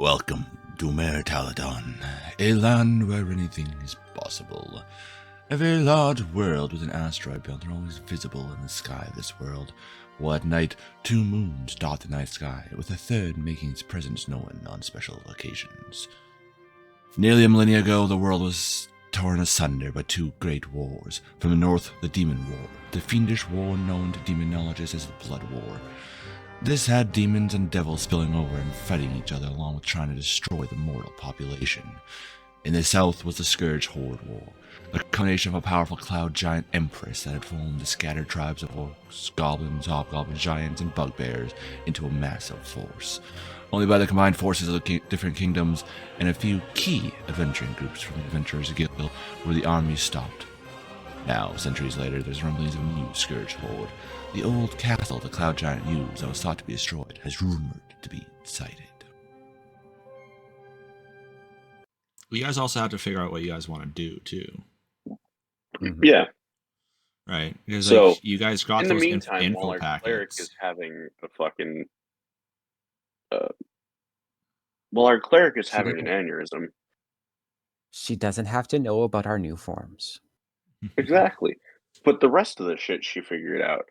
Welcome to Meritaladon, a land where anything is possible. A very large world with an asteroid belt are always visible in the sky of this world, while at night 2 moons dot the night sky, with a third making its presence known on special occasions. Nearly a millennia ago, the world was torn asunder by 2 great wars. From the north, the Demon War, the fiendish war known to demonologists as the Blood War. This had demons and devils spilling over and fighting each other along with trying to destroy the mortal population. In the south was the Scourge Horde War, a combination of a powerful cloud giant empress that had formed the scattered tribes of orcs, goblins, hobgoblins, giants, and bugbears into a massive force. Only by the combined forces of the different kingdoms and a few key adventuring groups from the Adventurers Guild were the armies stopped. Now, centuries later, there's rumblings of a new Scourge Horde. The old castle the cloud giant used that was thought to be destroyed has rumored to be sighted. Well, you guys also have to figure out what you guys want to do too. Mm-hmm. Yeah. Right. Because so like, you guys got in the those meantime, info while our packets. cleric is having a fucking, while our cleric is having an aneurysm. She doesn't have to know about our new forms. Exactly. But the rest of the shit she figured out.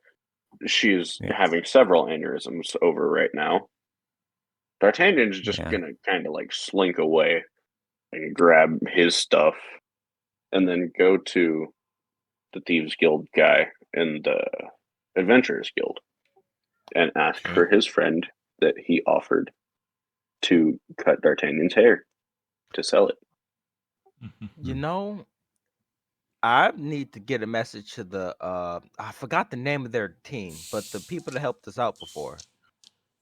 She's having several aneurysms over right now. D'Artagnan's just gonna kind of like slink away and grab his stuff and then go to the Thieves Guild guy and the Adventurers Guild and ask for his friend that he offered to cut D'Artagnan's hair to sell it. You know, I need to get a message to the I forgot the name of their team, but the people that helped us out before.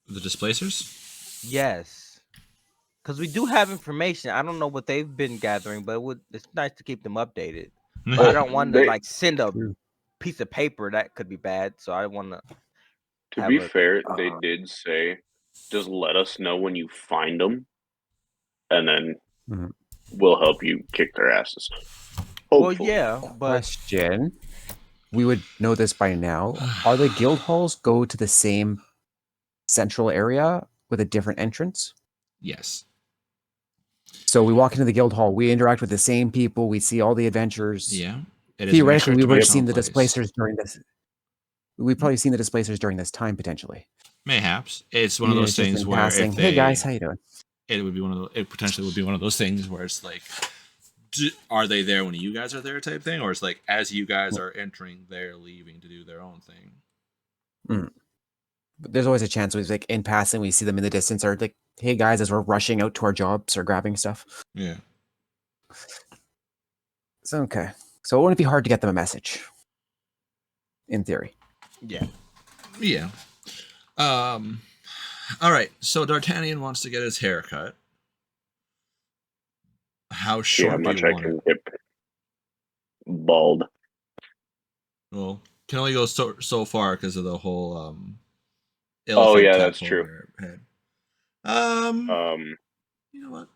The Displacers? Yes. Because we do have information. I don't know what they've been gathering, but it's nice to keep them updated. But I don't want to like send a piece of paper that could be bad, so I want to. To be fair, they did say, just let us know when you find them, and then we'll help you kick their asses. Hopefully. Well, yeah, but... Question. We would know this by now. Are the guild halls go to the same central area with a different entrance? Yes. So we walk into the guild hall, we interact with the same people, we see all the adventures. Yeah. Theoretically, we would have seen the Displacers during this. We've probably seen the Displacers during this time, potentially. Mayhaps. It's one of those things where if hey guys, how you doing? It would be one of those. It potentially would be one of those things where it's like, are they there when you guys are there, type thing, or it's like as you guys are entering, they're leaving to do their own thing. But there's always a chance we like in passing we see them in the distance, or like, hey guys, as we're rushing out to our jobs or grabbing stuff. Yeah. So okay, so it wouldn't be hard to get them a message. In theory. Yeah. Yeah. All right. So D'Artagnan wants to get his hair cut. How short do you want it? Get bald. Well, can only go so far because of the whole oh yeah, that's true. Head. You know what?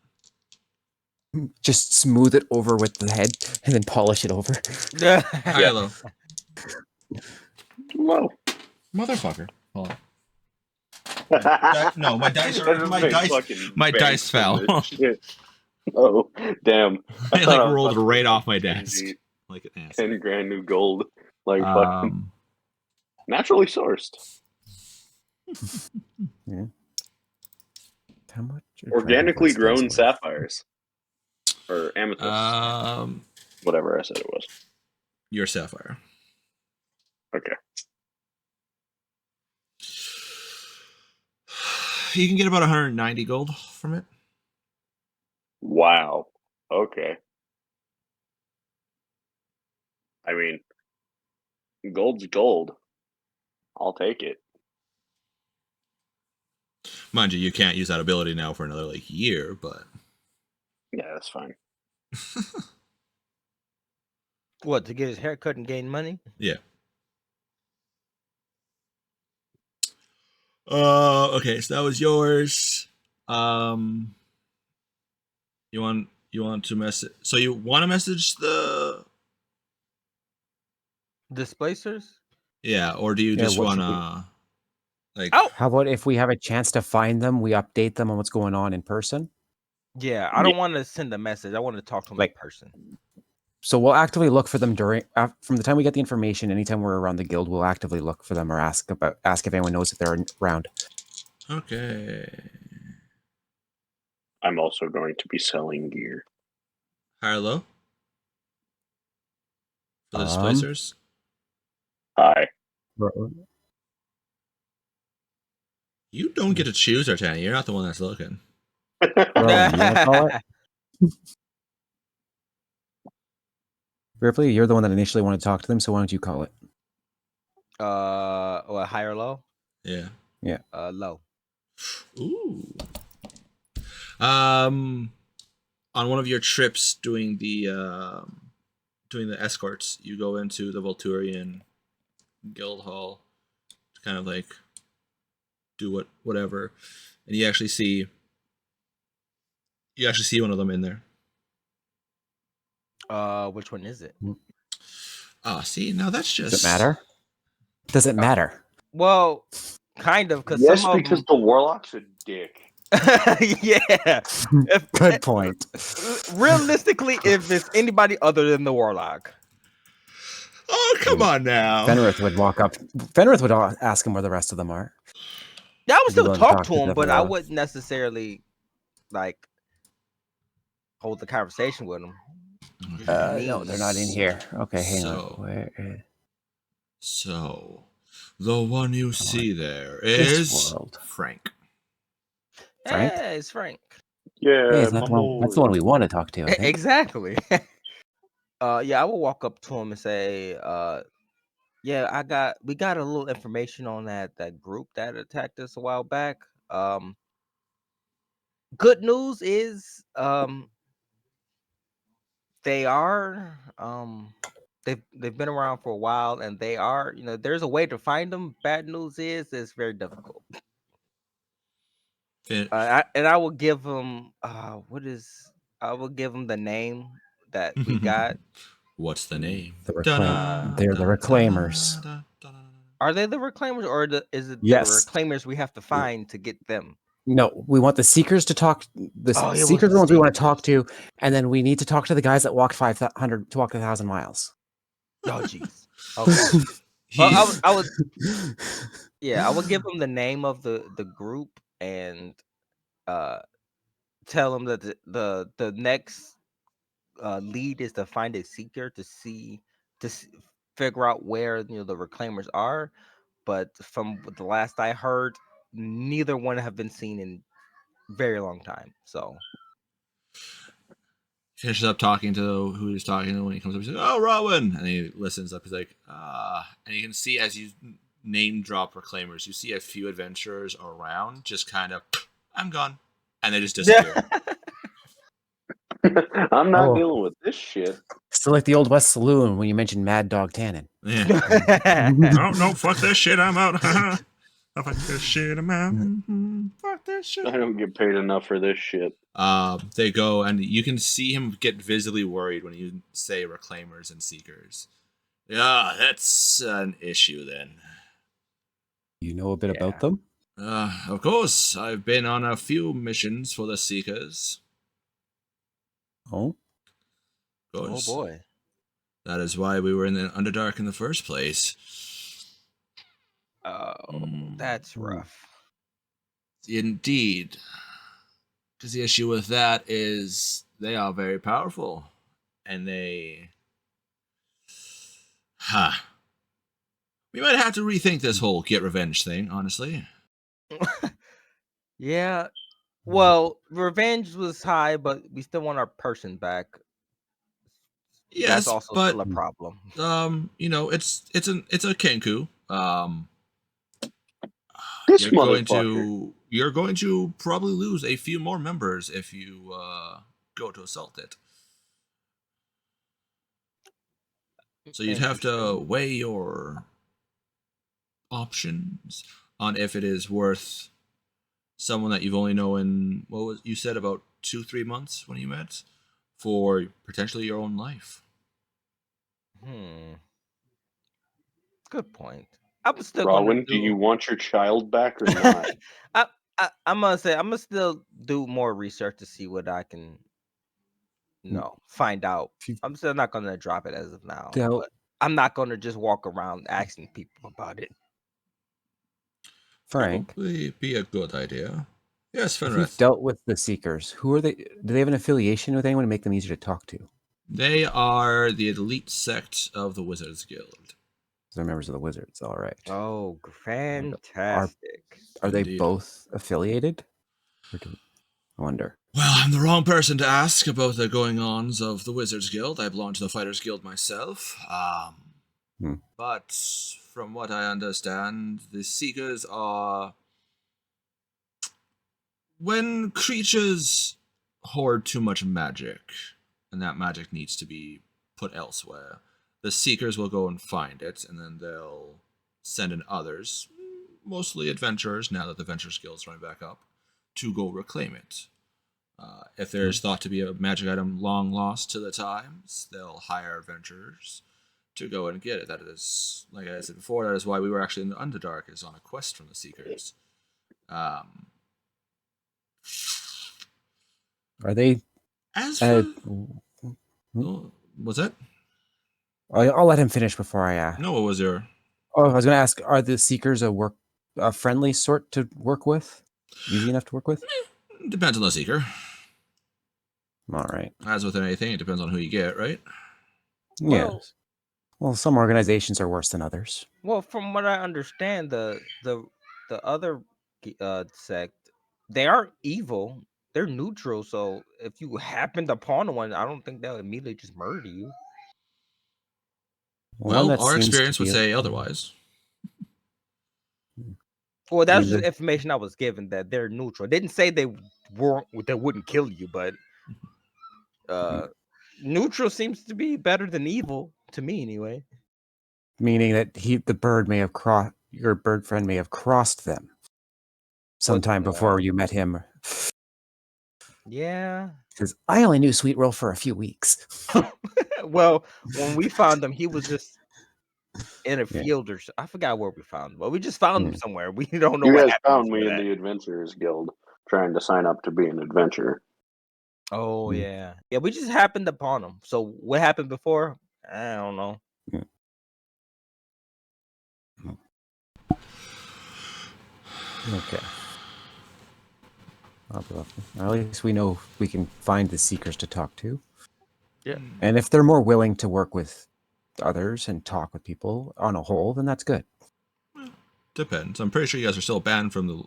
Just smooth it over with the head and then polish it over. Hi, low. Low. Motherfucker. Hold on. No, my dice are my dice fell. Oh, damn. It like rolled right off my desk. Like an ass. 10 grand new gold. Like fucking naturally sourced. Yeah. How much? Organically grown sapphires. Or amethyst. Whatever I said it was. Your sapphire. Okay. You can get about 190 gold from it. Wow. Okay. I mean, gold's gold. I'll take it. Mind you, you can't use that ability now for another like year, but yeah, that's fine. What, to get his hair cut and gain money? Yeah. Okay, so that was yours. You want to message? So you want to message the Displacers? Yeah, or do you just want to? Like, Oh, How about if we have a chance to find them, we update them on what's going on in person? yeah. I don't want to send a message. I want to talk to them in Like- person. So we'll actively look for them from the time we get the information. Anytime we're around the guild, we'll actively look for them or ask if anyone knows if they're around. okay. I'm also going to be selling gear. High or low? For the displacers? Hi. You don't get to choose, Artana. You're not the one that's looking. Rowan, you want to call it? Ripley, you're the one that initially wanted to talk to them, so why don't you call it? What, high or low? Yeah. Low. Ooh. On one of your trips doing the escorts, you go into the Volturian guild hall to kind of like do whatever, and you actually see one of them in there. Which one is it? See, now that's just. Does it matter? Does it matter? Well, kind of, because Yes, some of because the warlock's a dick. yeah. Good point. Realistically, if it's anybody other than the warlock. Oh, come on now. Fenrith would walk up. Fenrith would ask him where the rest of them are. Yeah, I would Be still willing talk to him, them but for I a- wouldn't necessarily like hold the conversation with him. No, they're not in here. Okay, hang So- on. Where So, the one you see there this is world? Frank. Frank? Hey, it's Frank. Yeah, Hey, that's the one we want to talk to. I think. Exactly. Yeah, I will walk up to him and say, yeah, we got a little information on that group that attacked us a while back. Good news is, they are they've been around for a while, and they are, there's a way to find them. Bad news is it's very difficult. I will give them I will give them the name that we got. What's the name? They're the Reclaimers. Are they the Reclaimers, or is it the Yes. Reclaimers we have to find to get them? No, we want the Seekers to talk. The Oh, it was Seekers are the the ones we want to Seekers. talk to, and then we need to talk to the guys that walked 500 to walk 1,000 miles. Oh, jeez. Okay. Well, I would I would give them the name of the group and tell them that the next lead is to find a seeker to figure out where the Reclaimers are. But from the last I heard, neither one have been seen in very long time. So Finishes up talking to who he's talking to when he comes up. He's like, "Oh, Rowan," and he listens up. He's like, and you can see as you name drop Reclaimers, you see a few adventurers around, just kind of, I'm gone, and they just disappear. I'm not Oh. dealing with this shit. Still like the old West Saloon when you mentioned Mad Dog Tannen. Yeah. No, fuck that shit. I'm out. Fuck this shit. I'm out. Fuck this shit. I don't get paid enough for this shit. They go, and you can see him get visibly worried when you say Reclaimers and Seekers. Yeah, that's an issue then. You know a bit about them? Of course, I've been on a few missions for the Seekers. Oh, Of Oh course. boy. That is why we were in the Underdark in the first place. Oh, that's rough. Indeed. Because the issue with that is they are very powerful. And they... We might have to rethink this whole get revenge thing, honestly. Yeah. Well, revenge was high, but we still want our person back. Yes, That's also but still a problem. it's a Kenku. This motherfucker. You're going to probably lose a few more members if you go to assault it. So you'd have to weigh your options on if it is worth someone that you've only known, what was you said, about 2-3 months when you met, for potentially your own life. Good point. I'm still Rowan, gonna do you want your child back or not? I'm gonna say I'm gonna still do more research to see what I can, find out. I'm still not gonna drop it as of now, but I'm not gonna just walk around asking people about it. Frank, Probably be a good idea. Yes, if you've Fenrith. dealt with the Seekers, who are they? Do they have an affiliation with anyone to make them easier to talk to? They are the elite sect of the Wizards Guild. They're members of the Wizards. All right. Oh, fantastic! Are they Indeed. both affiliated? Or I wonder. Well, I'm the wrong person to ask about the going-ons of the Wizards Guild. I belong to the Fighters Guild myself. But from what I understand, the Seekers are... When creatures hoard too much magic, and that magic needs to be put elsewhere, the Seekers will go and find it, and then they'll send in others, mostly adventurers, now that the Adventurers Guild's running back up, to go reclaim it. If there's thought to be a magic item long lost to the times, they'll hire adventurers to go and get it. That is, like I said before, that is why we were actually in the Underdark, is on a quest from the Seekers. Are they? As for... what's that? I'll let him finish before I ask. No, what was your... Oh, I was going to ask: are the Seekers a friendly sort to work with? Easy enough to work with? Depends on the Seeker. All right. As with anything, it depends on who you get, right? Yes. Well, some organizations are worse than others. Well, from what I understand, the other sect, they aren't evil. They're neutral. So if you happened upon one, I don't think they'll immediately just murder you. Well, our experience would say otherwise. Well, that's just information I was given, that they're neutral. It didn't say they wouldn't kill you, but neutral seems to be better than evil to me, anyway. Meaning that the bird may have crossed, your bird friend may have crossed them sometime before you met him. Yeah. Because I only knew Sweet Roll for a few weeks. Well, when we found him, he was just in a field or I forgot where we found him, but we just found him somewhere. We don't know you what guys happened. found me in the Adventurers Guild trying to sign up to be an adventurer. Oh, yeah. Yeah, we just happened upon him. So what happened before? I don't know. Okay. At least we know we can find the Seekers to talk to. Yeah. And if they're more willing to work with others and talk with people on a whole, then that's good. Depends. I'm pretty sure you guys are still banned from the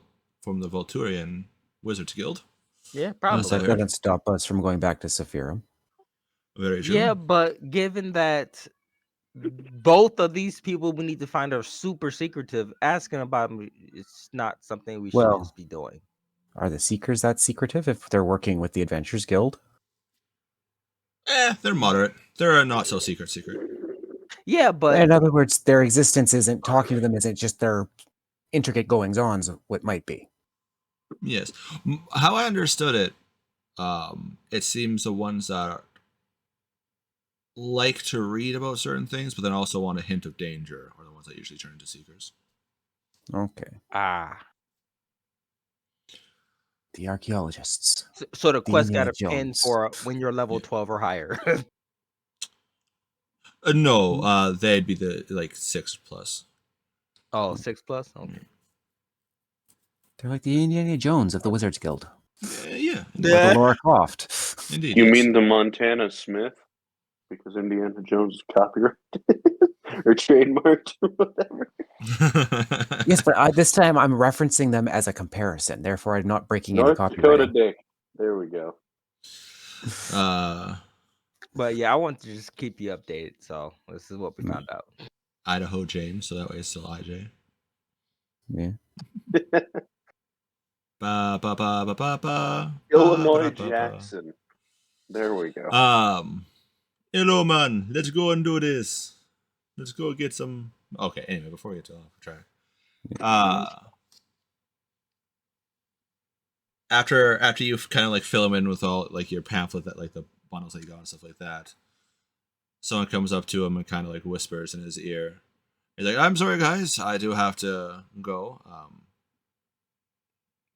Volturian Wizards Guild. Yeah, probably. That doesn't stop us from going back to Sephirum. Very true. Yeah, but given that both of these people we need to find are super secretive, asking about them, it's not something we should just be doing. Are the Seekers that secretive if they're working with the Adventurers Guild? They're moderate. They're not so secret. Yeah, but in other words, their existence isn't talking to them, isn't just their intricate goings-ons of what might be. Yes. How I understood it, it seems the ones that like to read about certain things, but then also want a hint of danger, are the ones that usually turn into Seekers. Okay. The archaeologists. So the quest got a pin for when you're level 12 or higher. No, they'd be the 6+. Oh, 6+? Okay. They're like the Indiana Jones of the Wizards Guild. Yeah. The Laura Croft. Indeed. You mean the Montana Smith? Because Indiana Jones is copyrighted or trademarked or whatever. Yes, but this time I'm referencing them as a comparison. Therefore, I'm not breaking any North copyright. Dakota Dick. There we go. But yeah, I want to just keep you updated. So this is what we found out. Idaho James, so that way it's still IJ. Yeah. Illinois Jackson. There we go. Hello, man. Let's go and do this. Let's go get some. Okay. Anyway, before we get off track, after you kind of fill them in with all your pamphlet, that the bundles that you got and stuff like that, someone comes up to him and kind of whispers in his ear, He's like, I'm sorry, guys. I do have to go.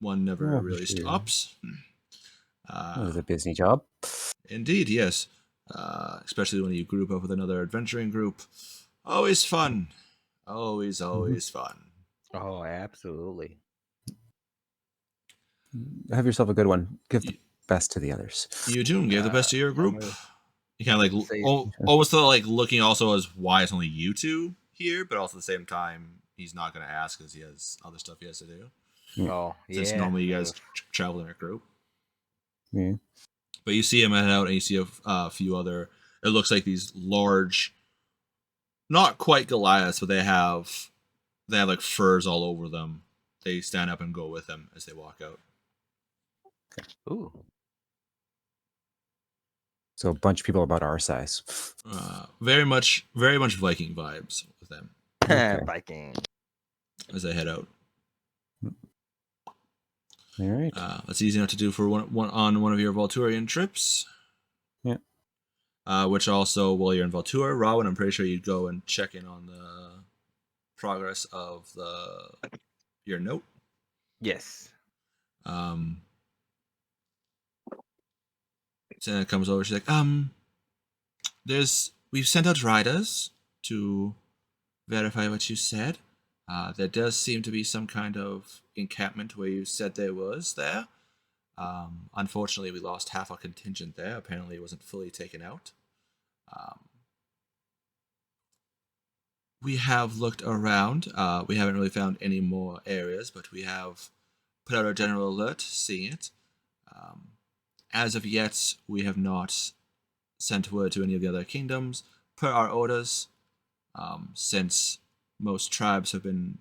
One never Oh, really sure. stops. That was a busy job. Indeed, yes. Especially when you group up with another adventuring group. Always fun. Always fun. Oh, absolutely. Have yourself a good one. Give the best to the others. You too. Give the best to your group. You kind of like Say- almost like looking also as why it's only you two here, but also at the same time he's not going to ask because he has other stuff he has to do. Oh, yeah. Since normally you guys travel in a group. Yeah. But you see him head out, and you see a few other. It looks like these large, not quite Goliaths, but they have like furs all over them. They stand up and go with him as they walk out. Ooh. So a bunch of people about our size. Very much Viking vibes with them. Okay. Viking. As they head out. All right. That's easy enough to do for one of your Volturian trips. Yeah. Which also, while you're in Voltura, Rowan, I'm pretty sure you'd go and check in on the progress of your note. Yes. Senna comes over. She's like, we've sent out riders to verify what you said. There does seem to be some kind of encampment where you said there was there. Unfortunately, we lost half our contingent there. Apparently, it wasn't fully taken out. We have looked around. We haven't really found any more areas, but we have put out a general alert seeing it. As of yet, we have not sent word to any of the other kingdoms per our orders, since most tribes have been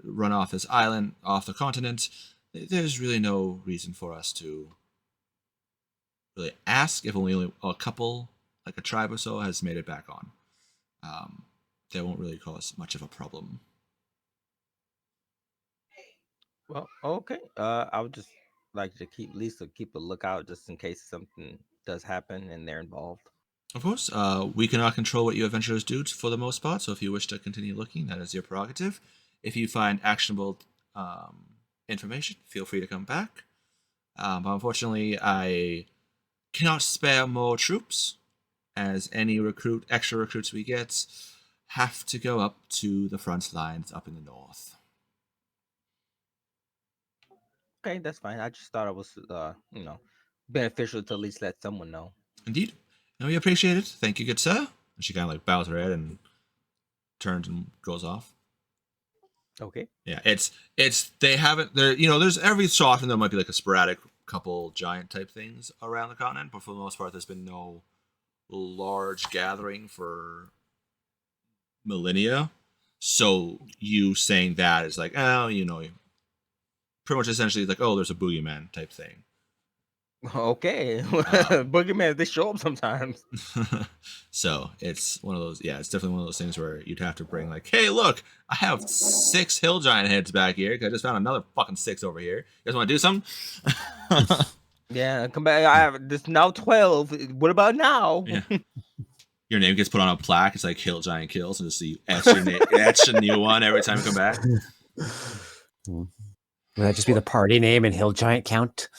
run off this island, off the continent. There's really no reason for us to really ask if only a couple, like a tribe or so, has made it back on. That won't really cause much of a problem. Well, okay. I would just like to keep a lookout just in case something does happen and they're involved. Of course, we cannot control what you adventurers do for the most part, so if you wish to continue looking, that is your prerogative. If you find actionable information, feel free to come back. But unfortunately, I cannot spare more troops, as any extra recruits we get have to go up to the front lines up in the north. Okay, that's fine. I just thought it was, beneficial to at least let someone know. Indeed. And we appreciate it. Thank you, good sir. And she kind of like bows her head and turns and goes off. Okay. Yeah, they haven't, there's every so often there might be like a sporadic couple giant type things around the continent, but for the most part there's been no large gathering for millennia. So you saying that is like, pretty much essentially like, oh, there's a boogeyman type thing. Okay. Boogeyman, they show up sometimes. So it's one of those, it's definitely one of those things where you'd have to bring like, hey, look, I have 6 hill giant heads back here because I just found another fucking 6 over here. You guys want to do something? Yeah, come back. I have this now 12. What about now? Yeah. Your name gets put on a plaque. It's like Hill Giant Kills, and just so you etch a new one every time you come back. Would that just be the party name and Hill Giant count?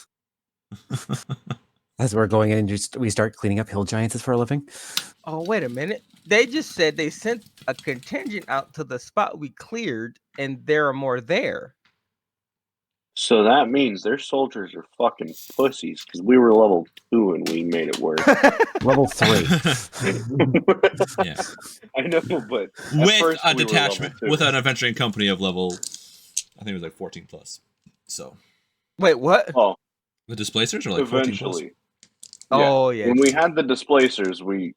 As we're going in and we start cleaning up hill giants for a living. Oh, wait a minute. They just said they sent a contingent out to the spot we cleared, and there are more there. So that means their soldiers are fucking pussies because we were level 2 and we made it work. Level 3. Yeah. I know, but with a detachment, with an adventuring company of level, I think it was like 14 plus. So. Wait, what? Oh, the displacers are like 14 plus. Yeah. Oh yeah. When we had the displacers, we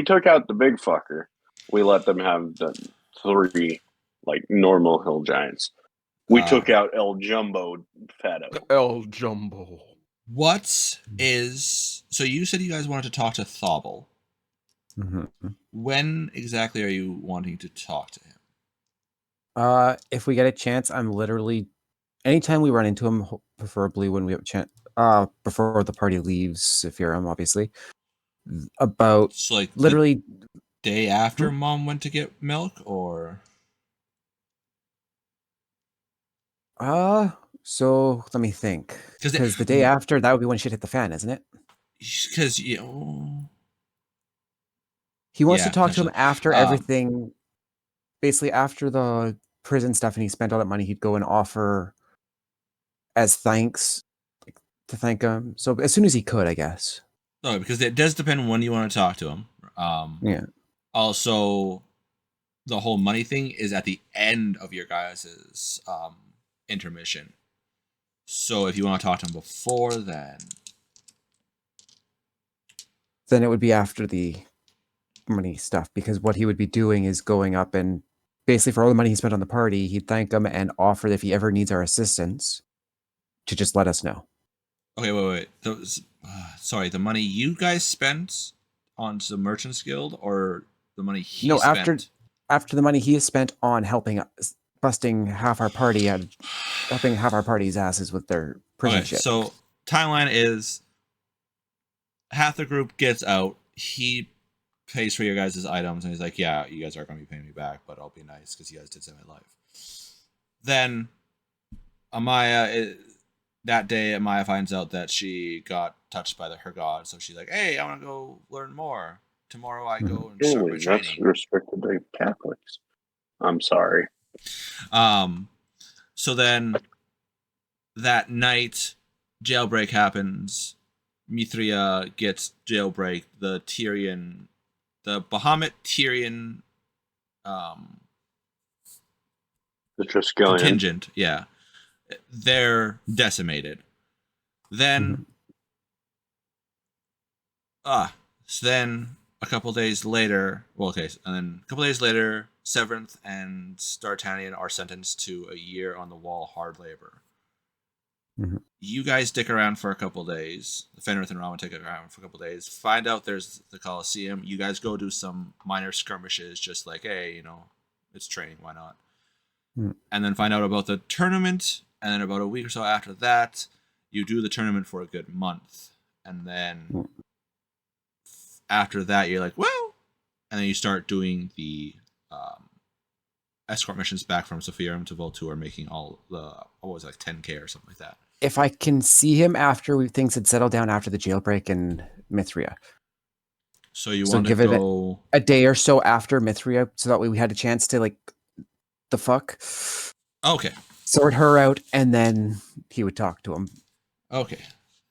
took out the big fucker. We let them have the 3 like normal hill giants. We took out El Jumbo Fatto. El Jumbo. What is... So you said you guys wanted to talk to Thobble. Mm-hmm. When exactly are you wanting to talk to him? If we get a chance, I'm literally... Anytime we run into him, preferably when we have a chance... before the party leaves, if you're him, obviously. About... So like literally... day after Mom went to get milk, or? So let me think. Because the day after, that would be when shit hit the fan, isn't it? Because he wants to talk to him after everything. Basically, after the prison stuff, and he spent all that money, he'd go and offer as thanks to thank him. So as soon as he could, I guess. No, because it does depend when you want to talk to him. Yeah. Also, the whole money thing is at the end of your guys' intermission. So if you want to talk to him before then it would be after the money stuff, because what he would be doing is going up and basically for all the money he spent on the party, he'd thank him and offer that if he ever needs our assistance to just let us know. Okay, wait. Sorry, the money you guys spent on the Merchants Guild, or the money he spent? After the money he has spent on helping us, busting half our party out, helping half our party's asses with their prison shit. So timeline is half the group gets out. He pays for your guys' items, and he's like, "Yeah, you guys are going to be paying me back, but I'll be nice because you guys did save my life." Then Amaya, that day, Amaya finds out that she got touched by her god, so she's like, "Hey, I want to go learn more. Tomorrow I go and start my training." That's restricted to Catholics. I'm sorry. So then that night, jailbreak happens. Mithria gets jailbreak. The Bahamut Tyrian the Triskelion contingent, yeah, they're decimated. Then so then a couple days later, Seventh and D'Artagnan are sentenced to a year on the wall, hard labor. You guys stick around for a couple days. Fenrith and Raman take around for a couple days. Find out there's the Colleseum. You guys go do some minor skirmishes, just like, hey, it's training, why not? And then find out about the tournament. And then about a week or so after that, you do the tournament for a good month. And then after that, you're like, well, and then you start doing the escort missions back from Sophiarum to Voltur, making all the, 10K or something like that. If I can see him after things had settled down after the jailbreak in Mithria. So you want to give go it a day or so after Mithria, so that way we had a chance to the fuck. Okay. Sort her out, and then he would talk to him. Okay.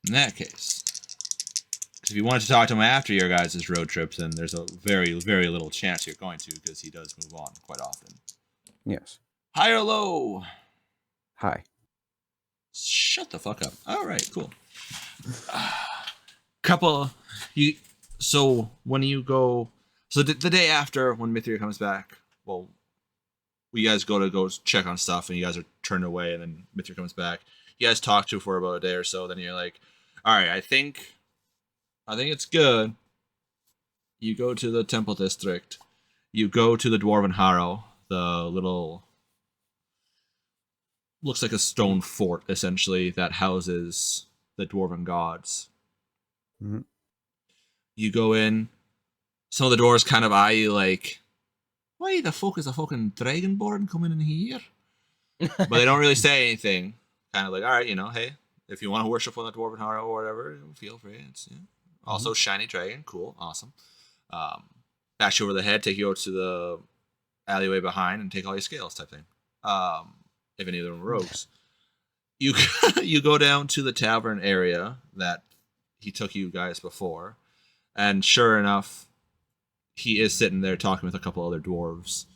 In that case, because if you wanted to talk to him after your guys' road trips, then there's a very, very little chance you're going to, because he does move on quite often. Yes. High or low? High. Shut the fuck up. All right, cool. So when you go, so the day after, when Mithria comes back, well, you guys go check on stuff, and you guys are turned away, and then Mithria comes back. You guys talk to for about a day or so. Then you're like, all right, I think it's good. You go to the Temple District. You go to the Dwarven Harrow, the little, looks like a stone fort, essentially, that houses the Dwarven gods. You go in. Some of the doors kind of eye you like, why the fuck is a fucking dragonborn coming in here? But they don't really say anything. Kind of like, all right, hey, if you want to worship on the Dwarven Harrow or whatever, feel free. It's also shiny dragon, cool, awesome. Bash you over the head, take you out to the alleyway behind, and take all your scales, type thing. If any of them are rogues, you go down to the tavern area that he took you guys before, and sure enough, he is sitting there talking with a couple other dwarves.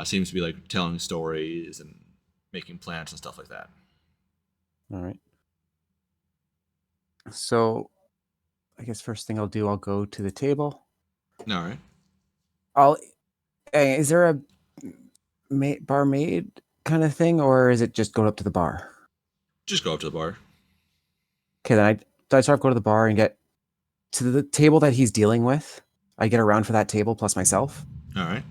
Seems to be like telling stories and making plans and stuff like that. All right. So, I guess first thing I'll do, I'll go to the table. All right. Is there a barmaid kind of thing, or is it just go up to the bar? Just go up to the bar. Okay, then I start go to the bar and get to the table that he's dealing with. I get around for that table plus myself. All right.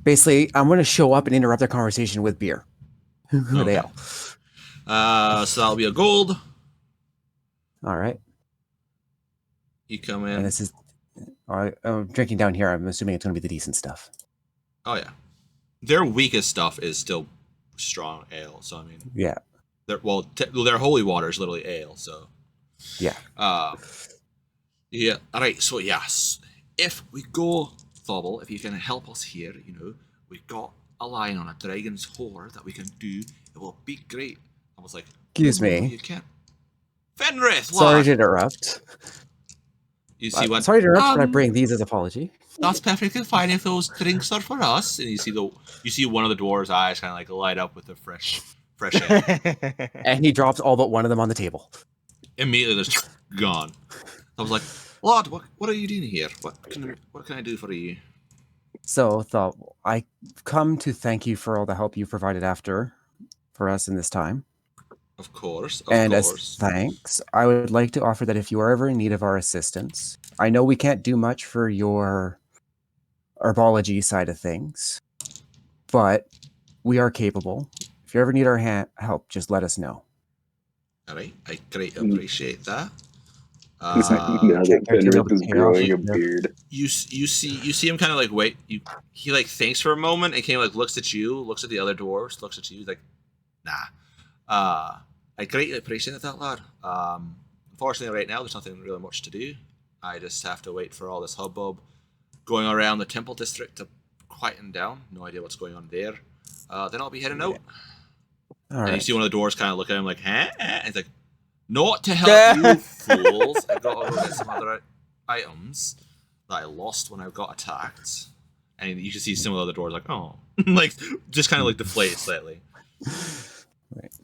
Basically, I'm going to show up and interrupt their conversation with beer. With ale. So that'll be a gold. All right. You come in. And this is Drinking down here, I'm assuming it's going to be the decent stuff. Oh yeah, their weakest stuff is still strong ale. So I mean, Yeah. Their holy water is literally ale. So yeah. Yeah. All right. So yes, if we go, Thobble, if you can help us here, we got a line on a dragon's whore that we can do. It will be great. I was like, excuse me. You can't. Fenris, sorry to interrupt. You see what? Sorry to interrupt, but I bring these as apology. That's perfectly fine if those drinks are for us. And you see one of the dwarves' eyes kind of like light up with the fresh air. And he drops all but one of them on the table. Immediately, just gone. I was like, Lord, what are you doing here? What can I do for you? So, I come to thank you for all the help you provided for us in this time. Of course. As thanks, I would like to offer that if you are ever in need of our assistance, I know we can't do much for your herbology side of things, but we are capable. If you ever need our help, just let us know. All right, I greatly appreciate that. Now that Fenris is growing a beard. You see him kind of like wait. He like thinks for a moment and kind of like looks at you, looks at the other dwarves, looks at you like, nah. I greatly appreciate that, lad. Unfortunately, right now there's nothing really much to do. I just have to wait for all this hubbub going around the temple district to quieten down. No idea what's going on there. Then I'll be heading out. And you see one of the dwarves kind of look at him like, huh? And he's like, not to help you fools. I've got to go get some other items that I lost when I got attacked. And you can see some of the other dwarves like, oh. like, just kind of like deflate slightly. Right.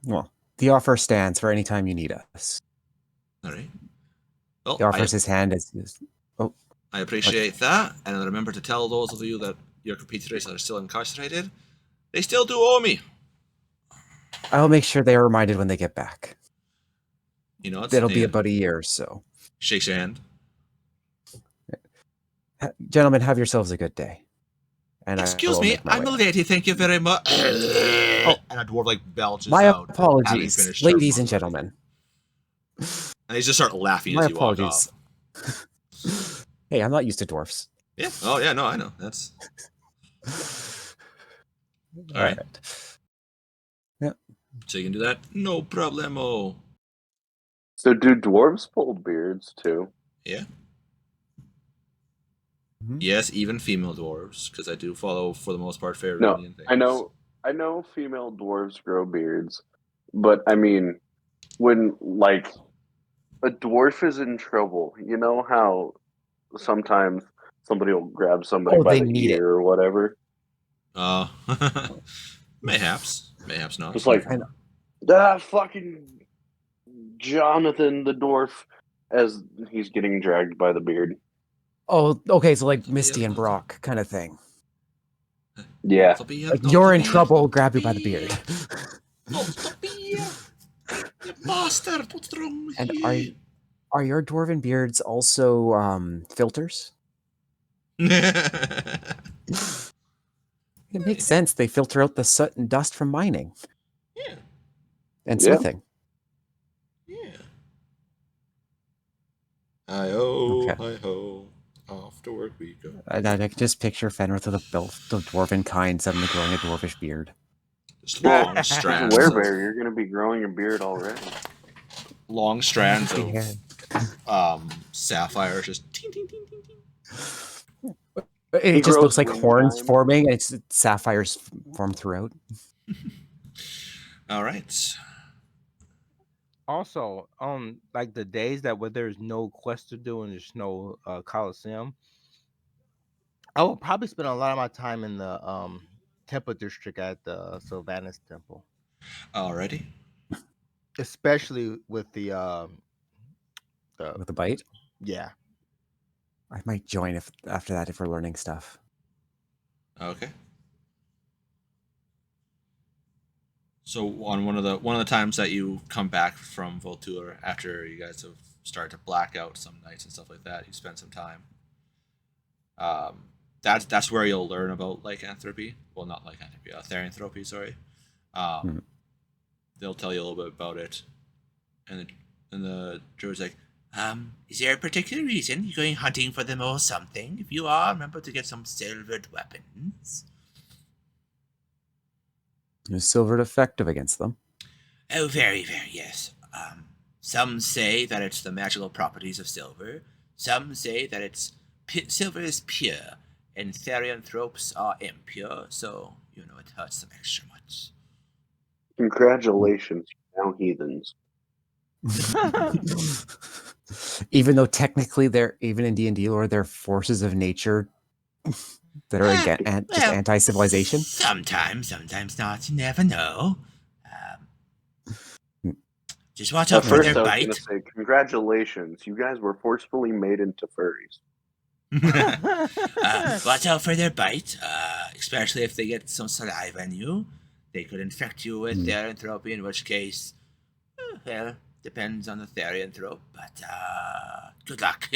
Well, the offer stands for any time you need us. All right. Well, he offers his hand as I appreciate that, and remember to tell those of you that your compatriots that are still incarcerated, they still do owe me. I'll make sure they are reminded when they get back. It'll be about a year or so. Shakes your hand. Gentlemen, have yourselves a good day. And excuse me, I'm a lady. Thank you very much. And a dwarf like belches my out. My apologies, ladies and gentlemen. And they just start laughing as you walk off. Hey, I'm not used to dwarfs. Yeah. Oh yeah. No, I know. That's all right. Yeah. So you can do that. No problemo. So do dwarves pull beards too? Yeah. Mm-hmm. Yes, even female dwarves, because I do follow for the most part fair Indian things. I know female dwarves grow beards, but I mean, when like a dwarf is in trouble, you know how sometimes somebody will grab somebody by the ear or whatever. Mayhaps not. It's like fucking Jonathan the dwarf as he's getting dragged by the beard. Oh, okay, so like Misty and Brock kind of thing. Yeah. Like you're in trouble, grab you by the beard. You bastard, what's wrong with and you? Are your dwarven beards also filters? It makes sense. They filter out the soot and dust from mining. Yeah. And smithing. Yeah. Hi-ho. Off to work we go. I can just picture Fenris with the dwarven kind suddenly growing a dwarfish beard. Just long strands. Werebear, you're going to be growing a beard already. Long strands of sapphire, just ting, ting, ting, ting, ting. It just looks like horns forming, and it's sapphires formed throughout. All right. Also, like the days where there's no quest to do and there's no colleseum, I will probably spend a lot of my time in the temple district at the Sylvanus Temple. Alrighty. Especially with the bite. Yeah. I might join after that if we're learning stuff. Okay. So on one of the times that you come back from Voltur after you guys have started to black out some nights and stuff like that, you spend some time. That's where you'll learn about lycanthropy. Well, not lycanthropy, therianthropy. Sorry. They'll tell you a little bit about it, and the druid's like, Is there a particular reason you're going hunting for them or something? If you are, remember to get some silvered weapons. Is silver effective against them? Oh, very, very, yes. Some say that it's the magical properties of silver. Some say that silver is pure, and therianthropes are impure, so, it hurts them extra much. Congratulations, now heathens. Even though technically they're, even in D&D lore, they're forces of nature that are just anti-civilization. Sometimes not. You never know. Just watch out for their bite. At first, I was going to say, congratulations, you guys were forcefully made into furries. Watch out for their bite, especially if they get some saliva in you. They could infect you with therianthropy, in which case, depends on the therianthrope, but good luck.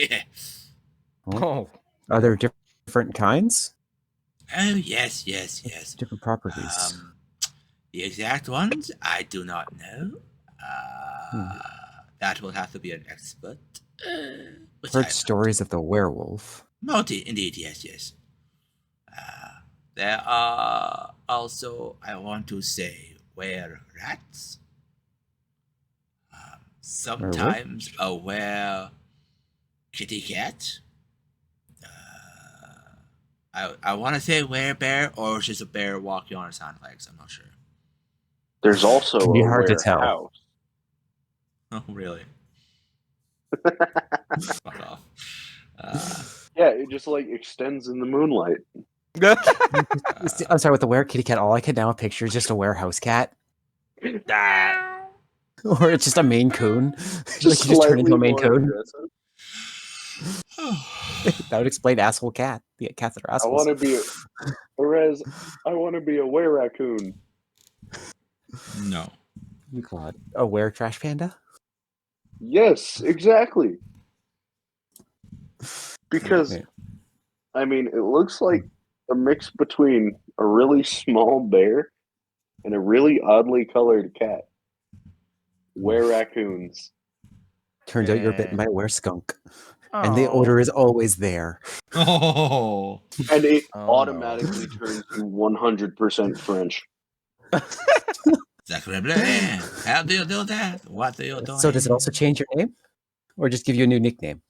Are there different kinds? Oh, yes. Different properties. The exact ones, I do not know. That will have to be an expert. Heard stories of the werewolf. Indeed, yes. There are also, I want to say, were-rats. Sometimes a were-kitty cat. I want to say were-bear, or just a bear walking on its hind legs. I'm not sure. There's also a hard to tell. House. Oh, really? Fuck off. Yeah, it just extends in the moonlight. I'm sorry, with the were-kitty cat, all I can now picture is just a warehouse cat. Or it's just a Maine Coon. Just you just turn into a Maine Coon. That would explain asshole cat. The cats that are assholes. I want to be a were-raccoon. No. We call it a were-trash panda? Yes, exactly. Because, I mean, it looks like a mix between a really small bear and a really oddly colored cat. Were-raccoons. Turns out you're bitten by a were-skunk. And the odor is always there. Oh. And it automatically turns you 100% French. How do you do that? What do you do? So does it also change your name? Or just give you a new nickname?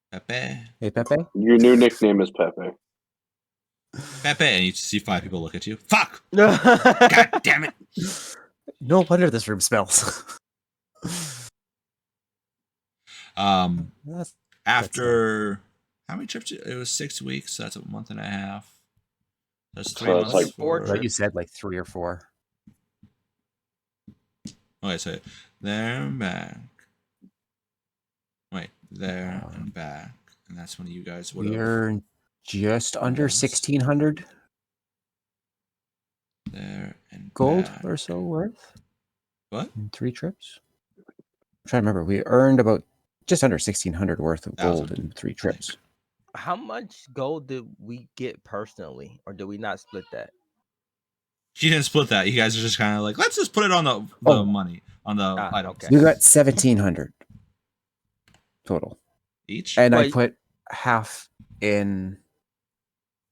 Pepe. Hey, Pepe? Your new nickname is Pepe. Pepe, and you see 5 people look at you. Fuck! God damn it! No wonder this room smells. After how many trips? It was 6 weeks. So that's a month and a half. That's 3 So months. it's like 4 Like you said, like 3 or 4. Okay, so there and back. Wait, there and back, and that's when you guys would have. We're just under 1,600 there and gold back. or so worth. What? In 3 trips. I'm trying to remember. We earned about just under 1,600 worth of gold in 3 trips. How much gold did we get personally, or did we not split that? She didn't split that. You guys are just kind of like, let's just put it on the money, on the items. Okay. We got 1,700 total. Each? And I put half in...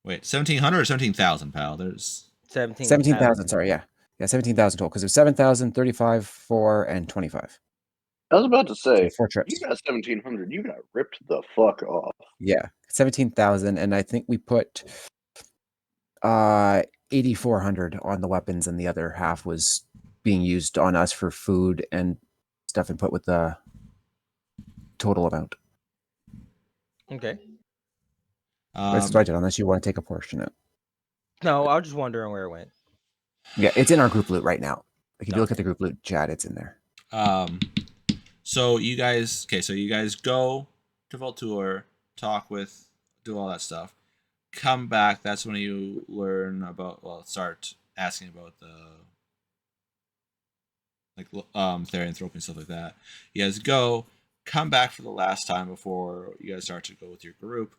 Wait, 1,700 or 17,000, pal? There's... 17,000, sorry, yeah. Yeah, 17,000 total, because it was 7,000, 35, 4, and 25. I was about to say, so 4 trips. You got 1,700. You got ripped the fuck off. Yeah, 17,000, and I think we put 8,400 on the weapons, and the other half was being used on us for food and stuff input with the total amount. Okay. That's what I did, unless you want to take a portion of it. No, I was just wondering where it went. Yeah, it's in our group loot right now. Like if you look at the group loot chat, it's in there. So you guys, go to Voltour, do all that stuff. Come back. That's when you learn about. Start asking about the therianthropy and stuff like that. You guys come back for the last time before you guys start to go with your group.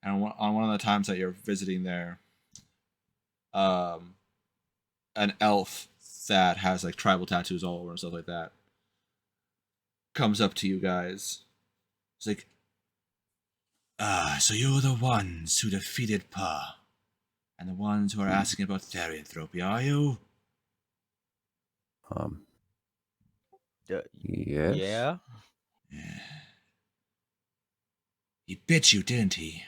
And on one of the times that you're visiting there, an elf that has tribal tattoos all over and stuff like that comes up to you guys, It's like, so you're the ones who defeated Pa, and the ones who are asking about therianthropy, are you? Yes. Yeah. He bit you, didn't he?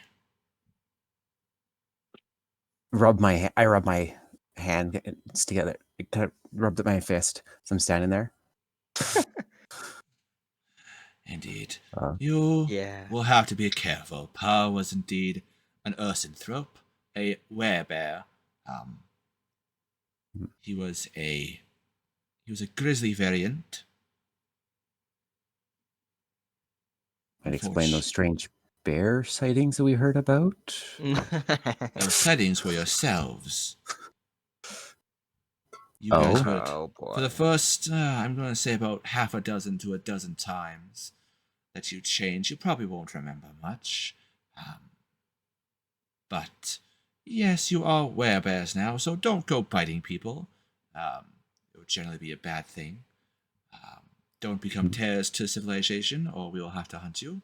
I rub my hand together. I kind of rubbed at my fist. So I'm standing there. Indeed. Uh, You Yeah. will have to be careful. Pa was indeed an ursanthrope, a werebear. He was a grizzly variant. Might explain those strange bear sightings that we heard about. Those sightings were yourselves. You guys would, boy. for the first, I'm going to say about half a dozen to a dozen times that you changed. You probably won't remember much. But yes, you are werebears now, so don't go biting people. It would generally be a bad thing. Don't become terrors to civilization, or we will have to hunt you.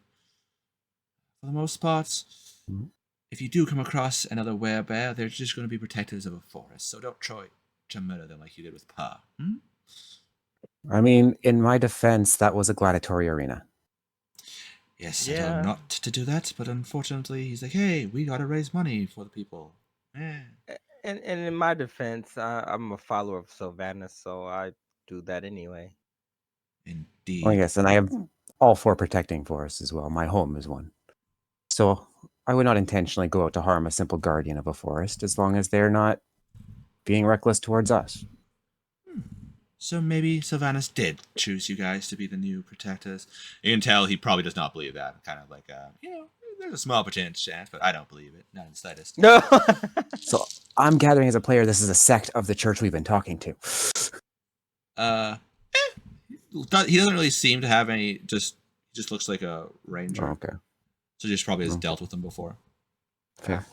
For the most part, if you do come across another werebear, they're just going to be protectors of a forest, so don't try to murder them like you did with Pa. I mean, in my defense, that was a gladiatory arena. Yes, I told him not to do that, but unfortunately, he's like, hey, we got to raise money for the people. And in my defense, I'm a follower of Sylvanus, so I do that anyway. Indeed. Oh, yes, and I have all 4 protecting forests as well. My home is one. So I would not intentionally go out to harm a simple guardian of a forest as long as they're not being reckless towards us. So maybe Sylvanus did choose you guys to be the new protectors. You can tell he probably does not believe that. Kind of like, there's a small chance, but I don't believe it. Not in the slightest. No. So I'm gathering as a player, this is a sect of the church we've been talking to. He doesn't really seem to have any. Just looks like a ranger. Oh, okay. So just probably has dealt with them before. Fair.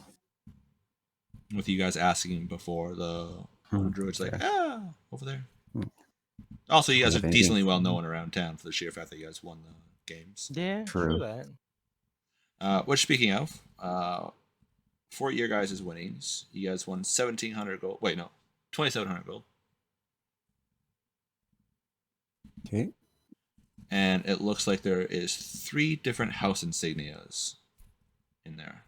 With you guys asking him before, the druid's like, over there. Also, you guys are decently well known around town for the sheer fact that you guys won the games. Yeah, true that. Which, speaking of, for your guys' winnings, you guys won 1,700 gold. Wait, no, 2,700 gold. Okay. And it looks like there is 3 different house insignias in there,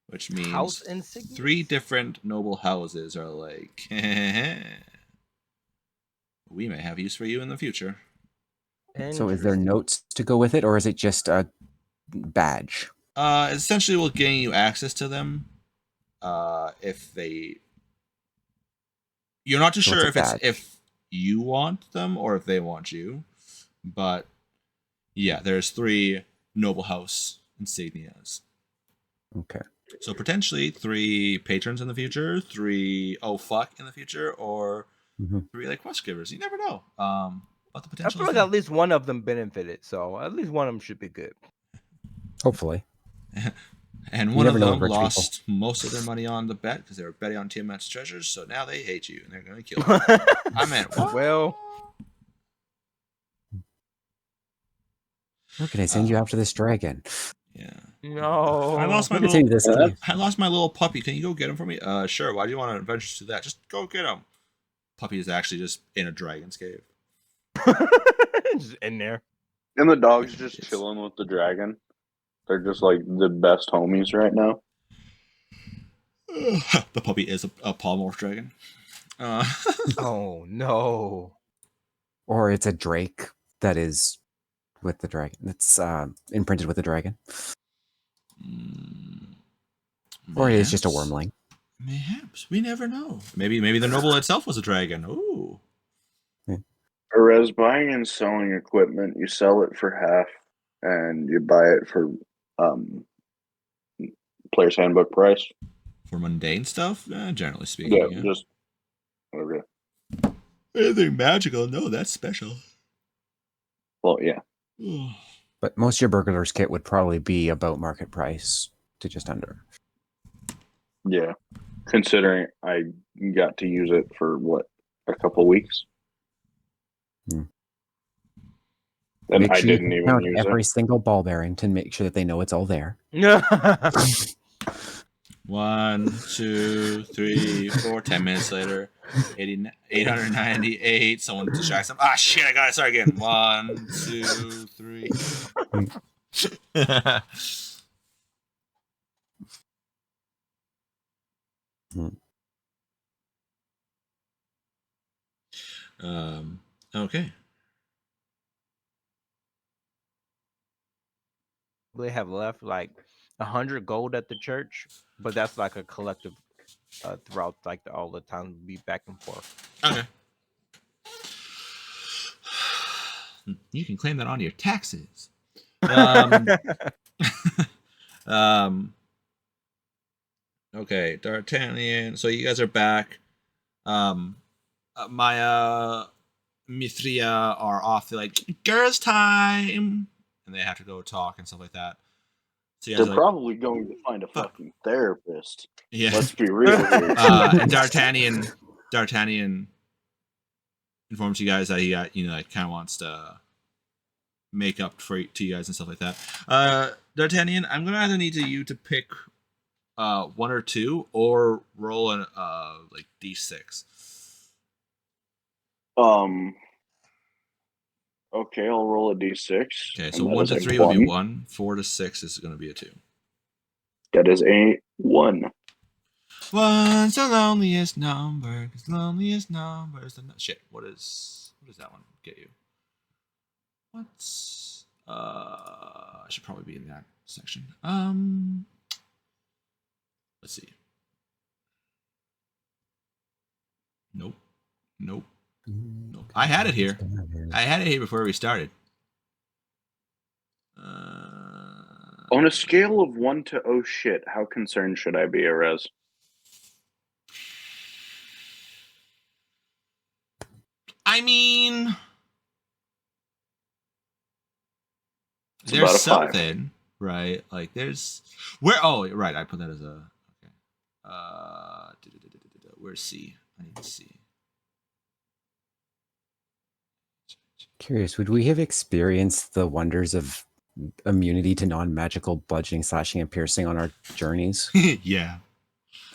which means house insignias? 3 different noble houses are like, we may have use for you in the future. So is there notes to go with it, or is it just a badge? Essentially will gain you access to them. If they, you're not too sure if you want them or if they want you, but yeah, there's 3 noble house insignias. Okay. So potentially 3 patrons in the future, 3 in the future, or 3 like quest givers. You never know. But the potential. I feel like at least one of them benefited, so at least one of them should be good. Hopefully. And one of them lost most of their money on the bet because they were betting on Tiamat's treasures, so now they hate you and they're going to kill you. I meant, what? Well, where can I send you after this dragon? Yeah. No. I lost my little puppy. Can you go get him for me? Sure. Why do you want to adventure to that? Just go get him. Puppy is actually just in a dragon's cave. Just in there. And the dog's just chilling with the dragon. They're just like the best homies right now. The puppy is a polymorph dragon. Oh no. Or it's a drake that is with the dragon. That's imprinted with the dragon. Or it is just a wormling. Mayhaps. We never know. Maybe the noble itself was a dragon. Ooh. Or as buying and selling equipment, you sell it for half and you buy it for player's handbook price. For mundane stuff? Generally speaking. Yeah, just okay. Anything magical? No, that's special. Well, yeah. But most of your burglar's kit would probably be about market price to just under. Yeah. Considering I got to use it for, a couple weeks? And Make I sure you didn't even count use every it. single ball bearing to make sure that they know it's all there. 1, 2, 3, 4. 10 minutes later, 898. Someone distracts them. Ah, shit! I got it. Start again. 1, 2, 3. Okay. They have left like 100 gold at the church, but that's like a collective throughout like all the time we be back and forth. Okay. You can claim that on your taxes. Okay, D'Artagnan. So you guys are back. Maya, Mithria are off. They're like, girls' time, and they have to go talk and stuff like that. So They're probably going to find a fucking therapist. Yeah. Let's be real here. And D'Artagnan informs you guys that he got, like, kind of wants to make up to you guys and stuff like that. D'Artagnan, I'm gonna either need you to pick 1 or 2, or roll an like D6. Okay, I'll roll a D6. Okay, so 1 to 3 would be 1. 4 to 6 is going to be a 2. That is a 1. 1's the loneliest number, because loneliest number is the shit. What does that one get you? What's I should probably be in that section. Let's see. Nope. I had it here. I had it here before we started. On a scale of 1 to oh shit, how concerned should I be, Erez? I mean, It's there's about a 5. something, right? Like there's oh, right, I put that as a okay. Where's C? I need C. Curious, would we have experienced the wonders of immunity to non-magical bludgeoning, slashing, and piercing on our journeys? Yeah.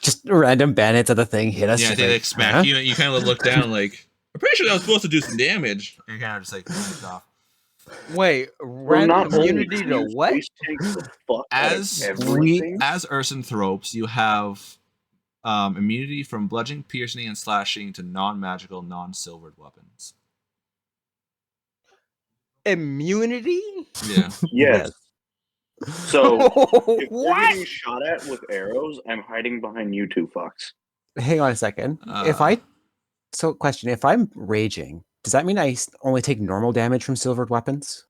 Just random bandits at the thing hit us. Yeah, they like smack you, and you kind of look down like, I'm pretty sure that was supposed to do some damage. And you're kind of just like, off. Wait, random immunity to what? As Ursanthropes, you have immunity from bludgeoning, piercing, and slashing to non-magical, non-silvered weapons. Immunity? Yeah. Yes. So if what? we're getting shot at with arrows, I'm hiding behind you two fucks. Hang on a second. If I'm raging, does that mean I only take normal damage from silvered weapons?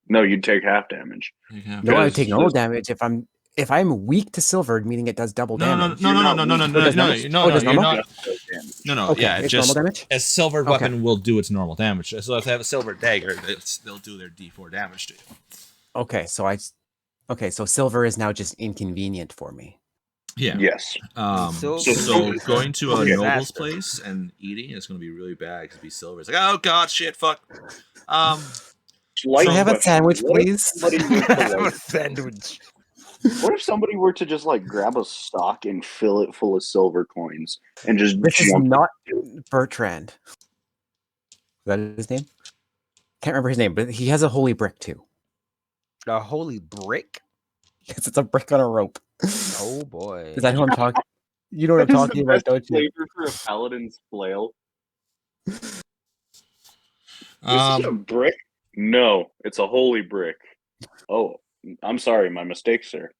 No, you'd take half damage. No, I would take normal damage if I'm weak to silvered, meaning it does double damage. No. Okay, Yeah, it's just normal damage. a silvered weapon will do its normal damage. So if they have a silver dagger, they'll do their D4 damage to you. Okay, so silver is now just inconvenient for me. Yeah. Yes. So going to a noble's place and eating is going to be really bad because it'd be silver. It's like, oh god, shit, fuck. Can I have a sandwich, please? Have a sandwich. What if somebody were to just like grab a stock and fill it full of silver coins and just This is jump? not Bertrand. Is that his name? Can't remember his name, but he has a holy brick too. A holy brick? Yes, it's a brick on a rope. Oh boy. Is that who I'm talking? You know what I'm talking about, don't you? Flavor for a paladin's flail. This is a brick? No, it's a holy brick. Oh, I'm sorry, my mistake, sir.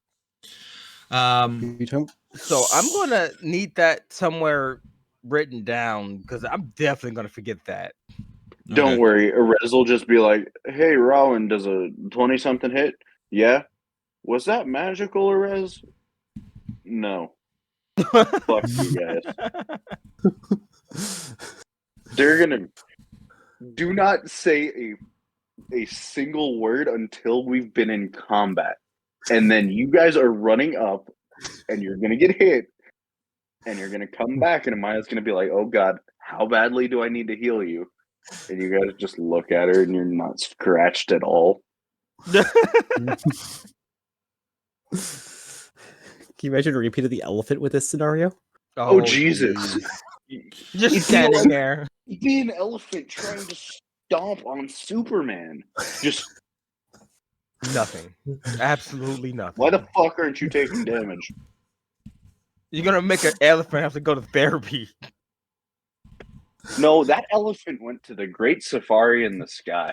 So I'm gonna need that somewhere written down because I'm definitely gonna forget that. Don't worry, Erez will just be like, "Hey, Rowan, does a 20-something hit? Yeah. Was that magical, Erez? No. Fuck you guys. They're gonna do not say a single word until we've been in combat. And then you guys are running up and you're going to get hit and you're going to come back and Amaya's going to be like, oh God, how badly do I need to heal you? And you guys just look at her and you're not scratched at all. Can you imagine a repeat of the elephant with this scenario? Oh Jesus. Just standing there. Be an elephant trying to stomp on Superman. Just Nothing. Absolutely nothing. why the fuck aren't you taking damage? You're gonna make an elephant have to go to therapy. No, that elephant went to the Great Safari in the Sky.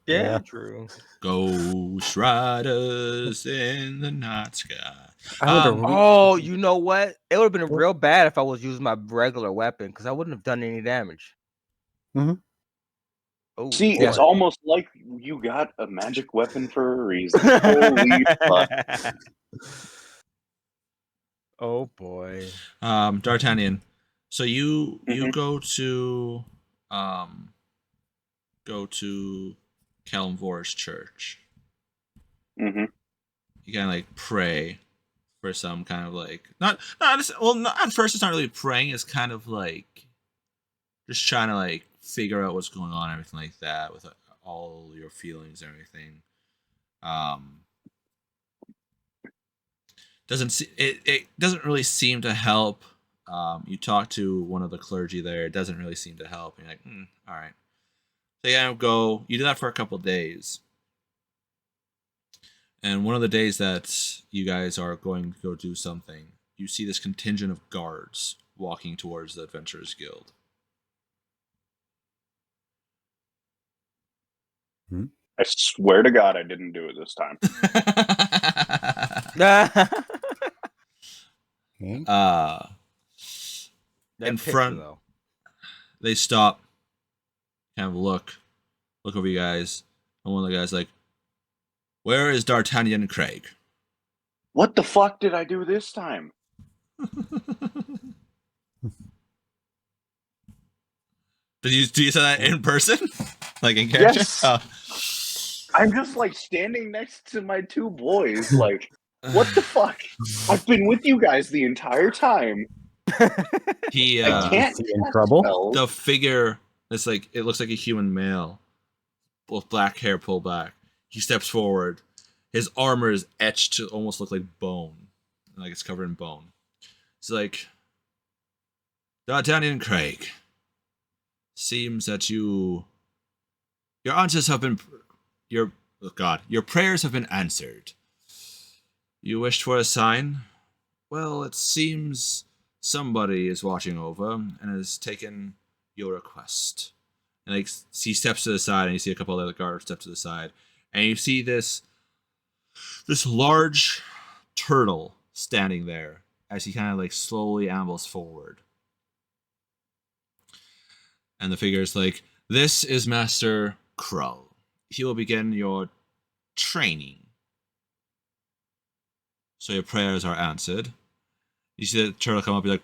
Yeah, true. Ghost Riders in the night sky. Oh, you know what? It would have been real bad if I was using my regular weapon because I wouldn't have done any damage. Mm-hmm. Oh, see, it's almost like you got a magic weapon for a reason. Holy fuck. Oh boy. D'Artagnan. So you go to Kalimvor's church. Mm-hmm. You kind of like pray for some kind of like not at first it's not really praying. It's kind of like just trying to like figure out what's going on, everything like that, with all your feelings and everything. It doesn't really seem to help. You talk to one of the clergy there. It doesn't really seem to help. And you're like, all right. So you do that for a couple of days. And one of the days that you guys are going to go do something, you see this contingent of guards walking towards the Adventurers Guild. I swear to God I didn't do it this time. In front, they stop, kind of look over you guys, and one of the guys like, "Where is D'Artagnan Craig?" What the fuck did I do this time? Do you say that in person? Like in character? Yes. Oh. I'm just like standing next to my two boys, like, what the fuck? I've been with you guys the entire time. He I can't in trouble. spells. The figure that's like, it looks like a human male with black hair pulled back. He steps forward. His armor is etched to almost look like bone, like it's covered in bone. It's like, D'Artagnan Craig, seems that your answers have been your prayers have been answered. You wished for a sign? Well, it seems somebody is watching over and has taken your request. And like, he steps to the side, and you see a couple of other guards step to the side, and you see this large turtle standing there as he kind of like slowly ambles forward. And the figure is like, "This is Master Crow. He will begin your training. So your prayers are answered." You see the turtle come up and be like,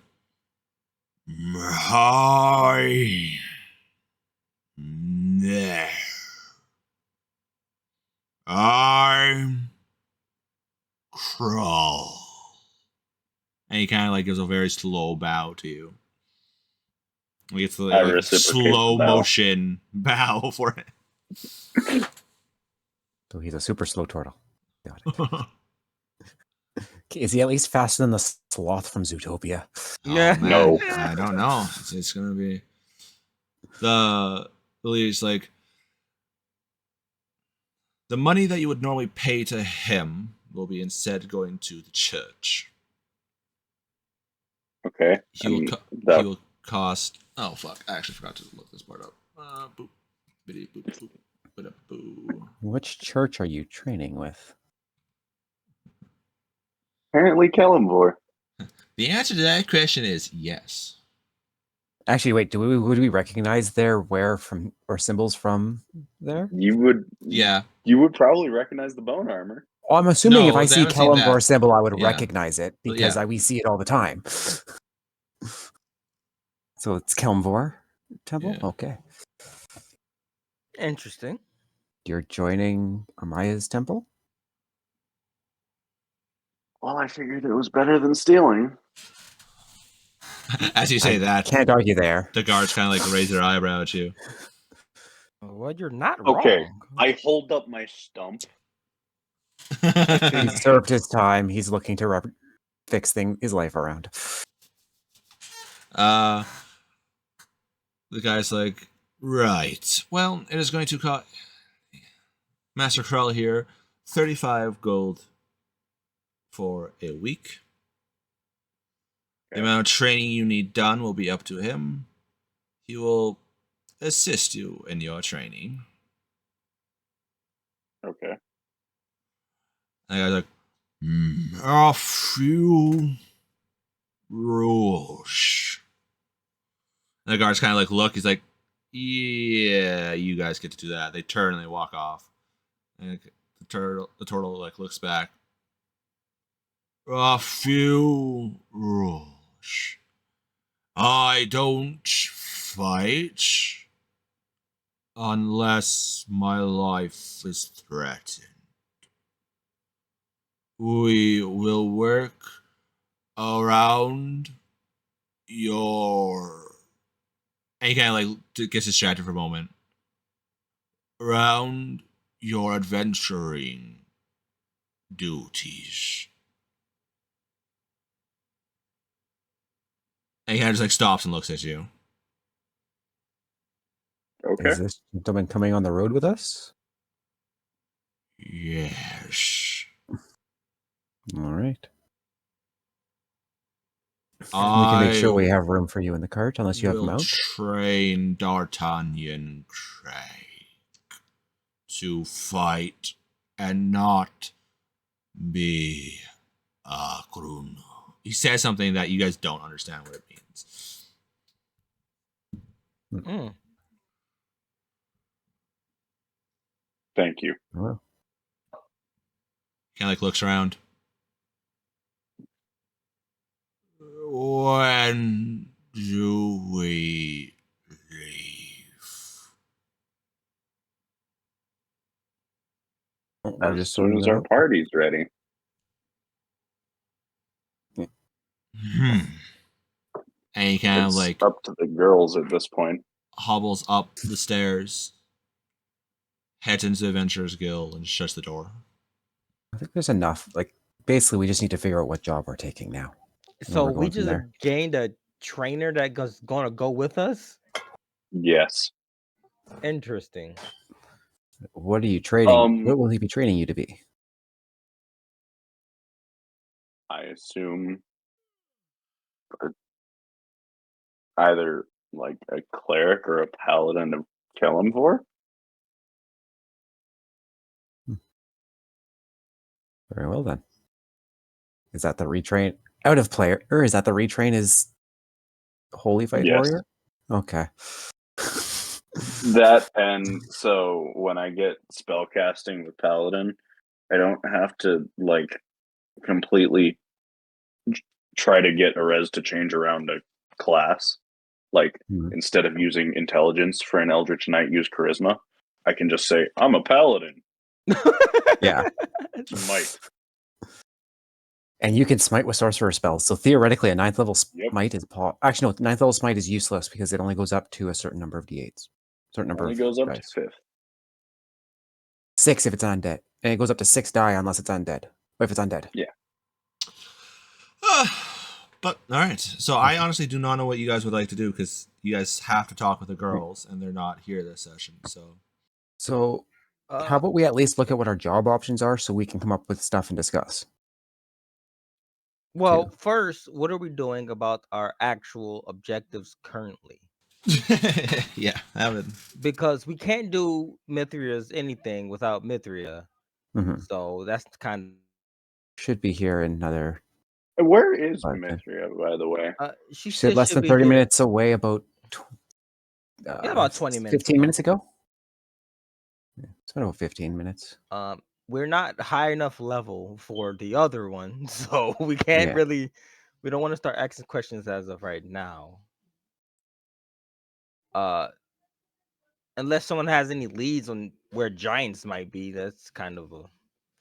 "Hi. No. I'm Crow." And he kind of like gives a very slow bow to you. We get to like slow motion bow for it. So he's a super slow turtle. Got it. Is he at least faster than the sloth from Zootopia? Yeah. No. I don't know. It's gonna be the leader's like, the money that you would normally pay to him will be instead going to the church. Okay. He will cost. Oh fuck! I actually forgot to look this part up. Boop, boop, boop, boop, boop. Which church are you training with? Apparently Kalimvor. The answer to that question is yes. Actually, wait. Would we recognize their wear from or symbols from there? You would. Yeah. You would probably recognize the bone armor. Oh, I'm assuming No, if I they see haven't seen Kalimvor that. symbol, I would Yeah. recognize it because Yeah. we see it all the time. So it's Kalimvor temple. Yeah. Okay. Interesting. You're joining Amaya's temple? Well, I figured it was better than stealing. As you say that, can't argue there. the guards kind of like raise their eyebrow at you. Well, you're not Okay, wrong. I hold up my stump. He served his time. He's looking to fix his life around. The guy's like, right. Well, it is going to cost Master Krell here 35 gold for a week. The amount of training you need done will be up to him. He will assist you in your training. Okay. And the guy's like, a few rules. And the guards kind of like look. He's like, yeah, you guys get to do that. They turn and they walk off. And the turtle like looks back. A few rules. I don't fight unless my life is threatened. We will work around your... And he kind of like gets distracted for a moment. Around your adventuring duties. And he kind of just like stops and looks at you. Okay. Is this gentleman coming on the road with us? Yes. All right. We I can make sure we have room for you in the cart, unless you have will them out. train D'Artagnan Craig to fight and not be a Grun. He says something that you guys don't understand what it means. Mm. Thank you. Oh. Kind of like looks around. When do we leave? We're As just soon sorting as that our out. party's ready. And he kind of It's like up to the girls at this point. hobbles up the stairs, heads into the Adventurers Guild, and shuts the door. I think there's enough. Like, basically, we just need to figure out what job we're taking now. So we're we going from just there. gained a trainer that goes gonna go with us. Yes. Interesting. What are you trading? What will he be training you to be? I assume either like a cleric or a paladin to kill him for. Very well then. Is that the retrain out of player, or is that the retrain is Holy Fight Yes. Warrior? Okay. That, and so when I get spellcasting with paladin, I don't have to like completely try to get a res to change around a class. Like instead of using intelligence for an Eldritch Knight, use charisma. I can just say I'm a paladin. Yeah. Smite. And you can smite with sorcerer spells. So theoretically, a 9th level smite is actually no, 9th level smite is useless because it only goes up to a certain number of d8s. Certain number Only of goes up dice. to 5th. 6 if it's undead. And it goes up to 6 die unless it's undead. Or if it's undead. Yeah. But all right. So I honestly do not know what you guys would like to do because you guys have to talk with the girls and they're not here this session. So how about we at least look at what our job options are so we can come up with stuff and discuss? Well, first, what are we doing about our actual objectives currently? Yeah, because we can't do Mithria's anything without Mithria. So that's kind of should be here in another. Where is Mithria, by the way? She said less than 30 minutes away. About about 20 minutes. 15 minutes ago. Yeah, it's been about 15 minutes. We're not high enough level for the other one, so we can't really. We don't want to start asking questions as of right now. Unless someone has any leads on where giants might be, that's kind of a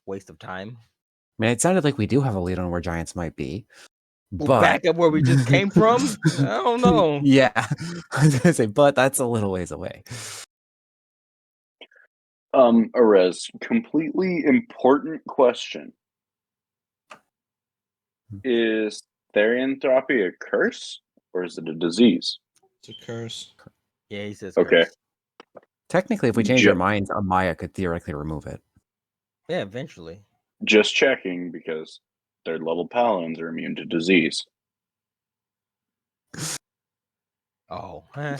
waste of time. I mean, it sounded like we do have a lead on where giants might be. But back up where we just came from. I don't know. Yeah, I was gonna say, but that's a little ways away. Arez, completely important question. Is therianthropy a curse or is it a disease? It's a curse. Yeah, he says Okay. curse. Technically, if we change our minds, Amaya could theoretically remove it. Yeah, eventually. Just checking because third level paladins are immune to disease. Oh. In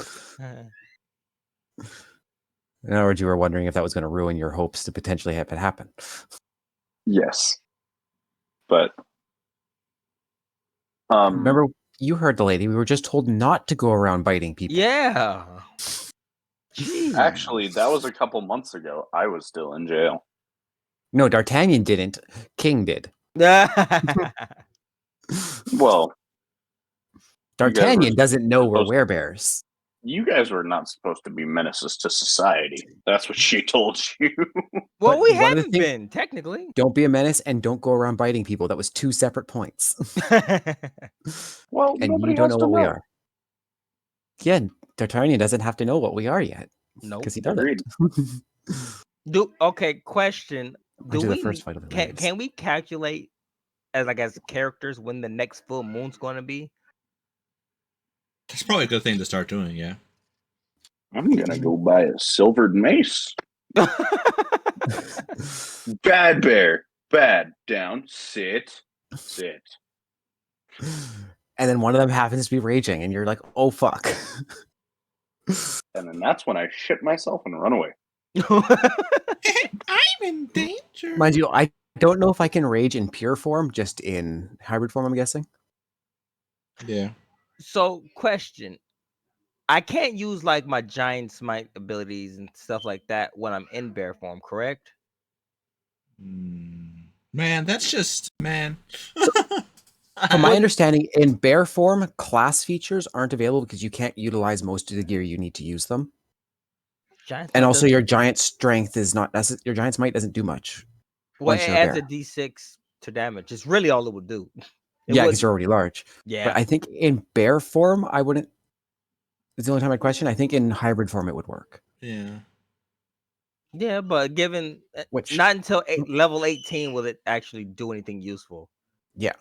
other words, you were wondering if that was going to ruin your hopes to potentially have it happen. Yes. But remember, you heard the lady. We were just told not to go around biting people. Yeah. Jeez. Actually, that was a couple months ago. I was still in jail. No, D'Artagnan didn't. King did. Well, D'Artagnan doesn't know we're werebears. You guys were not supposed to be menaces to society. That's what she told you. Well, we haven't been, technically. Don't be a menace and don't go around biting people. That was 2 separate points. Well, and nobody you don't has know to what we know. are. Yeah, D'Artagnan doesn't have to know what we are yet. No, because he doesn't. Agreed. Okay, question. Do the first fight of the can we calculate as characters when the next full moon's going to be? That's probably a good thing to start doing, yeah. I'm gonna go buy a silvered mace. Bad bear. Bad. Down. Sit. Sit. And then one of them happens to be raging, and you're like, oh, fuck. And then that's when I shit myself and run away. I'm in danger. Mind you, I don't know if I can rage in pure form, just in hybrid form, I'm guessing. Yeah. So, question. I can't use like my giant smite abilities and stuff like that when I'm in bear form, correct? Man, that's just From my understanding, in bear form, class features aren't available because you can't utilize most of the gear you need to use them. And also, your giant strength is not necessary. Your giant smite doesn't do much. Well, it adds a d6 to damage. It's really all it would do. Yeah, because you're already large. Yeah. But I think in bear form, I wouldn't. It's the only time I'd question. I think in hybrid form, it would work. Yeah. Yeah, but given not until level 18 will it actually do anything useful. Yeah.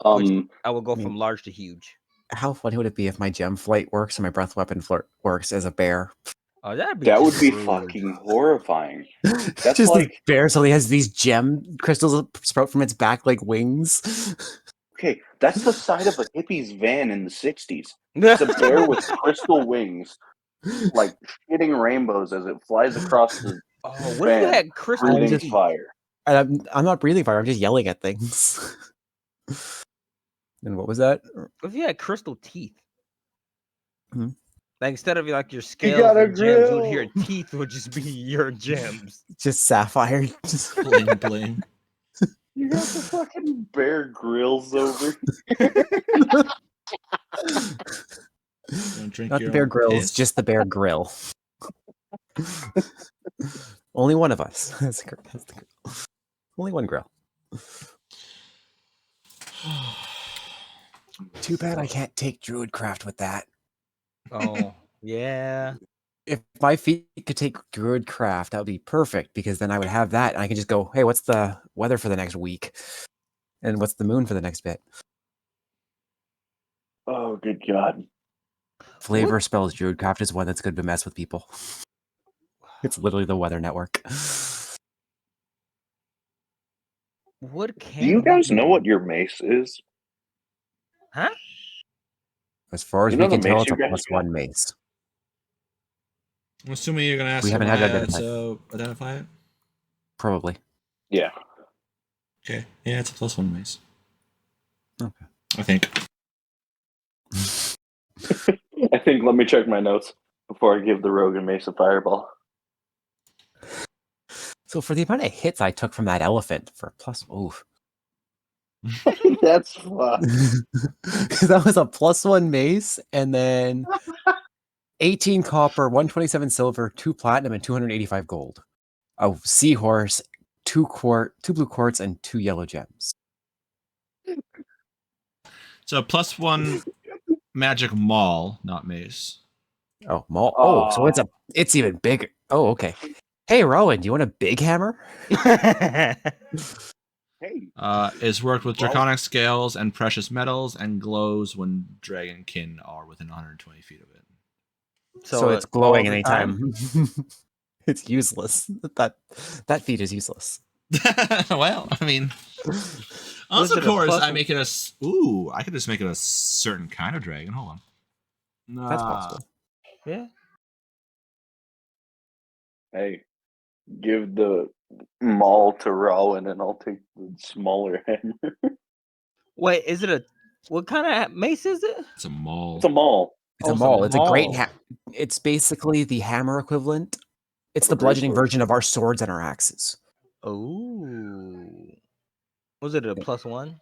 Which I will go from large to huge. How funny would it be if my gem flight works and my breath weapon works as a bear? Oh, that would be fucking horrifying. That's just like a bear, so he has these gem crystals sprout from its back like wings. Okay, that's the side of a hippie's van in the 60s. It's a bear with crystal wings, like shitting rainbows as it flies across the what if you had crystal breathing fire? I'm not breathing fire, I'm just yelling at things. And what was that? What if you had crystal teeth? Hmm? Like instead of like your scales and gems, you would hear teeth would just be your gems. Just sapphire. Just bling bling. You got the fucking Bear Grylls over. Not the Bear Grylls, just the Bear Grill. Only one of us has the grill. Only one grill. Too bad I can't take Druidcraft with that. Oh, yeah. If my feet could take Druidcraft, that would be perfect, because then I would have that, and I can just go, hey, what's the weather for the next week? And what's the moon for the next bit? Oh, good God. Flavor spells Druidcraft is one that's good to mess with people. It's literally the weather network. What Do you guys know what your mace is? Huh? As far as we can tell, it's a +1 mace. I'm assuming you're going to ask we haven't had Maya that to identify it? Probably. Yeah. Okay. Yeah, it's a +1 mace. Okay. I think. I think, let me check my notes before I give the rogue a mace a fireball. So for the amount of hits I took from that elephant for oof. That's fun. That was a +1 mace, and then 18 copper, 127 silver, 2 platinum, and 285 gold. A seahorse, 2 blue quartz, and 2 yellow gems. So +1 magic maul, not mace. Oh, maul. Oh, so it's even bigger. Oh, okay. Hey, Rowan, do you want a big hammer? Hey, Is worked with draconic scales and precious metals and glows when dragonkin are within 120 feet of it. So it's glowing anytime. It's useless. That feat is useless. Well, I mean, also, of course, I make it I could just make it a certain kind of dragon. Hold on. That's possible. Yeah. Hey, give the maul to Rowan and I'll take the smaller hammer. Wait, is it what kind of mace is it? It's a maul. It's a maul. It's a maul. It's a great it's basically the hammer equivalent. It's the bludgeoning version of our swords and our axes. Oh. Was it a +1?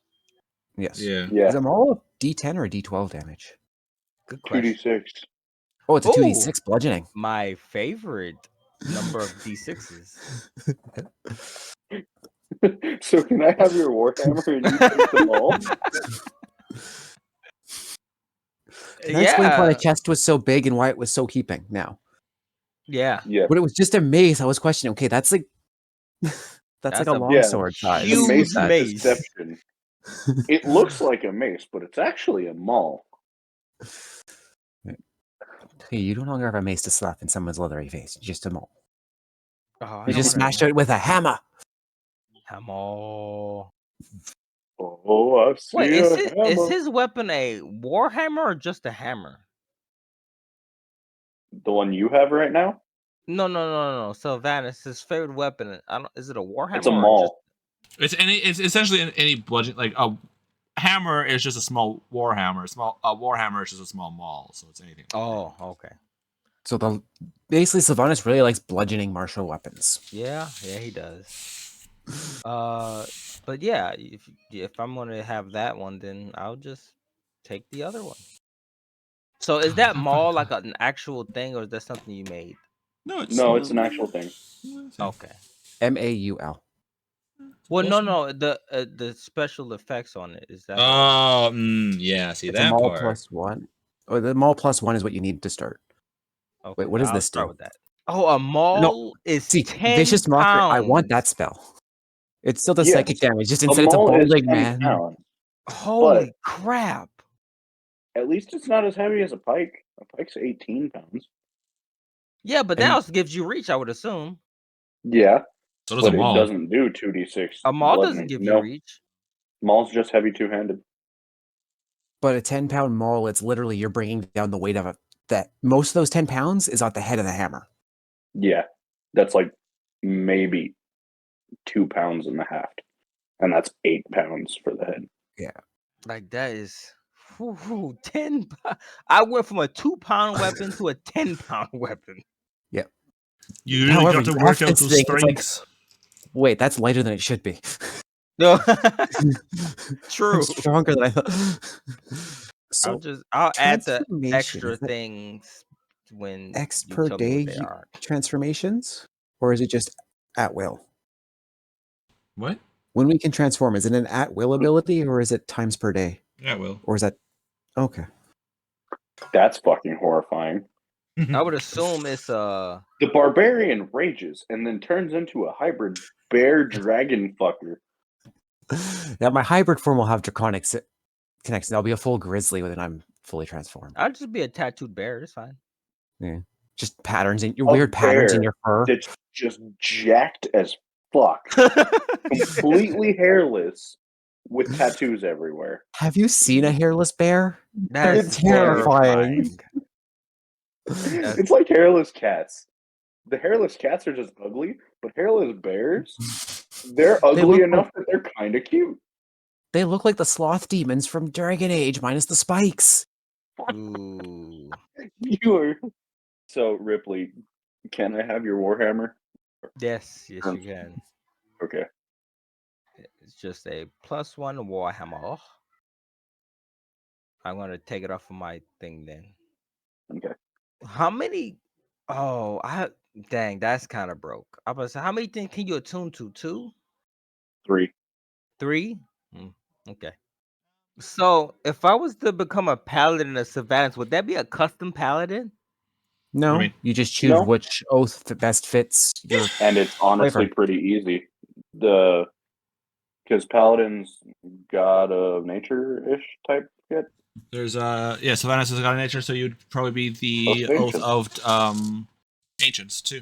Yes. Yeah. Is a maul a D10 or a D12 damage? Good question. 2d6. Oh, it's a 2d6 bludgeoning. My favorite number of D6s. So can I have your warhammer and you take the maul? Can I explain why the chest was so big and why it was so heaping now? Yeah. When it was just a mace, I was questioning, okay, that's like that's like a longsword size. Huge mace. Deception. It looks like a mace, but it's actually a maul. Hey, you no longer have a mace to slap in someone's leathery face, just a maul. Oh, you just smashed it with a hammer. Hammer. Oh, I see. Wait, is his weapon a warhammer or just a hammer? The one you have right now? No. Sylvanus, his favorite weapon. Is it a warhammer? It's a maul. It's essentially any bludgeon. Like a hammer is just a small warhammer. A warhammer is just a small maul. So it's anything. Oh, okay. So basically Sylvanus really likes bludgeoning martial weapons. Yeah, he does. But yeah, if I'm gonna have that one, then I'll just take the other one. So is that maul like an actual thing, or is that something you made? No, it's an actual thing. Okay. MAUL. Well, no, the special effects on it is that. Yeah. See, it's that a maul part. +1. Or the maul +1 is what you need to start. Okay, wait, what does this start do? with that. Oh, a maul is 10 vicious mockery. pounds. I want that spell. It still does psychic damage, just instead it's a maul is balding 10 man. pounds. Holy crap! At least it's not as heavy as a pike. A pike's 18 pounds. Yeah, but that also gives you reach, I would assume. Yeah. So does a maul. It doesn't do 2d6. A maul doesn't give you reach. Maul's just heavy two-handed. But a 10-pound maul, it's literally you're bringing down the weight of that. Most of those 10 pounds is at the head of the hammer. Yeah. That's like maybe 2.5 pounds. And that's 8 pounds for the head. Yeah. Like that is 10. I went from a 2-pound weapon to a 10-pound weapon. Yeah. You really got to work out those strengths. Wait, that's lighter than it should be. No. True. It's stronger than I thought. So I'll add the extra things when X per day transformations, or is it just at will? What? When we can transform, is it an at will ability or is it times per day? At will. Or is that okay? That's fucking horrifying. I would assume it's the barbarian rages and then turns into a hybrid bear dragon fucker. Now my hybrid form will have draconic connection. I'll be a full grizzly when I'm fully transformed. I'll just be a tattooed bear. It's fine. Yeah, just patterns in your weird patterns in your fur. It's just jacked as fuck, completely hairless, with tattoos everywhere. Have you seen a hairless bear? That's terrifying. It's like hairless cats. The hairless cats are just ugly, but hairless bears, they're ugly enough that they're kind of cute. They look like the sloth demons from Dragon Age, minus the spikes. Ooh. You are. So, Ripley, can I have your warhammer? Yes, you can. Okay. It's just a +1 warhammer. I'm gonna take it off of my thing then. Okay. How many? Oh, dang, that's kind of broke. I was how many things can you attune to? 2? 3. 3? Okay. So, if I was to become a paladin of Sylvanas, would that be a custom paladin? No, mean? you just choose No. which oath best fits your. And it's honestly Flavor. pretty easy. Because Paladin's god of nature-ish type shit. There's Sylvanas is a god of nature, so you'd probably be the Oath oath of ancients too.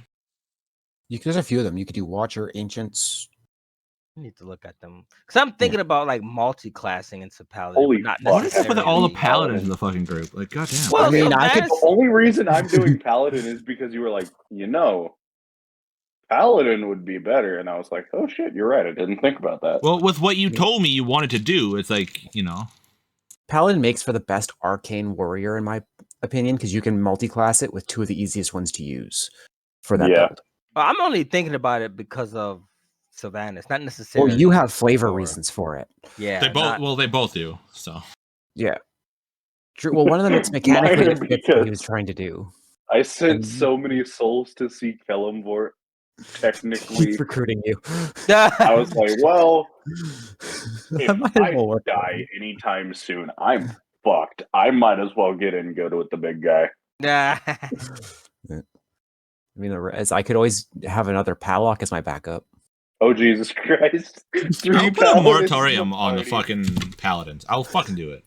There's a few of them. You could do Watcher, Ancients. I need to look at them because I'm thinking about like multi-classing into paladin, Holy but not fuck. What is up with necessarily. all the Paladin. paladins in the fucking group? Like, goddamn. Well, I mean, I could- Sylvanas- The only reason I'm doing Paladin is because you were like, Paladin would be better. And I was like, oh shit, you're right. I didn't think about that. Well, with what you told me you wanted to do, it's like, Paladin makes for the best arcane warrior, in my opinion, because you can multi-class it with two of the easiest ones to use for that Yeah. build. Well, I'm only thinking about it because of Sylvanas, not necessarily. Well, you have flavor for- reasons for it. Yeah, they both. not- Well, they both do. So Yeah. True. Well, one of them it's mechanically Mine fits what he because- was trying to do. I sent And- so many souls to see Kellamvor. Technically, He's recruiting you. I was like, well, That if might as I well work. die anytime soon, I'm fucked. I might as well get in and go to with the big guy. Nah. I mean, as I could always have another Padlock as my backup. Oh Jesus Christ! I'll put a Paladins in moratorium on the party. fucking paladins. I'll fucking do it.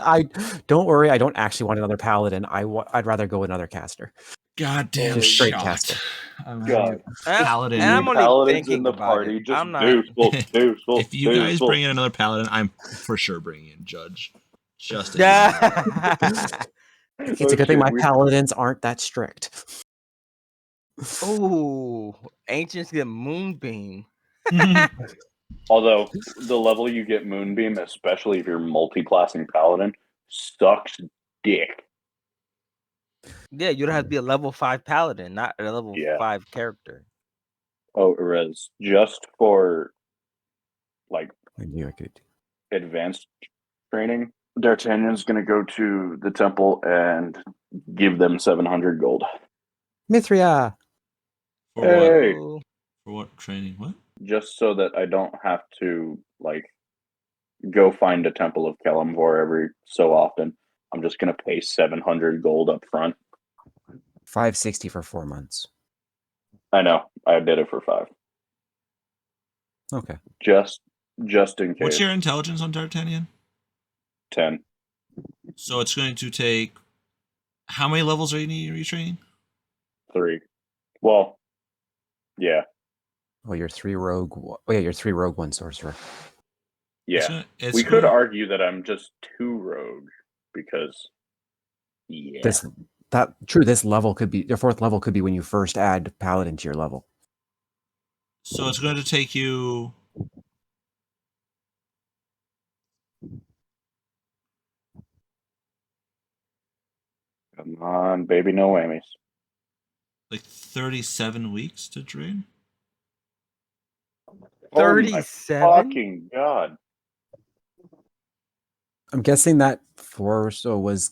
I don't worry. I don't actually want another Paladin. I'd rather go another caster. Goddamn Just straight shot. caster. God. Paladin. And I'm only Paladins thinking in the about party. it. Just I'm not. If you guys bring in another paladin, I'm for sure bringing in Judge. Just Yeah. It's a good thing my Paladins aren't that strict. Ooh, ancients get moonbeam. Although the level you get Moonbeam, especially if you're multi-classing Paladin, sucks dick. Yeah, you don't have to be a level 5 paladin, not a level Yeah. 5 character. Oh, Rez, just for like I knew I could. advanced training, D'Artagnan's gonna go to the temple and give them 700 gold. Mithria. For Hey. Oh, For what training? What? Just so that I don't have to like go find a temple of Kellamvor every so often. I'm just gonna pay 700 gold up front. 560 for 4 months. I know. I did it for 5. Okay. Just in case. What's your intelligence on D'Artagnan? 10. So it's going to take. How many levels are you training? 3. Well, yeah. Oh, you're 3 rogue. Oh, yeah, you're 3 rogue, 1 sorcerer. Yeah. It's We could going- argue that I'm just 2 rogue because yeah. This level could be your 4th level could be when you first add paladin to your level. So it's going to take you. Come on, baby, no whammies. Like 37 weeks to train? Oh my 37? fucking god. I'm guessing that 4 or so was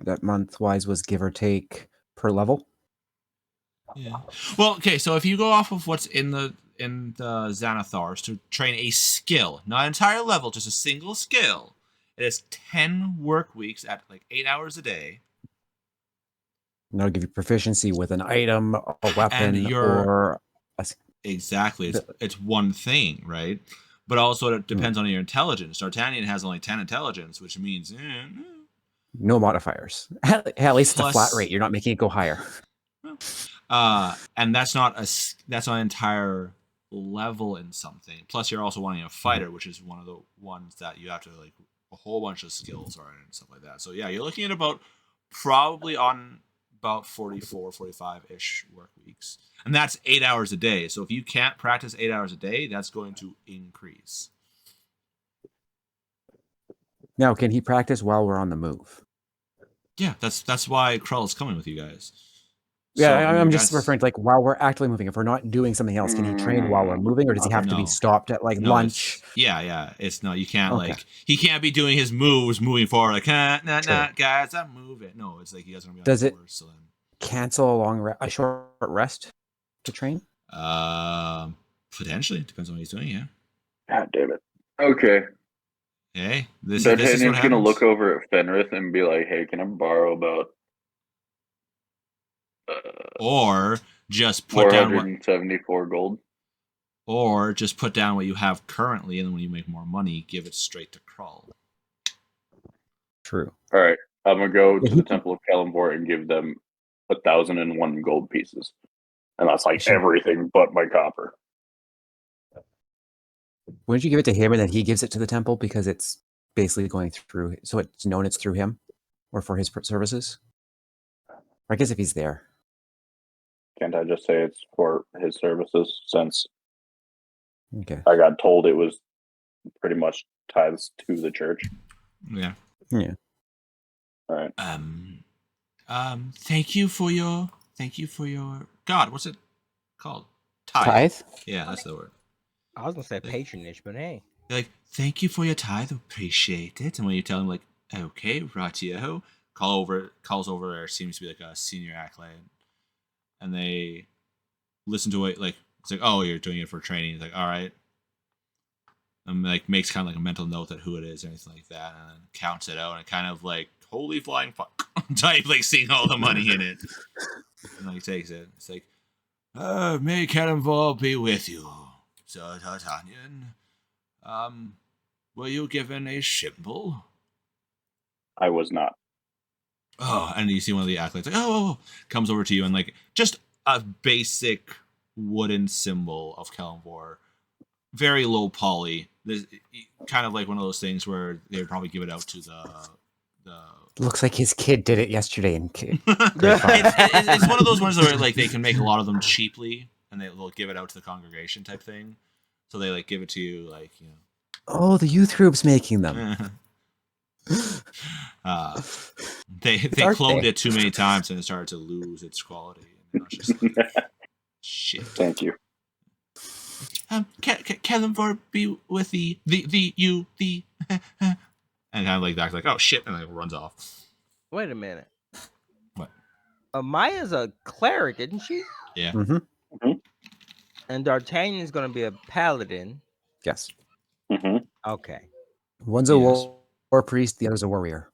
that month wise was give or take per level. Yeah. Well, okay, so if you go off of what's in the Xanathars to train a skill, not an entire level, just a single skill, it is 10 work weeks at like 8 hours a day. And that'll give you proficiency with an item, a weapon, or Exactly. It's one thing, right? But also it depends on your intelligence. D'Artagnan has only 10 intelligence, which means no modifiers. At least it's a flat Plus- rate. You're not making it go higher. and that's not an entire level in something. Plus, you're also wanting a fighter, which is one of the ones that you have to like a whole bunch of skills are in and stuff like that. So yeah, you're looking at probably on about 44, 45-ish work weeks, and that's 8 hours a day. So if you can't practice 8 hours a day, that's going to increase. Now, can he practice while we're on the move? Yeah, that's why Krull is coming with you guys. Yeah, So, I'm just referring to like while we're actually moving. If we're not doing something else, can he train while we're moving, or does he have to be No. stopped at like No, lunch? Yeah. It's no, you can't Okay. like he can't be doing his moves moving forward like nah, guys, I'm moving. No, it's like he doesn't be on Does the it- horse, so then Cancel a short rest to train? potentially depends on what he's doing. Yeah, God damn it. Okay. Hey, this is what D'Artagnan's happens. gonna look over at Fenrith and be like, "Hey, can I borrow about or just put down what 474 gold?" Or just put down what you have currently, and then when you make more money, give it straight to Krull. True. All right, I'm gonna go to the Temple of Kalimvor and give them 1,001 gold pieces, and that's like everything but my copper. Wouldn't you give it to him and then he gives it to the temple because it's basically going through, so it's known it's through him or for his services? Or I guess if he's there. Can't I just say it's for his services since Okay. I got told it was pretty much tithes to the church? Yeah. Yeah. All right. Thank you for your God, what's it called? Tithe? Yeah, that's the word. I was gonna say patronage, but hey. They're like, thank you for your tithe, appreciate it. And when you tell them like, okay, ratio, calls over there seems to be like a senior acolyte. And they listen to it like it's like, oh, you're doing it for training. It's like, all right. And like makes kind of like a mental note that who it is or anything like that, and then counts it out and kind of like holy flying fuck type, like seeing all the money in it. And like takes it. It's like, may Kalimvor be with you, Sir D'Artagnan. Were you given a symbol? I was not. Oh, and you see one of the acolytes like, oh, comes over to you and like just a basic wooden symbol of Kalimvor. Very low poly. There's kind of like one of those things where they would probably give it out to the Looks like his kid did it yesterday and it's one of those ones where like they can make a lot of them cheaply and they'll give it out to the congregation type thing. So they like give it to you like, you know. Oh, the youth group's making them. They cloned it too many times and it started to lose its quality. And it's just like, shit. Thank you. Kalimvor be with the and kind of like that, like, oh shit, and like runs off. Wait a minute. What? Maya's a cleric, isn't she? Yeah. Mm-hmm. Mm-hmm. And D'Artagnan's gonna be a paladin. Yes. Mm-hmm. Okay. One's a war priest, the other's a warrior.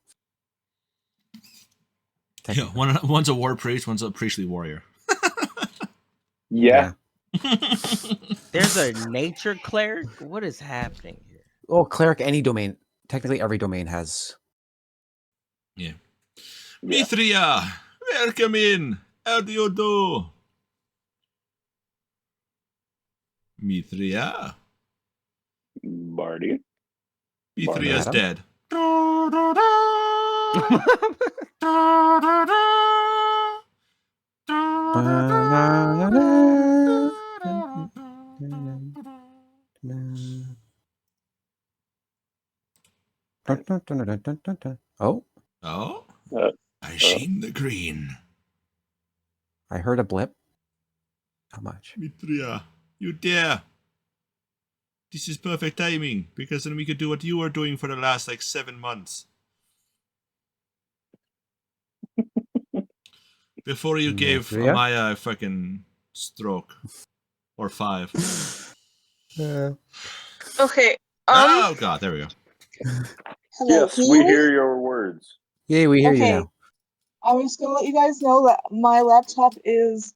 Yeah, one's a war priest, one's a priestly warrior. Yeah. There's a nature cleric? What is happening here? Oh, cleric, any domain. Technically, every domain has. Yeah. Mithria, welcome in. How do you do? Mithria. Barty. Mithria's dead. Oh. Oh? I seen the green. I heard a blip. How much? Mithria, you dare. This is perfect timing, because then we could do what you were doing for the last, 7 months. Before you gave Amaya a fucking stroke. Or 5. Okay. Oh, God, there we go. Hello, yes, we hear your words. Yeah, we hear you now. I'm just going to let you guys know that my laptop is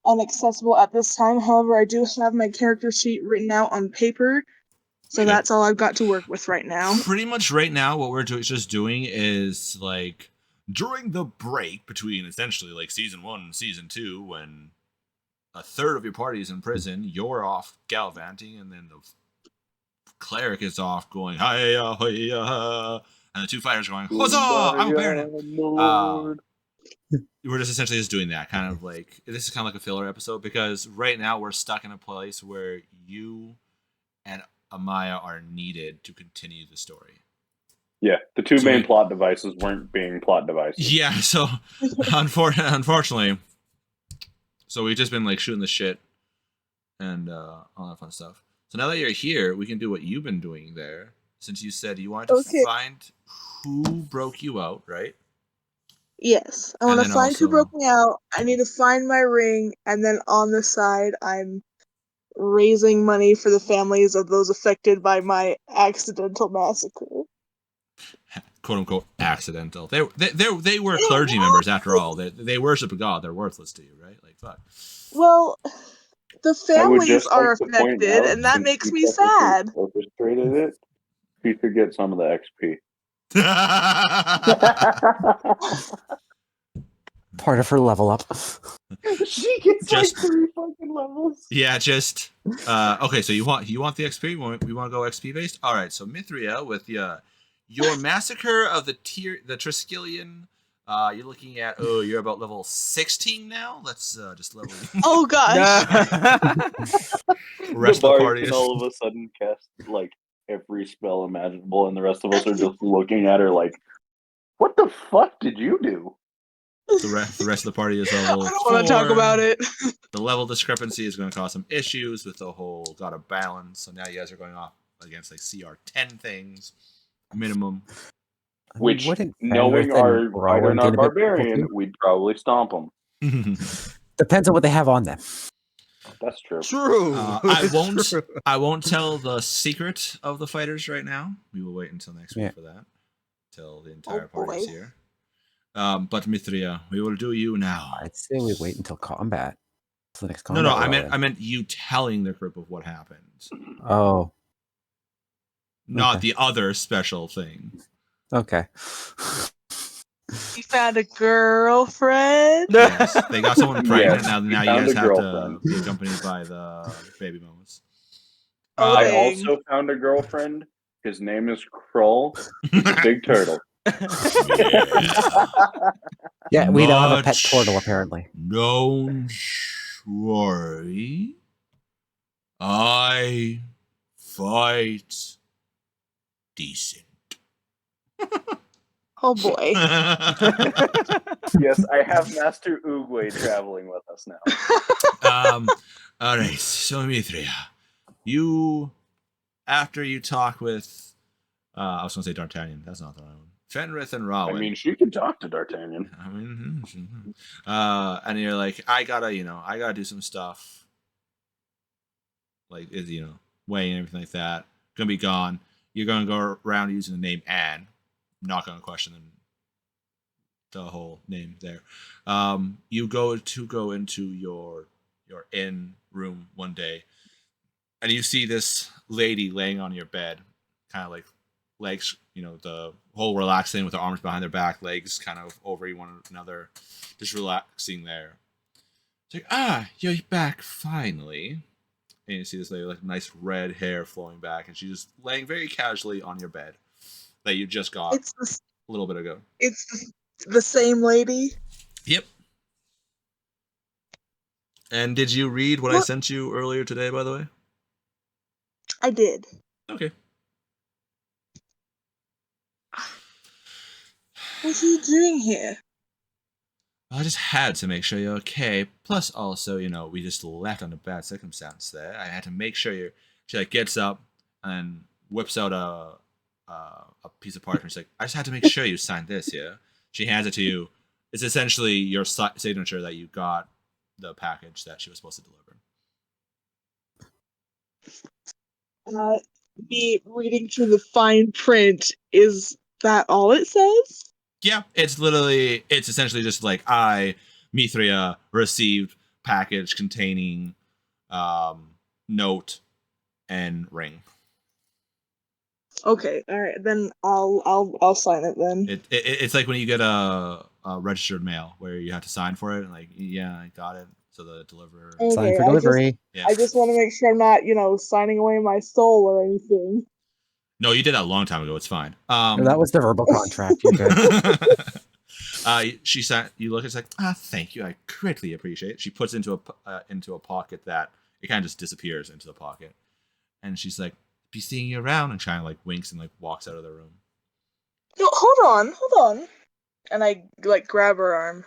inaccessible at this time. However, I do have my character sheet written out on paper. So that's all I've got to work with right now. Pretty much right now, what we're just doing is, during the break between, essentially, Season 1 and Season 2, when a third of your party is in prison, you're off gallivanting, and then the cleric is off going, hiya, hiya, and the two fighters are going, huzzah, I'm a baron. We're just essentially just doing that, kind of this is kind of like a filler episode, because right now we're stuck in a place where you and Amaya are needed to continue the story. Yeah, the two main plot devices weren't being plot devices. Yeah, so unfortunately, so we've just been shooting the shit and all that fun stuff. So now that you're here, we can do what you've been doing there, since you said you wanted to find who broke you out, right? Yes, I want to find who broke me out. I need to find my ring, and then on the side, I'm raising money for the families of those affected by my accidental massacre. "Quote unquote accidental." They were clergy members after all. They worship a god. They're worthless to you, right? Like fuck. Well, the I would families just are like to point affected, out, and that since makes you me technically sad. orchestrated it, you could get some of the XP. Part of her level up. She gets Just- like 3 fucking levels. Yeah, just okay. So you want the XP? We want to go XP based. All right. So Mithria with your massacre of the Triskelion. You're looking at you're about level 16 now. Let's just level. Oh gosh. Rest The of the bard party can is all of a sudden cast like every spell imaginable, and the rest of us are just looking at her like, "What the fuck did you do?" the rest of the party is level. I don't want to talk 4. about it. The level discrepancy is going to cause some issues with the whole God of balance. So now you guys are going off against like CR 10 things minimum. Which, Wouldn't knowing Fenrith our and Rowan fighter and get our a bit difficult barbarian, too? we'd probably stomp them. Depends on what they have on them. That's true. True. I won't tell the secret of the fighters right now. We will wait until next week for that. Till the entire party is here. But Mithria, we will do you now. I'd say we wait until combat. The next No, combat. I meant you telling the group of what happened. Oh. Not Okay. the other special thing. Okay. You found a girlfriend? Yes, they got someone pregnant. Yes, now you found guys a have to girlfriend. be accompanied by the baby mamas. Oh, I dang. also found a girlfriend. His name is Krull. He's a big turtle. Yeah, we don't have a pet turtle apparently. Don't worry. I fight decent. Oh boy. Yes, I have Master Oogway traveling with us now. All right. So Mithria, you after you talk with, I was going to say D'Artagnan. That's not the right one. Fenrith and Rowan. I mean, she can talk to D'Artagnan. I mean, and you're like, I gotta do some stuff. Like, weighing and everything like that. Gonna be gone. You're gonna go around using the name Anne. Not gonna question the whole name there. You go into your inn room one day, and you see this lady laying on your bed, kind of like legs, the whole relaxing with her arms behind their back, legs kind of over one another, just relaxing there. It's like, you're back finally. And you see this lady with nice red hair flowing back, and she's just laying very casually on your bed that you just got a little bit ago. It's the same lady? Yep. And did you read what I sent you earlier today, by the way? I did. Okay. What are you doing here? I just had to make sure you're okay. Plus, also, we just left on a bad circumstance there. I had to make sure you're... She, gets up and whips out a piece of parchment. She's like, I just had to make sure you signed this here. She hands it to you. It's essentially your signature that you got the package that she was supposed to deliver. Be reading through the fine print. Is that all it says? Yeah, it's essentially just like, I, Mithria, received package containing note and ring. Okay, all right, then I'll sign it then. It's like when you get a registered mail where you have to sign for it, and I got it. So the deliverer sign for delivery. I just want to make sure I'm not, signing away my soul or anything. No, you did that a long time ago. It's fine. No, that was the verbal contract. You're good. She sat. You look. It's like, thank you. I greatly appreciate it. She puts it into a pocket that it kind of just disappears into the pocket, and she's like, "Be seeing you around," and kind of winks and walks out of the room. No, hold on. And I grab her arm.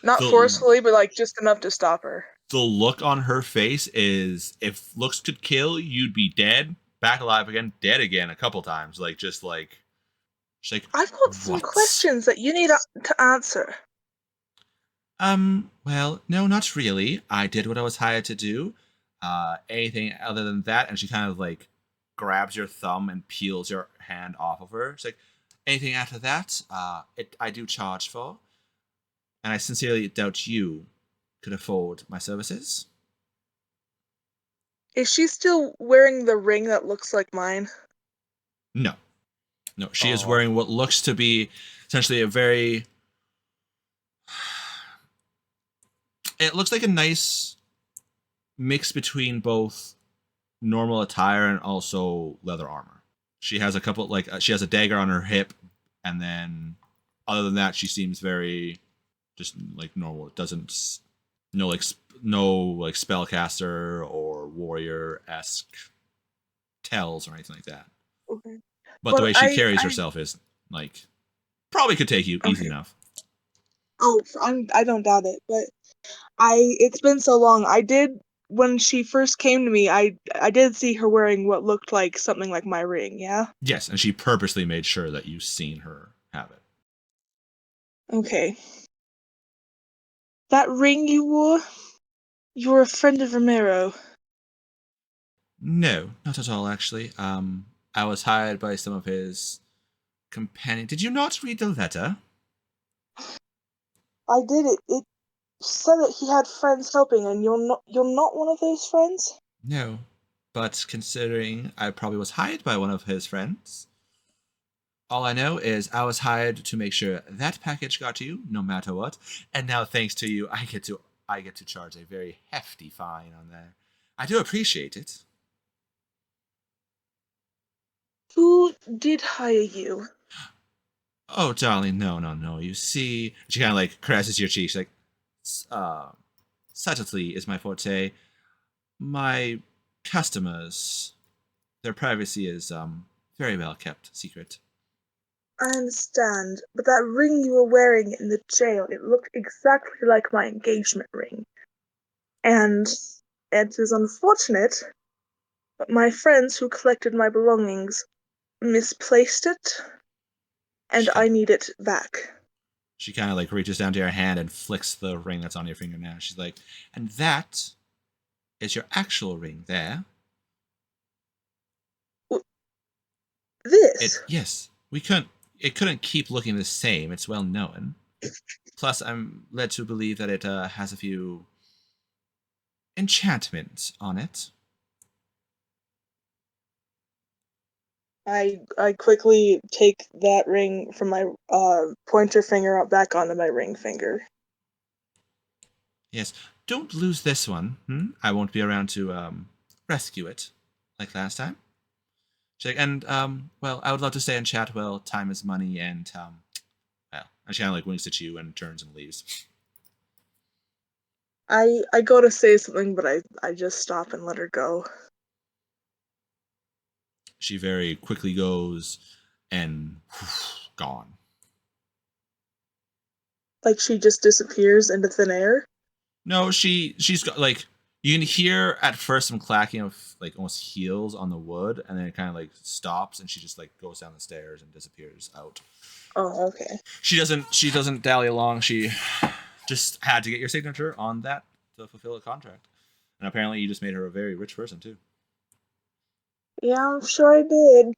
Not forcefully, but just enough to stop her. The look on her face is, if looks could kill, you'd be dead, back alive again, dead again a couple times. She's like, I've got some questions that you need to answer. Well, no, not really. I did what I was hired to do. Anything other than that? And she kind of like grabs your thumb and peels your hand off of her. She's like, anything after that, I do charge for. And I sincerely doubt you could afford my services. Is she still wearing the ring that looks like mine? No. She is wearing what looks to be essentially a very... It looks like a nice mix between both normal attire and also leather armor. She has a couple, like, she has a dagger on her hip, and then other than that, she seems very just like normal. It doesn't, no spellcaster or warrior-esque tells or anything like that. Okay. But the way she carries herself is like probably could take you easy enough. Oh, I don't doubt it, but it's been so long. When she first came to me, I did see her wearing what looked like something like my ring, yeah? Yes, and she purposely made sure that you've seen her have it. Okay. That ring you wore? You were a friend of Romero. No, not at all, actually. I was hired by some of his companions. Did you not read the letter? I did it. It said that he had friends helping, and you're not one of those friends? No, but considering I probably was hired by one of his friends, all I know is I was hired to make sure that package got to you, no matter what. And now, thanks to you, I get to charge a very hefty fine on there. I do appreciate it. Who did hire you? Oh, darling, no. You see, she kind of like caresses your cheek. She's like, subtlety is my forte. My customers, their privacy is very well kept secret. I understand, but that ring you were wearing in the jail, it looked exactly like my engagement ring. And it is unfortunate, but my friends who collected my belongings misplaced it, and I need it back. She kind of like reaches down to your hand and flicks the ring that's on your finger now. She's like, and that is your actual ring there. This? Yes. It couldn't keep looking the same. It's well known. Plus, I'm led to believe that it has a few enchantments on it. I quickly take that ring from my pointer finger back onto my ring finger. Yes. Don't lose this one. I won't be around to rescue it like last time. She's like, and well, I would love to stay and chat. Well, time is money, and well, and she kind of like winks at you and turns and leaves. I go to say something, but I just stop and let her go. She very quickly goes and gone. Like she just disappears into thin air? No, she's got like, you can hear at first some clacking of like almost heels on the wood, and then it kind of like stops, and she just like goes down the stairs and disappears out. Oh, okay. She doesn't dally along. She just had to get your signature on that to fulfill a contract, and apparently you just made her a very rich person too. Yeah, I'm sure I did.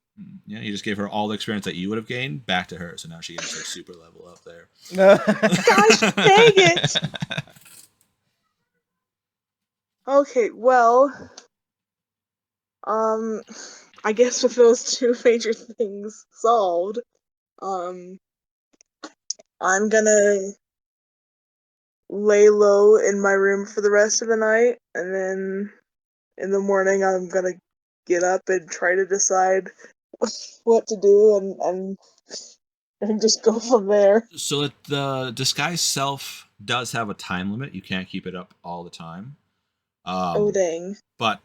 Yeah, you just gave her all the experience that you would have gained back to her, so now she gets like super level up there. Gosh dang it! Okay, well, I guess with those two major things solved, I'm gonna lay low in my room for the rest of the night, and then in the morning I'm gonna get up and try to decide what to do and just go from there. So the disguise self does have a time limit. You can't keep it up all the time. Oh dang. But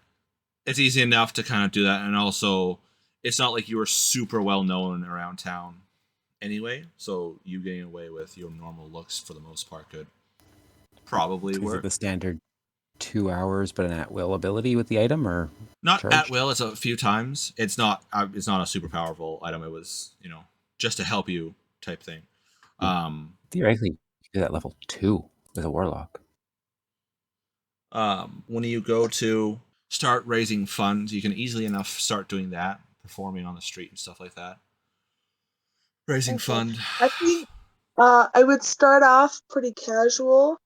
it's easy enough to kind of do that, and also it's not like you were super well known around town anyway, so you getting away with your normal looks for the most part could probably work. Is it the standard 2 hours but an at-will ability with the item, or not charged? At will? It's a few times. It's not a super powerful item. It was, just to help you type thing. Theoretically, you could do that level 2 with a warlock. When you go to start raising funds. You can easily enough start doing that, performing on the street and stuff like that. Raising fund. I think I would start off pretty casual,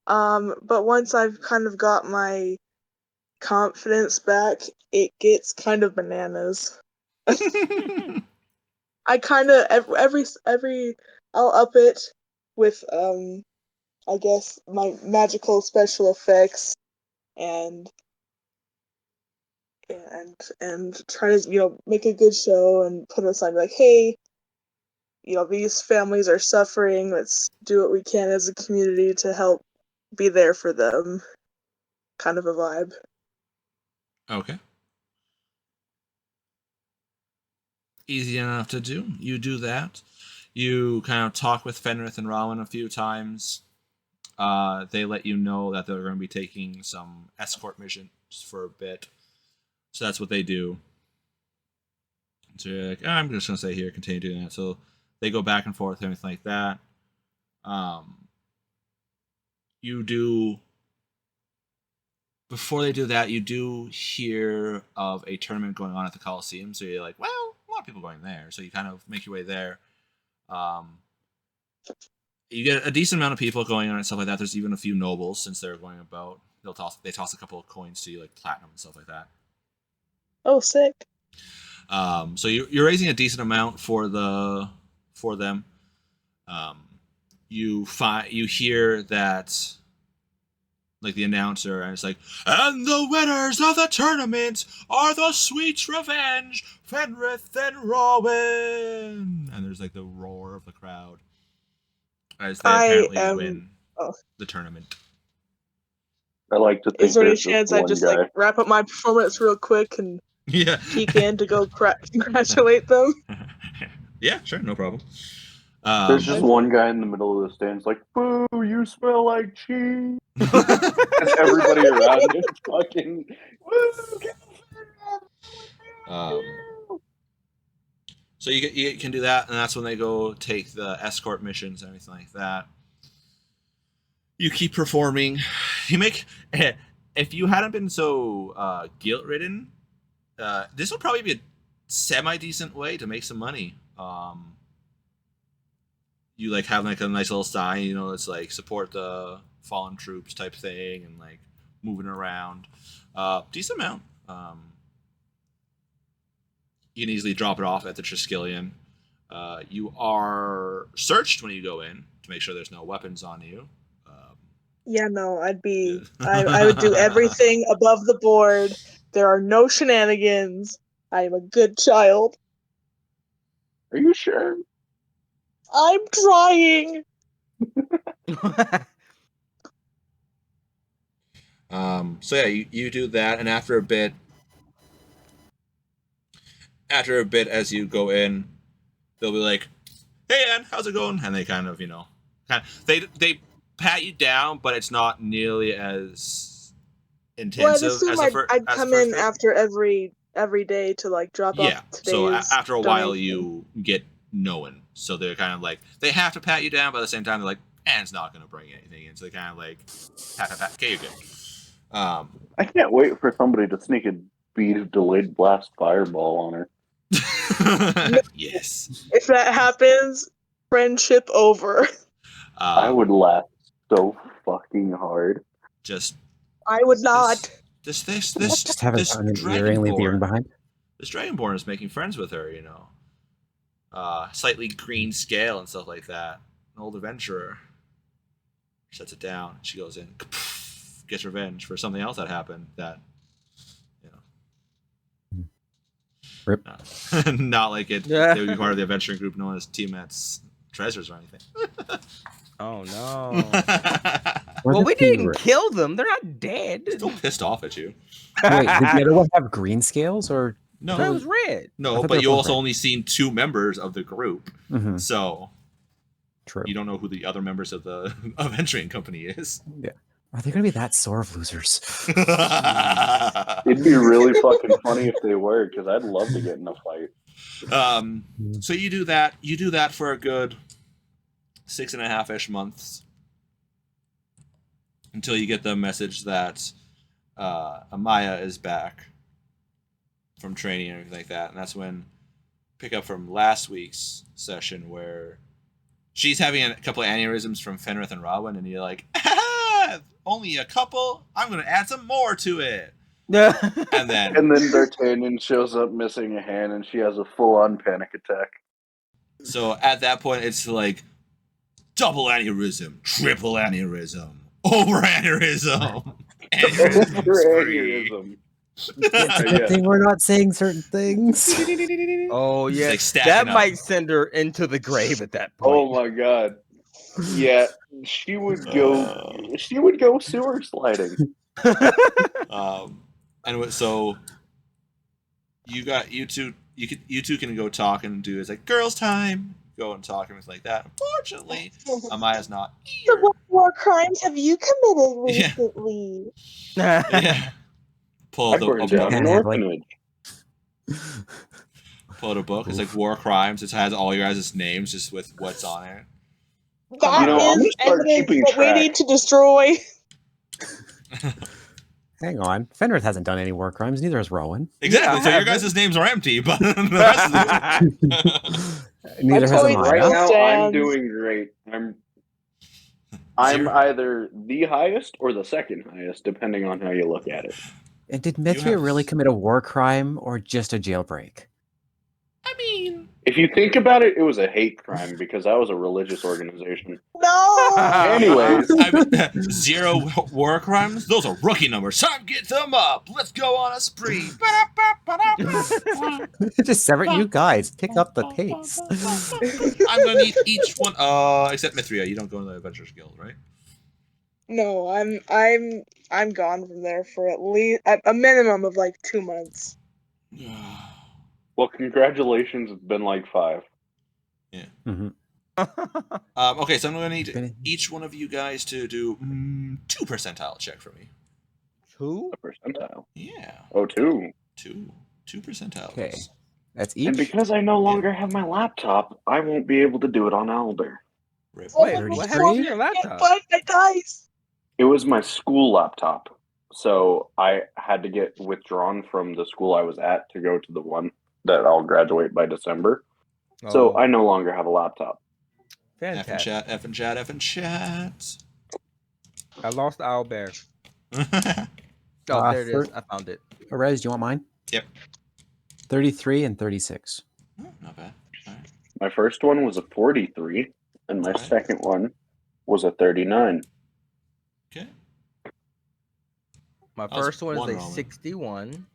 but once I've kind of got my confidence back, it gets kind of bananas. I kind of every I'll up it with I guess my magical special effects and try to make a good show and put a sign like, hey, these families are suffering. Let's do what we can as a community to help be there for them. Kind of a vibe. Okay. Easy enough to do. You do that. You kind of talk with Fenrith and Rowan a few times. They let you know that they're going to be taking some escort missions for a bit. So that's what they do. So you're like, I'm just going to stay here, continue doing that. So they go back and forth, everything like that. You do... Before they do that, you do hear of a tournament going on at the Colleseum. So you're like, well, a lot of people going there. So you kind of make your way there. You get a decent amount of people going on and stuff like that. There's even a few nobles since they're going about. They toss a couple of coins to you, like platinum and stuff like that. Oh, sick. So you're raising a decent amount for them. You hear that, like the announcer, and it's like, and the winners of the tournament are the Sweet Revenge, Fenrith and Rowan. And there's like the roar of the crowd as they apparently win the tournament. I like to think is there any there's chance this I one just guy. like wrap up my performance real quick and peek in to go congratulate them? Yeah, sure, no problem. There's just one guy in the middle of the stands like, boo, you smell like cheese. And everybody around him fucking, woo, so you can do that, and that's when they go take the escort missions and everything like that. You keep performing. You make... If you hadn't been so guilt-ridden, this would probably be a semi-decent way to make some money. You like have like a nice little sign, it's like support the fallen troops type thing, and like moving around. Decent amount. You can easily drop it off at the Triskelion. You are searched when you go in to make sure there's no weapons on you. Yeah, no, I would do everything above the board. There are no shenanigans. I am a good child. Are you sure? I'm trying. So yeah, you do that, and after a bit as you go in, they'll be like, "Hey, Ann, how's it going?" And they kind of, they pat you down, but it's not nearly as intensive as the first. I'd come in after every day to like drop off today's. So after a while, donation. you get known. So they're kind of like, they have to pat you down, but at the same time, they're like, Ann's not going to bring anything in. So they kind of like, pat. Okay, you're good. I can't wait for somebody to sneak a bead of delayed blast fireball on her. Yes. If that happens, friendship over. I would laugh so fucking hard. I would not. This just have it on an ear and leave the earring behind. This Dragonborn is making friends with her, slightly green scale and stuff like that. An old adventurer. Sets it down. She goes in, gets revenge for something else that happened that, Rip. Not like it. They would be part of the adventuring group known as Tiamat's Treasures or anything. Oh no. Well, we didn't kill them. They're not dead. Still pissed off at you. Wait, did the other one have green scales or? No, it was red. No, but you also only seen 2 members of the group, so true. You don't know who the other members of the adventuring company is. Yeah, are they going to be that sore of losers? It'd be really fucking funny if they were, because I'd love to get in a fight. So you do that. You do that for a good 6.5-ish months until you get the message that Amaya is back from training and everything like that, and that's when pick up from last week's session where she's having a couple of aneurysms from Fenrith and Rowan, and you're like, only a couple? I'm going to add some more to it. and then D'Artagnan shows up missing a hand, and she has a full-on panic attack. So at that point, it's like double aneurysm, triple aneurysm, over aneurysm, aneurysm. Good thing we're not saying certain things. Oh yeah, like that might send her into the grave at that point. Oh my god! Yeah, she would go. She would go sewer sliding. And so you two can go talk and do it's like girls' time. Go and talk and things like that. Unfortunately, Amaya's not here. So what war crimes have you committed recently? Yeah. Pull I burned down an orphanage. Pull out a book. It's like war crimes. It has all your guys' names just with what's on it. That is evidence that we need to destroy. Hang on. Fenrith hasn't done any war crimes, neither has Rowan. Exactly. So your guys' names are empty, but the rest of neither has Amaya. Right now, I'm doing great. I'm either the highest or the second highest, depending on how you look at it. And did Mithria really commit a war crime or just a jailbreak? I mean, if you think about it, it was a hate crime because that was a religious organization. No! Anyways. 0 war crimes? Those are rookie numbers. Time to get them up. Let's go on a spree. Just separate you guys. Pick up the pace. I'm going to need each one. Except Mithria. You don't go in the Adventurers Guild, right? No, I'm gone from there for at least a minimum of like 2 months. Well, congratulations. It's been like 5. Yeah. Mm-hmm. Okay, so I'm going to need each one of you guys to do 2 percentile check for me. 2? A percentile? Yeah. Oh, 2. 2 percentiles. Okay. That's each. And because I no longer have my laptop, I won't be able to do it on Owlbear. Wait, what happened to your laptop? Guys. It was my school laptop. So I had to get withdrawn from the school I was at to go to the one that I'll graduate by December. Oh. So I no longer have a laptop. Fantastic. F and chat. I lost Owlbear. Oh, there it is. I found it. Perez, do you want mine? Yep. 33 and 36. Oh, not bad. All right. My first one was a 43, and my second one was a 39. Okay. My first one is a 61.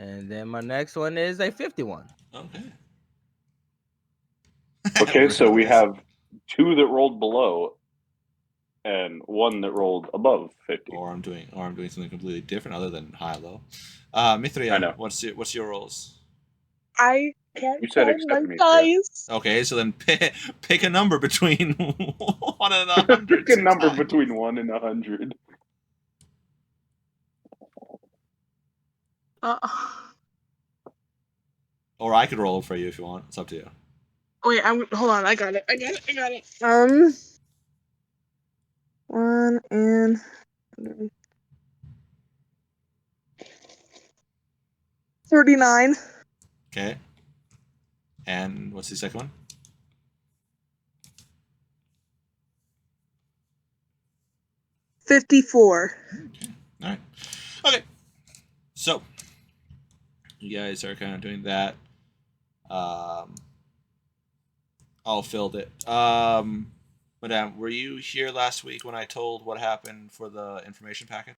And then my next one is a 51. Okay. Okay, so we have 2 that rolled below and 1 that rolled above 50. Or I'm doing something completely different other than high-low. Mithria, I know. What's your rolls? I can't find my dice. Okay, so then pick a number between 1 and 100. Pick a number between 1 and 100. Or I could roll for you if you want. It's up to you. Wait, hold on. I got it. 1 and 39. Okay. And what's the second one? 54. Okay. All right. Okay. So you guys are kind of doing that. All filled it. Madame, were you here last week when I told what happened for the information packet?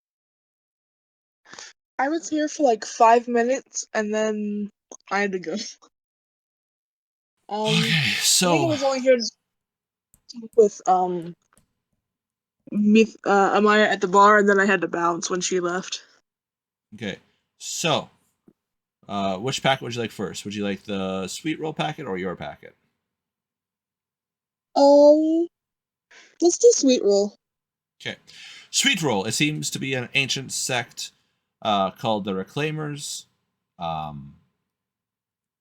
I was here for like 5 minutes, and then I had to go. Okay, so I think I was only here with Amaya at the bar, and then I had to bounce when she left. Okay, so which packet would you like first? Would you like the sweet roll packet or your packet? Let's do sweet roll. Okay, sweet roll. It seems to be an ancient sect called the Reclaimers.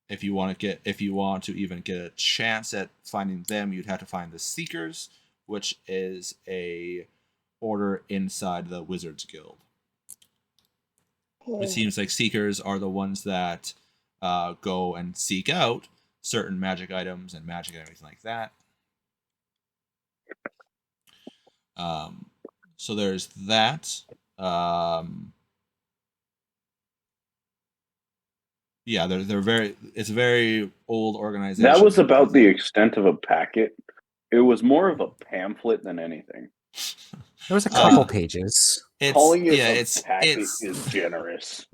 If you want to even get a chance at finding them, you'd have to find the Seekers, which is a order inside the Wizards Guild. It seems like seekers are the ones that go and seek out certain magic items and magic and everything like that. So there's that. Yeah, they're very. It's a very old organization. That was about the extent of a packet. It was more of a pamphlet than anything. There was a couple pages. Calling it a packet is generous.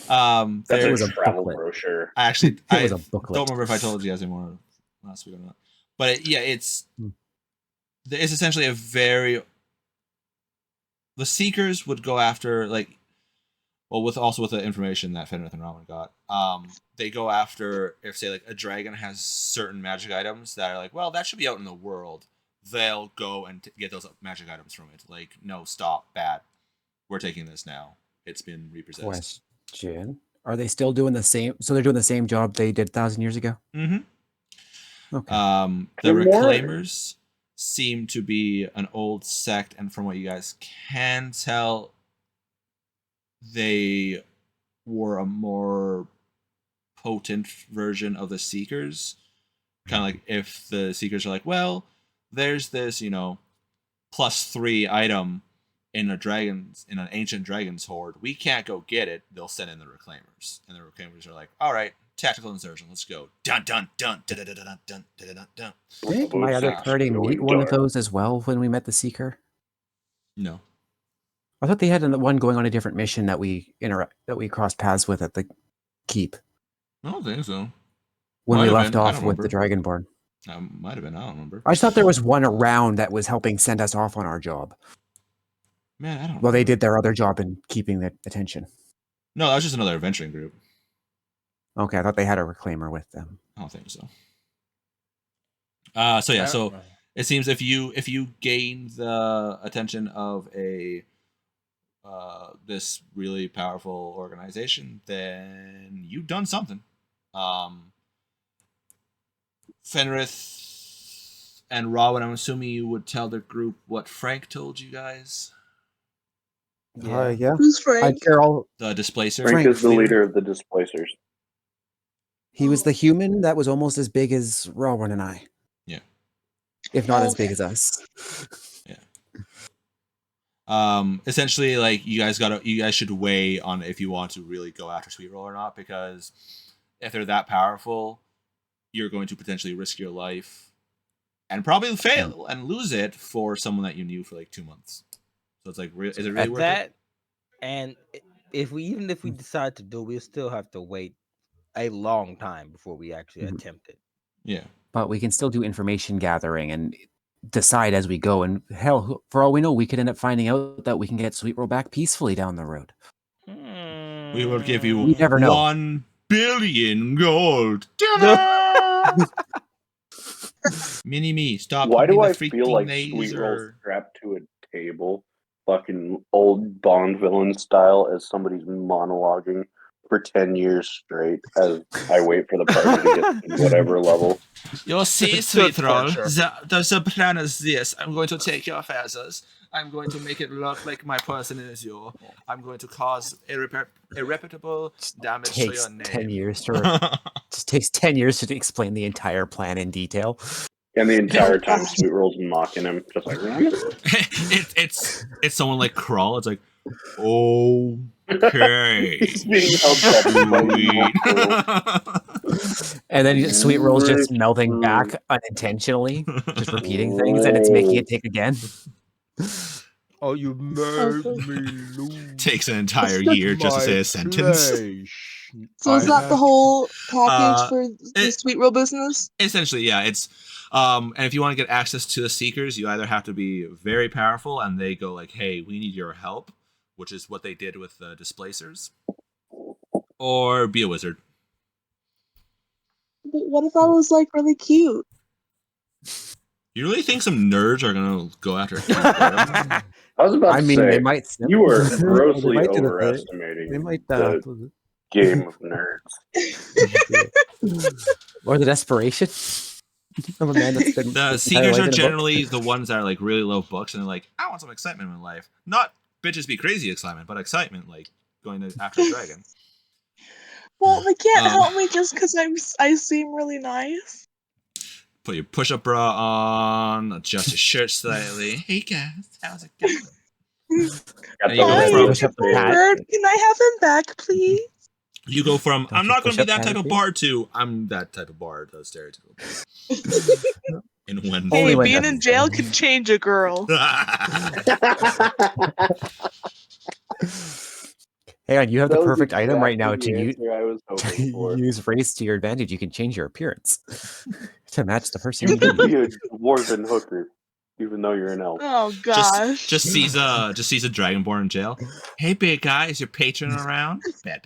That's a travel brochure. I don't remember if I told you guys anymore last week or not. But it's essentially a very. The seekers would go after with the information that Fenrith and Raman got. They go after if say like a dragon has certain magic items that are like, well, that should be out in the world. They'll go and get those magic items from it. Like, no, stop, bad. We're taking this now. It's been repossessed. Question: Are they still doing the same? So they're doing the same job they did 1,000 years ago. Mm-hmm. Okay. The Reclaimers seem to be an old sect, and from what you guys can tell, they were a more potent version of the Seekers. Kind of like if the Seekers are like, well, there's this, +3 item in an ancient dragon's hoard. We can't go get it. They'll send in the Reclaimers, and the Reclaimers are like, all right, tactical insertion. Let's go. Dun dun dun dun dun dun dun dun dun dun. Did my other party meet one of those as well when we met the Seeker? No. I thought they had one going on a different mission that we crossed paths with at the keep. I don't think so. When we left off with the Dragonborn. Might have been. I don't remember. I just thought there was one around that was helping send us off on our job. Man, I don't. Well, they did their other job in keeping the attention. No, that was just another adventuring group. Okay, I thought they had a Reclaimer with them. I don't think so. So it seems if you gain the attention of this really powerful organization, then you've done something. Fenrith and Rawan, I'm assuming you would tell the group what Frank told you guys. Yeah. Who's Frank? The Displacer. Frank is the leader of the Displacers. He was the human that was almost as big as Rawan and I. Yeah. If not as big as us. Yeah. Essentially, like you guys should weigh on if you want to really go after Sweet Roll or not, because if they're that powerful, you're going to potentially risk your life and probably fail and lose it for someone that you knew for like 2 months. So it's like, is it really worth it? And if we decide to do, we'll still have to wait a long time before we actually attempt it. Yeah. But we can still do information gathering and decide as we go. And hell, for all we know, we could end up finding out that we can get Sweet Roll back peacefully down the road. We will give you never know. 1 billion gold. Mini-me, stop. Why do I feel like Sweet Roll's strapped to a table, fucking old Bond villain style, as somebody's monologuing for 10 years straight as I wait for the party to get to whatever level? You see, Sweet Roll, the plan is this. I'm going to take your feathers. I'm going to make it look like my person is you. I'm going to cause irreparable damage to your name. 10 years to just takes 10 years to explain the entire plan in detail. And the entire time Sweet Roll's mocking him, just like it's someone like Crawl. It's like, okay. He's being held And then Sweet Roll's just melting back unintentionally, just repeating things, and it's making it take again. Oh, you made me lose. Takes an entire year just to say a sentence. So is that the whole package for the Sweet Roll business? Essentially, yeah. It's and if you want to get access to the Seekers, you either have to be very powerful, and they go like, "Hey, we need your help," which is what they did with the Displacers, or be a wizard. But what if I was like really cute? You really think some nerds are gonna go after? I was about to say, they might. You were grossly overestimating the game of nerds. Or the desperation of a man that's been. The Seekers are generally the ones that are like really low books, and they're like, I want some excitement in my life. Not bitches be crazy excitement, but excitement like going after a dragon. Well, they can't help me just because I seem really nice. Put your push-up bra on, adjust your shirt slightly. Hey guys, how's it going? Got You go Hi, from- it's a bird. Can I have him back, please? You go from Don't I'm you not going to push be up that type of Patty? bard to I'm that type of bard. Those stereotypical. In one. Only Hey, when being in jail necessary. can change a girl. Hang on, you have the That was perfect item right now exactly to the answer I was hoping for. use race to your advantage. You can change your appearance to match the person You you could need. be a dwarven hooker, even though you're an elf. Oh gosh. just sees a dragonborn in jail. Hey, big guy, is your patron around? Bad.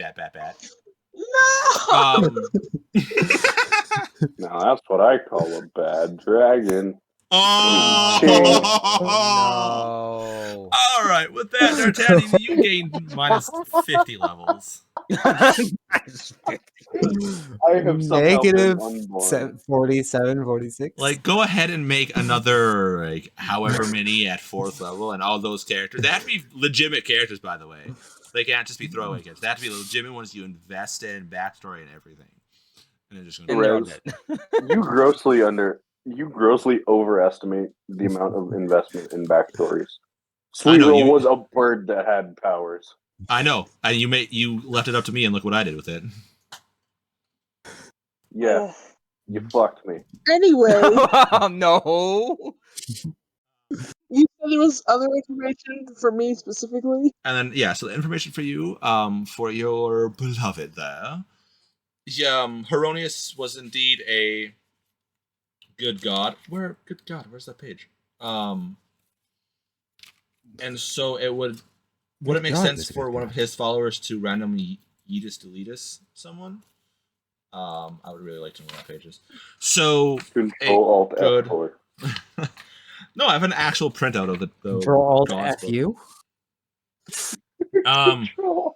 No. Now that's what I call a bad dragon. Oh, No. All right, with that, D'Artagnan, you gained minus 50 levels. I have somehow been Negative unborn. 47, 46. Like, go ahead and make another, like, however many at 4th level, and all those characters. They have to be legitimate characters, by the way. They can't just be throwaway characters. They have to be legitimate ones you invest in, backstory, and everything. And they're just And they're all Rez, dead. you grossly overestimate the amount of investment in backstories. I know, Sleevel was a bird that had powers. I know, and you left it up to me, and look what I did with it. Yeah, you fucked me. Anyway, No. you said there was other information for me specifically. And then, yeah, so the information for you, for your beloved there. Heronius was indeed a good god. Good god, where's that page? And so would it make sense for one of his followers to randomly deletus someone? I would really like to know what that page is. So, Control Alt good. F4. No, I have an actual printout of the Control Alt God's FU.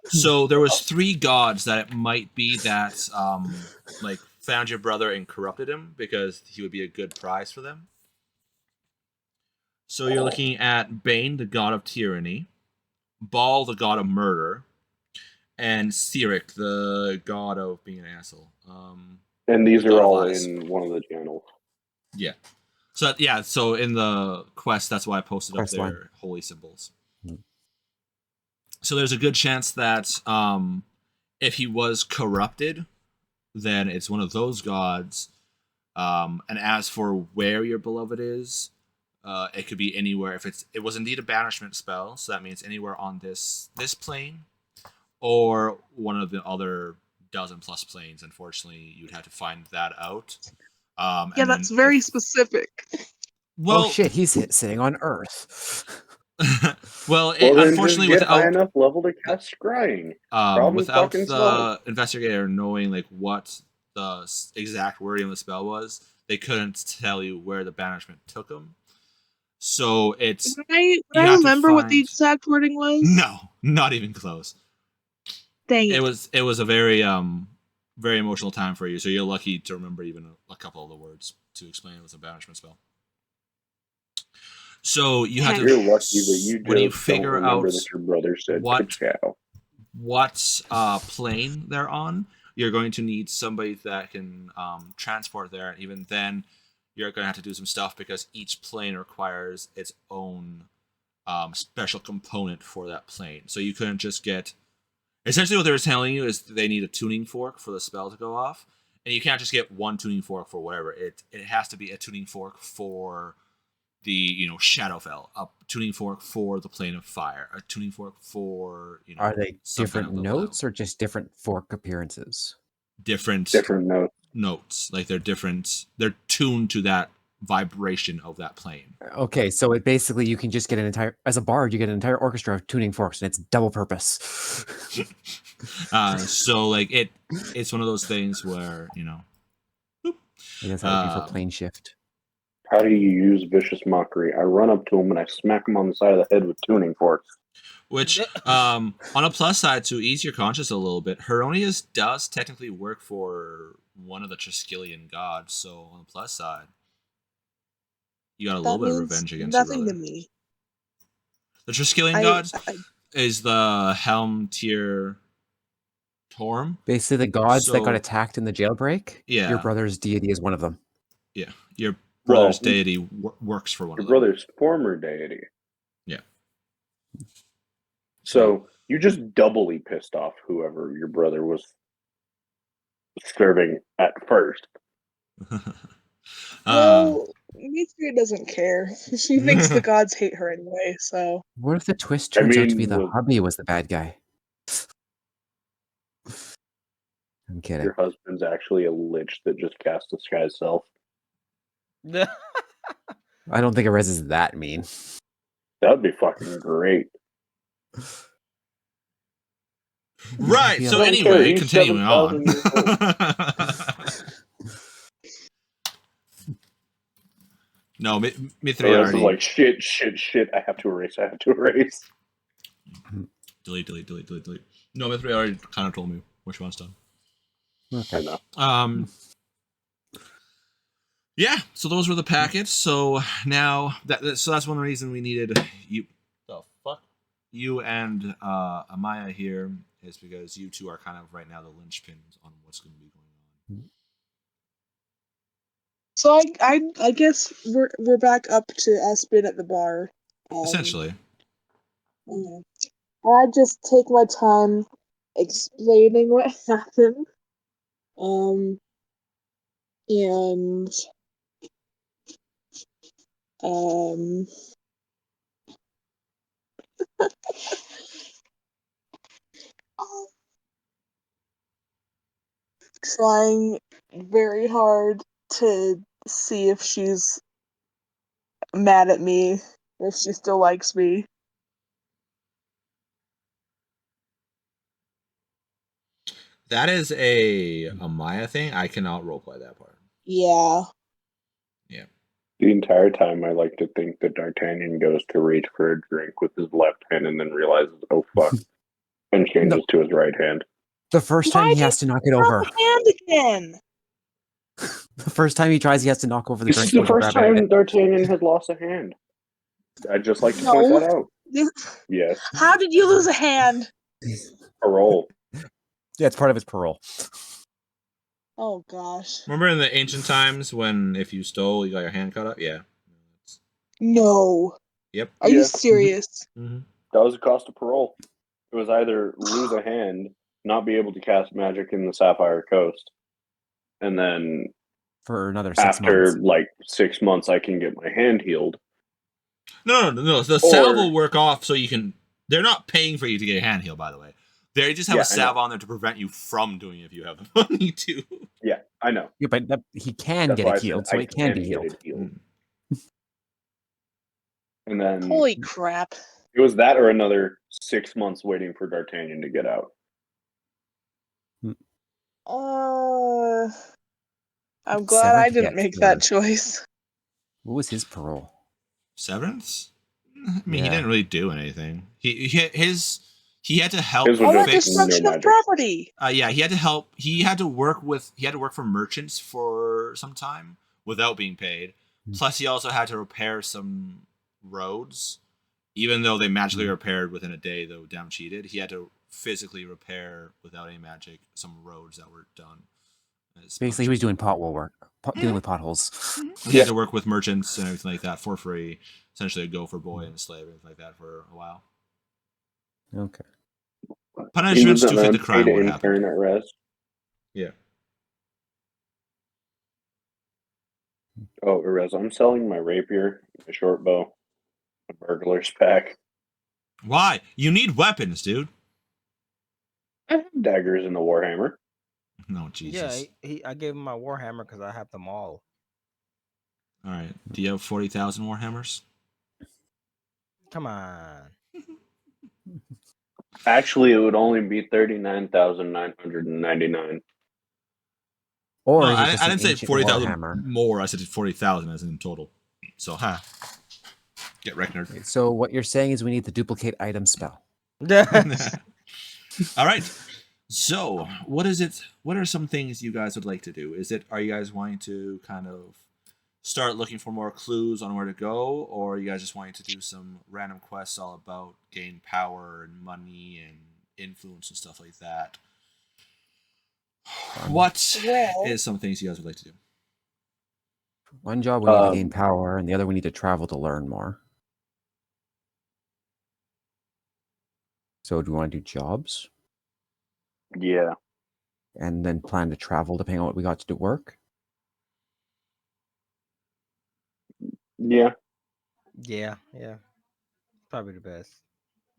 So there was 3 gods that it might be that like found your brother and corrupted him because he would be a good prize for them. So you're looking at Bane, the god of tyranny, Baal, the god of murder, and Cyric, the god of being an asshole. And these God are of all lies. in one of the channels. Yeah. So in the quest, that's why I posted Quest up their line. holy symbols. So there's a good chance that if he was corrupted, then it's one of those gods. And as for where your beloved is, it could be anywhere. If it was indeed a banishment spell, so that means anywhere on this plane, or one of the other dozen plus planes. Unfortunately, you'd have to find that out. Yeah, that's very specific. Well, Oh shit, he's sitting on Earth. well, Well, then unfortunately, just get high without enough level to cast scrying. Problem without fucking the solved. investigator knowing like what the exact wording of the spell was, they couldn't tell you where the banishment took him. So it's Would I you have to remember what the find- exact wording was? no, not even close. Dang it. It was a very very emotional time for you. So you're lucky to remember even a couple of the words to explain it was a banishment spell. So you have to. You're lucky that you when you just figure don't remember out that your brother said what- ka-chow. what plane they're on, you're going to need somebody that can transport there. And even then, you're going to have to do some stuff because each plane requires its own special component for that plane. So you couldn't just get... Essentially what they were telling you is they need a tuning fork for the spell to go off. And you can't just get one tuning fork for whatever. It has to be a tuning fork for the Shadowfell, a tuning fork for the plane of fire, a tuning fork for Are they some different kind of level notes or just different fork appearances? different notes. Like they're different. They're tuned to that vibration of that plane. Okay, so it basically you can just get an entire as a bard, you get an entire orchestra of tuning forks, and it's double purpose. So like it's one of those things where That's how it would be for plane shift. How do you use vicious mockery? I run up to him and I smack him on the side of the head with tuning forks. which on a plus side, to ease your conscience a little bit, Heronius does technically work for one of the Triskelion gods. So on the plus side, you got a little bit of revenge against your nothing brother. to me. The Triskelion gods, is the Helm tier Torm. Basically, the gods that So- got attacked in the jailbreak. Yeah. Your brother's deity is one of them. Yeah, your brother's deity works for one Your of them. brother's former deity. Yeah. So you just doubly pissed off whoever your brother was serving at first. Well, Mithria doesn't care. She thinks the gods hate her anyway, so. What if the twist I turns out to be mean, the well- hubby was the bad guy? I'm kidding. Your husband's actually a lich that just cast disguise self. I don't think Erez is that mean. That would be fucking great. Right. Yeah. So Don't care, anyway, he's continuing on. 7,000 years No, So Mithria this is already like shit. I have to erase. delete. No, Mithria already kind of told me which one's done. I Okay. know. Yeah. So those were the packets. So now so that's one reason we needed you. The fuck. You and Amaya here is because you two are kind of right now the linchpins on what's going to be going on. So I guess we're back up to us being at the bar. Essentially. I just take my time explaining what happened. And trying very hard to see if she's mad at me, if she still likes me. That is a Maya thing. I cannot roleplay that part. Yeah. The entire time, I like to think that D'Artagnan goes to reach for a drink with his left hand and then realizes, oh fuck, and changes to his right hand. The first time he has to knock it over. Hand again. The first time he tries, he has to knock over the This drink. is the before first grabbing time it. D'Artagnan has lost a hand. I'd just like to point No. that out. Yes, How did you lose a hand? parole. Yeah, it's part of his parole. Oh gosh. Remember in the ancient times when if you stole, you got your hand cut up? Yeah. No. Yep. Are Yeah. you serious? Mm-hmm. That was the cost of parole. It was either lose a hand, not be able to cast magic in the Sapphire Coast, and then For another 6 after months. like 6 months, I can get my hand healed. No. The salve will work off so you can. They're not paying for you to get your hand healed, by the way. They just have Yeah, a salve on there to prevent you from doing it if you have the money to. Yeah, I know. Yeah, but he can That's get why I it said healed, so I it can be get healed. it healed. And then Holy crap. it was that or another 6 months waiting for D'Artagnan to get out. I'm glad I Seventh didn't gets make the- that choice. What was his parole? Severance? I mean, he Yeah. didn't really do anything. He had to help His was Oh, just that fix. destruction no of magic. property. Yeah, he had to help. He had to work for merchants for some time without being paid. Plus, he also had to repair some roads, even though they magically repaired within a day. Though damn cheated, he had to physically repair without any magic some roads that were done. Basically, he was doing pothole work, dealing with potholes. He had to work with merchants and everything like that for free. Essentially, a gopher boy and a slave, everything like that for a while. Okay. Punishments He to was fit an the crime. unpaid What happened? intern at Res. Yeah. Oh, Erez, I'm selling my rapier, my short bow, a burglar's pack. Why? You need weapons, dude. I have daggers in the Warhammer. No, Jesus. Yeah, I gave him my Warhammer because I have them all. All right. Do you have 40,000 Warhammers? Come on. Actually, it would only be 39,999. Or No, is it I just didn't an say ancient 40,000 Warhammer? more. I said 40,000 as in total. So, get wrecked, nerd. So what you're saying is we need the duplicate item spell. All right. So, what is it? What are some things you guys would like to do? Are you guys wanting to kind of start looking for more clues on where to go, or you guys just wanting to do some random quests all about gain power and money and influence and stuff like that? What is some things you guys would like to do? One job we need to gain power, and the other we need to travel to learn more. So do we want to do jobs? Yeah. And then plan to travel depending on what we got to do work? Yeah. Yeah. Probably the best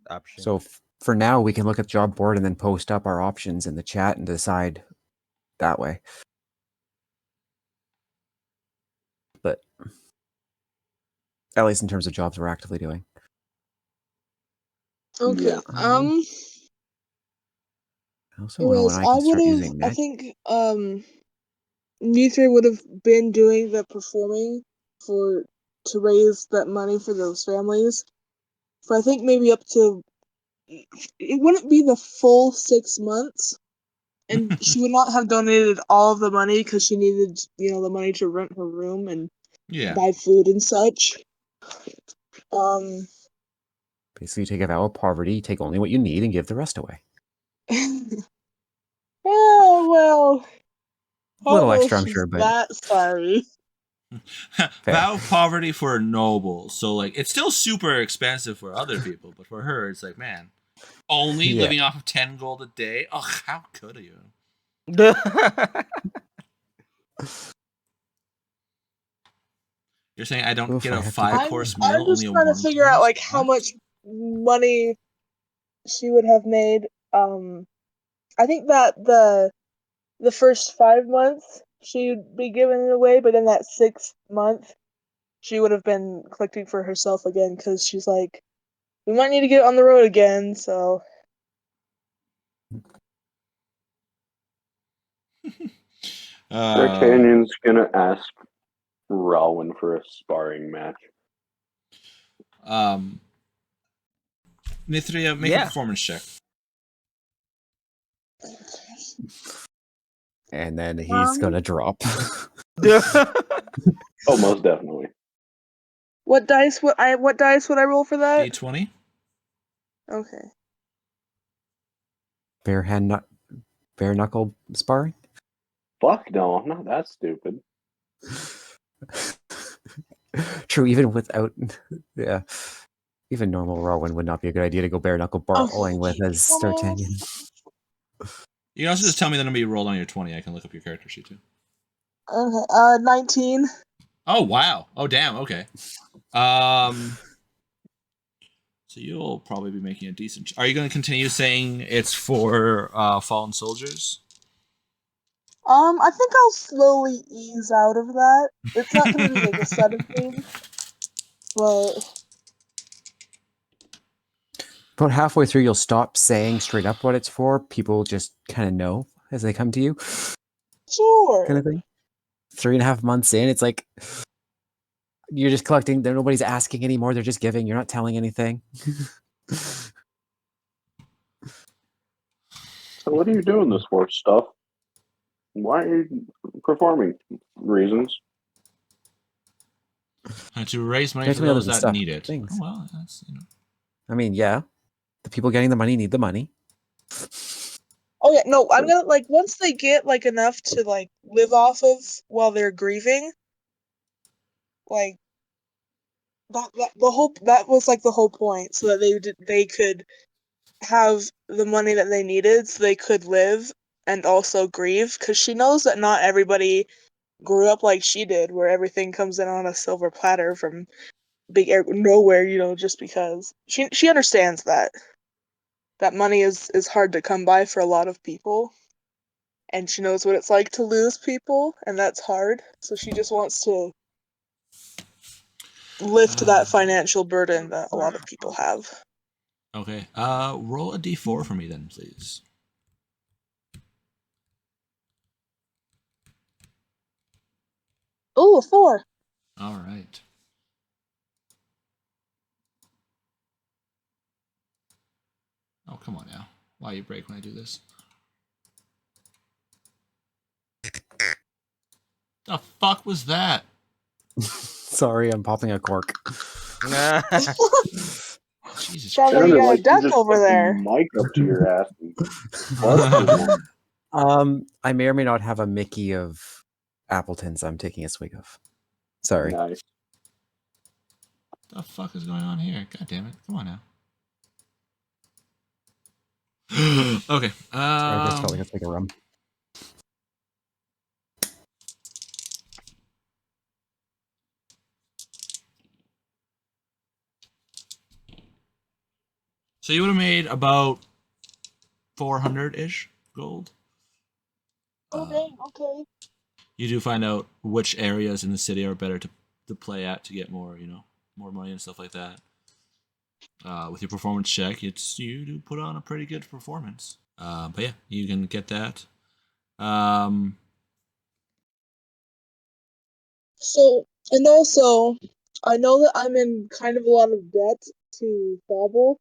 option. So for now, we can look at the job board and then post up our options in the chat and decide that way. But at least in terms of jobs we're actively doing. Okay. Yeah. I also want to know when I can start using I magic. think Mithra would have been doing the performing to raise that money for those families. For I think maybe up to, it wouldn't be the full 6 months, and she would not have donated all of the money because she needed, the money to rent her room and buy food and such. Basically, you take a vow of poverty, take only what you need, and give the rest away. Oh well. A little extra, I'm sure, but that sorry. Vow of poverty for a noble, so like it's still super expensive for other people, but for her, it's like, man, only living off of 10 gold a day. Oh, how could you? You're saying I don't get a 5-course meal? I'm just trying to figure out like how much money she would have made. I think that the first 5 months she would be giving it away, but then that 6th month she would have been collecting for herself again because she's like, we might need to get on the road again, so. D'Artagnan's gonna ask Rowan for a sparring match. Mithria, make a performance check. And then he's gonna drop. Oh, most definitely. What dice would I roll for that? D20. Okay. Bare knuckle sparring? Fuck no, I'm not that stupid. True, even without even normal Rowan would not be a good idea to go bare knuckle brawling with as D'Artagnan. You can also just tell me the number you rolled on your 20. I can look up your character sheet too. Okay. 19. Oh wow. Oh damn. Okay. So you'll probably be making a decent. Are you going to continue saying it's for fallen soldiers? I think I'll slowly ease out of that. It's not going to be like a sudden thing, but. About halfway through, you'll stop saying straight up what it's for. People just kind of know as they come to you. Sure. Kind of thing. 3.5 months in, it's like you're just collecting. Nobody's asking anymore. They're just giving. You're not telling anything. So what are you doing this for, stuff? Why are you performing? Reasons. To raise money for those that need it. Things. Oh, well, that's, I mean, yeah. The people getting the money need the money. Oh yeah, no, I'm gonna once they get enough to live off of while they're grieving, that was the whole point, so that they could have the money that they needed so they could live and also grieve, because she knows that not everybody grew up like she did, where everything comes in on a silver platter from big nowhere, just because. She understands that money is hard to come by for a lot of people, and she knows what it's like to lose people, and that's hard, so she just wants to lift that financial burden that a lot of people have. Okay. Roll a d4 for me then, please. Oh, a 4. All right. Oh, come on now. Why you break when I do this? The fuck was that? Sorry, I'm popping a cork. Jesus Sounds like Sounded you got a like you duck just over put there. the mic up to your ass and busted one. I may or may not have a Mickey of Appletons I'm taking a swig of. Sorry. Nice. What the fuck is going on here? God damn it. Come on now. Okay. I just felt like a swig of rum. So you would have made about 400-ish gold. Okay, okay. You do find out which areas in the city are better to play at to get more, more money and stuff like that. With your performance check, you do put on a pretty good performance. But yeah, you can get that. So, and also, I know that I'm in kind of a lot of debt to Bobble,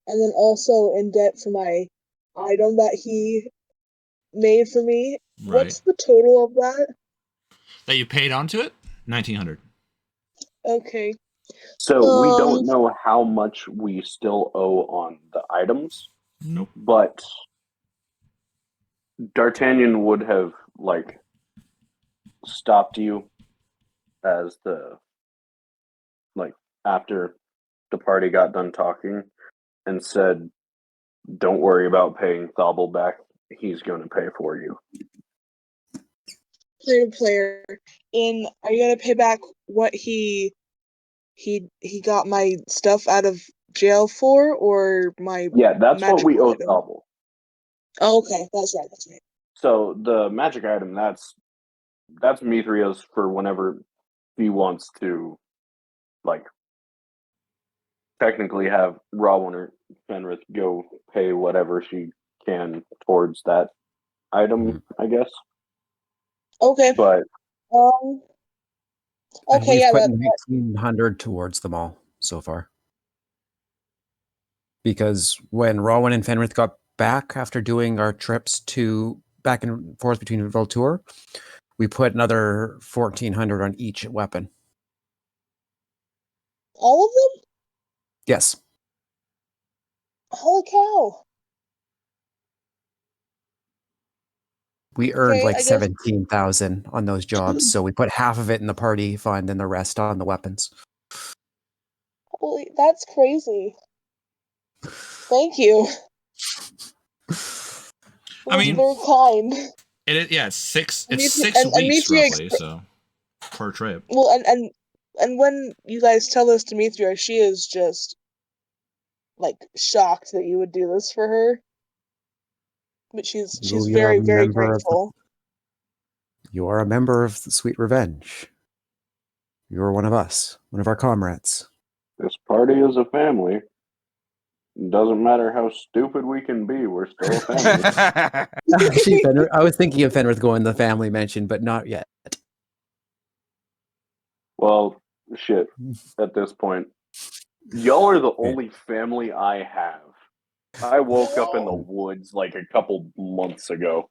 and then also in debt for my item that he made for me. Right. What's the total of that? That you paid onto it? 1,900. Okay. So we don't know how much we still owe on the items. Nope. But D'Artagnan would have stopped you as after the party got done talking and said, "Don't worry about paying Thobble back. He's going to pay for you." Player. Are you gonna pay back what he got my stuff out of jail for, or my that's what we owe item? Thobble. Oh, okay, that's right. So the magic item, that's Mithria's for whenever he wants to, technically have Rawin or Fenrith go pay whatever she can towards that item, I guess. Okay. But And we've yeah, put 1,900 towards them all so far. Because when Rowan and Fenrith got back after doing our trips to back and forth between Voltour, we put another 1,400 on each weapon. All of them? Yes. Holy cow. We earned 17,000 on those jobs, so we put half of it in the party fund and the rest on the weapons. Holy, that's crazy. Thank you. I mean, very kind. It's 6 weeks roughly, so per trip. Well, and when you guys tell this to Mithria, she is just shocked that you would do this for her. But she's very, very grateful. You are a member of the Sweet Revenge. You're one of us, one of our comrades. This party is a family. It doesn't matter how stupid we can be, we're still a family. Actually, I was thinking of Fenrith going to the family mansion, but not yet. Well, shit, at this point. Y'all are the only family I have. I woke up in the woods a couple months ago.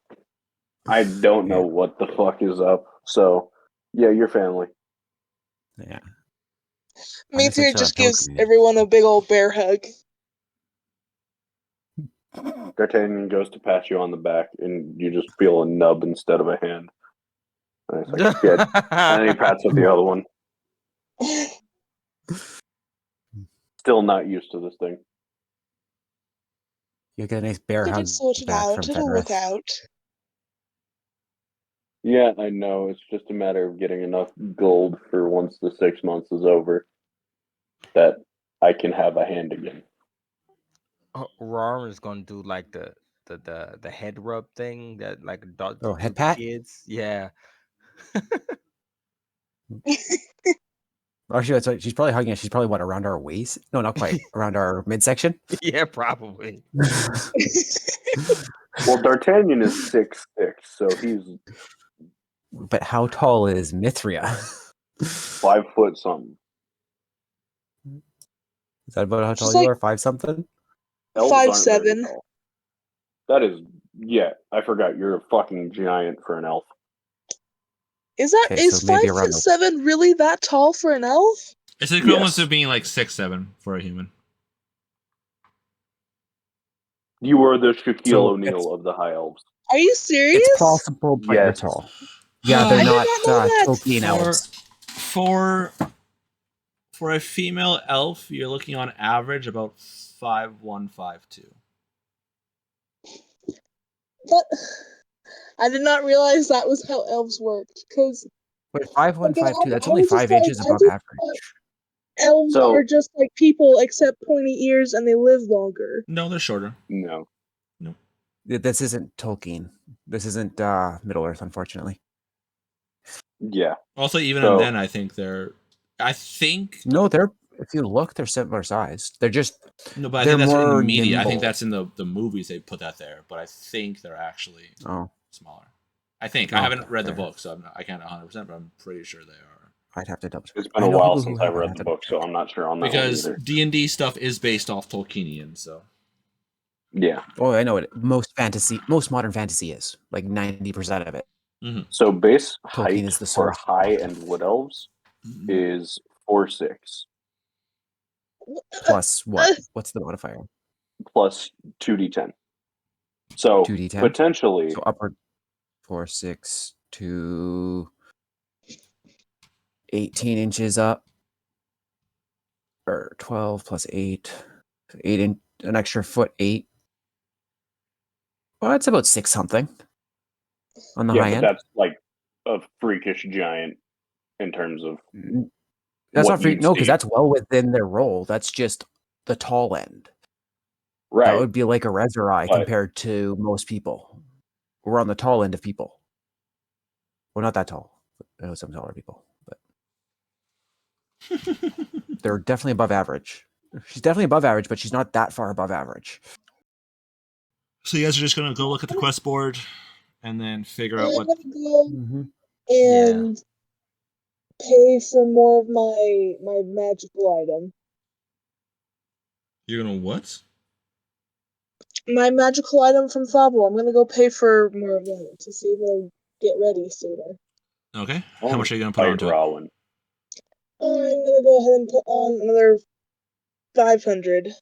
I don't know what the fuck is up. So, yeah, your family. Yeah. Mithria just gives everyone a big old bear hug. D'Artagnan goes to pat you on the back, and you just feel a nub instead of a hand. And it's like, shit. And then he pats at the other one. Still not used to this thing. You get a nice bear hug back from It'll work out. Yeah, I know. It's just a matter of getting enough gold for once the 6 months is over that I can have a hand again. Rar is gonna do the head rub thing that head pat? Kids. Yeah. Actually, she's probably hugging us. She's probably around our waist? No, not quite. Around our midsection? Yeah, probably. Well, D'Artagnan is 6'6", so he's... But how tall is Mithria? 5 foot something. Is that about how tall you are? 5 something? 5'7". That is, I forgot. You're a fucking giant for an elf. Is so maybe around 5'7" really that tall for an elf? It's the equivalent Yes. of being like 6'7" for a human. You are the Shaquille So O'Neal of the High Elves. Are you serious? it's possible, but you're Yes. tall. Yeah, they're I did not not know that. Tolkien elves. For a female elf, you're looking on average about 5'1", 5'2". But I did not realize that was how elves worked. Because Wait, 5'1", again, 5'2", that's I only was just 5 like, inches I above just average. thought elves So- are just like people, except pointy ears, and they live longer. No, they're shorter. No. This isn't Tolkien. This isn't Middle Earth, unfortunately. Yeah. Also, even So- then, I think No, if you look, they're similar size. They're just no, but I they're think that's more in media. I nimble. think that's in the movies they put that there, but I think they're actually smaller. I think I haven't read the fair. book, so I can't 100%, but I'm pretty sure they are. I'd have to double check. It's been I a know while people since who I have, read have the to book, so I'm not sure on that Because one either. D&D stuff is based off Tolkienian, so Yeah. Oh, I know it. Most modern fantasy is like 90% of it. So base Tolkien height is the for source. high and wood elves is 4'6" Plus what? What's the modifier? plus 2d10. So 2d10? potentially, So upward 4, 6 to 18 inches up, or 12 plus 8, an extra foot 8. Well, that's about 6 something on the yeah, high but end. that's like a freakish giant in terms of That's what not free. you'd No, because see. that's well within their role. That's just the tall end. Right. That would be like a Rezurai But- compared to most people. We're on the tall end of people. Well, not that tall. I know some taller people, but they're definitely above average. She's definitely above average, but she's not that far above average. So you guys are just gonna go look at the quest board and then figure out I'm what. gonna go Mm-hmm. and pay for more of my magical item. You're gonna what? My magical item from Fable. I'm gonna go pay for more of that to see if I'll get ready sooner. Okay. How much are you gonna put Fight onto it? Rowan. I'm gonna go ahead and put on another 500.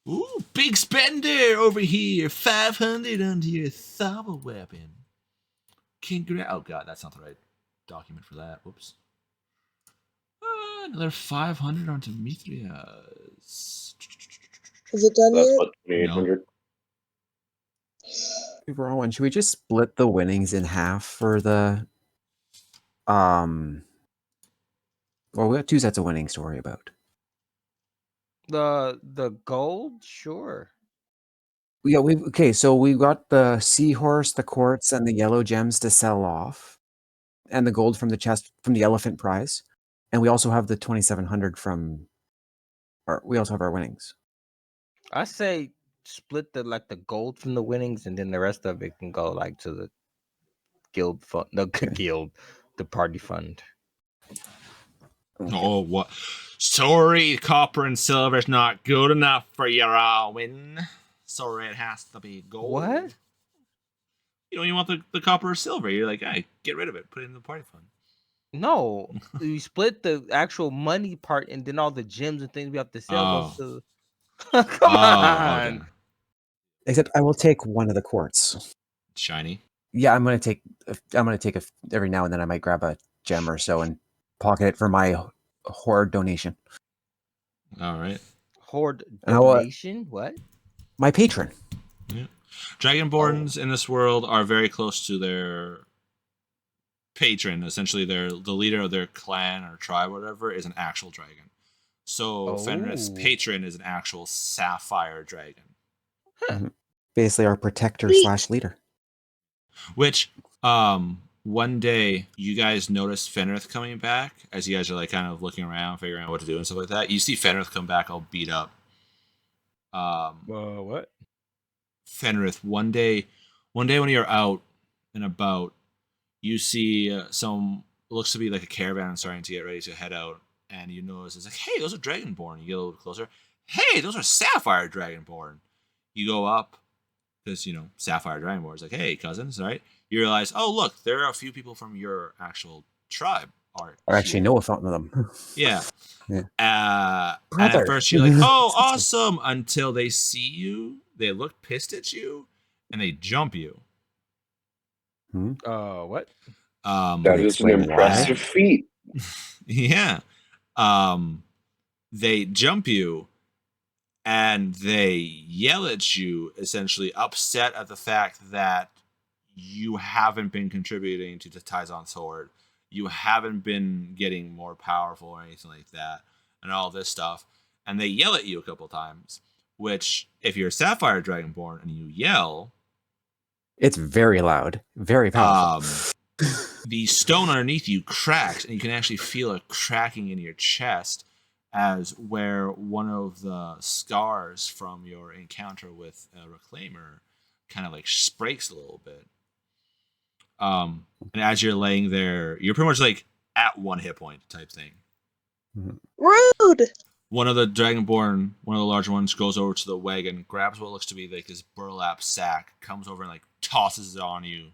Ooh, big spender over here. 500 onto your Thaba weapon. Oh god, that's not the right document for that. Whoops. Another 500 onto Mithria's. Is it done That's yet? what 2,800. Rowan, should we just split the winnings in half for the well, we have 2 sets of winnings to worry about. The gold, sure. Yeah, okay, so we got the seahorse, the quartz, and the yellow gems to sell off, and the gold from the chest from the elephant prize, and we also have the 2,700 from we also have our winnings. I say split the gold from the winnings, and then the rest of it can go like to the guild fund, the party fund. Oh, what? Sorry, copper and silver's not good enough for your Owen. Sorry, it has to be gold. What? You want the copper or silver. You're like, hey, get rid of it. Put it in the party fund. No, you split the actual money part, and then all the gems and things we have to sell goes to. Come on. Okay. Except I will take one of the quartz. Shiny. Yeah, I'm gonna take every now and then. I might grab a gem or so and pocket it for my horde donation. All right. Horde And I will- donation? What? My patron. Yeah. Dragonborns in this world are very close to their patron. Essentially, the leader of their clan or tribe or whatever is an actual dragon. So Fenrith's Oh. patron is an actual sapphire dragon. Basically our protector / leader. Which, one day you guys notice Fenrith coming back as you guys are like kind of looking around, figuring out what to do and stuff like that. You see Fenrith come back all beat up. What? Fenrith, one day when you're out and about, you see some looks to be like a caravan starting to get ready to head out, and you notice it's like, hey, those are Dragonborn. You get a little closer. Hey, those are Sapphire Dragonborn. You go up because Sapphire Dragonborn is like, hey, cousins, right? You realize, oh look, there are a few people from your actual tribe are I actually here. know a fountain of them. Yeah. Yeah. And at first you're like, oh, awesome, until they see you, they look pissed at you, and they jump you. What? That is an impressive feat. Yeah. They jump you, and they yell at you, essentially upset at the fact that you haven't been contributing to the Tyzon's Horde. You haven't been getting more powerful or anything like that, and all this stuff. And they yell at you a couple times, which, if you're a Sapphire Dragonborn and you yell, it's very loud, very powerful. The stone underneath you cracks, and you can actually feel a cracking in your chest as where one of the scars from your encounter with a Reclaimer kind of like breaks a little bit. And as you're laying there, you're pretty much like at 1 hit point type thing. Rude! One of the Dragonborn, one of the larger ones, goes over to the wagon, grabs what looks to be like this burlap sack, comes over and like tosses it on you.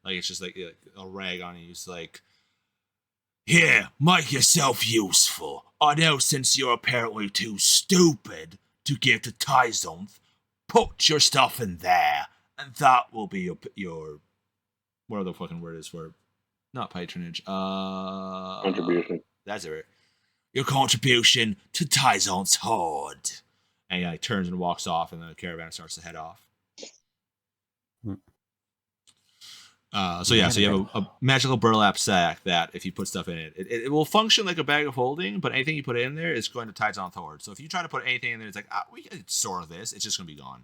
Like it's just like a rag on you. It's like, here, make yourself useful. I know since you're apparently too stupid to give to Tyzonth, put your stuff in there, and that will be your whatever the fucking word is for, not patronage. Contribution. That's it. Your contribution to Tyzon's Horde. And he like turns and walks off, and the caravan starts to head off. So you have a magical burlap sack that if you put stuff in it, it will function like a bag of holding, but anything you put in there is going to Tyzon's Horde. So if you try to put anything in there, it's like, we can store this, it's just going to be gone.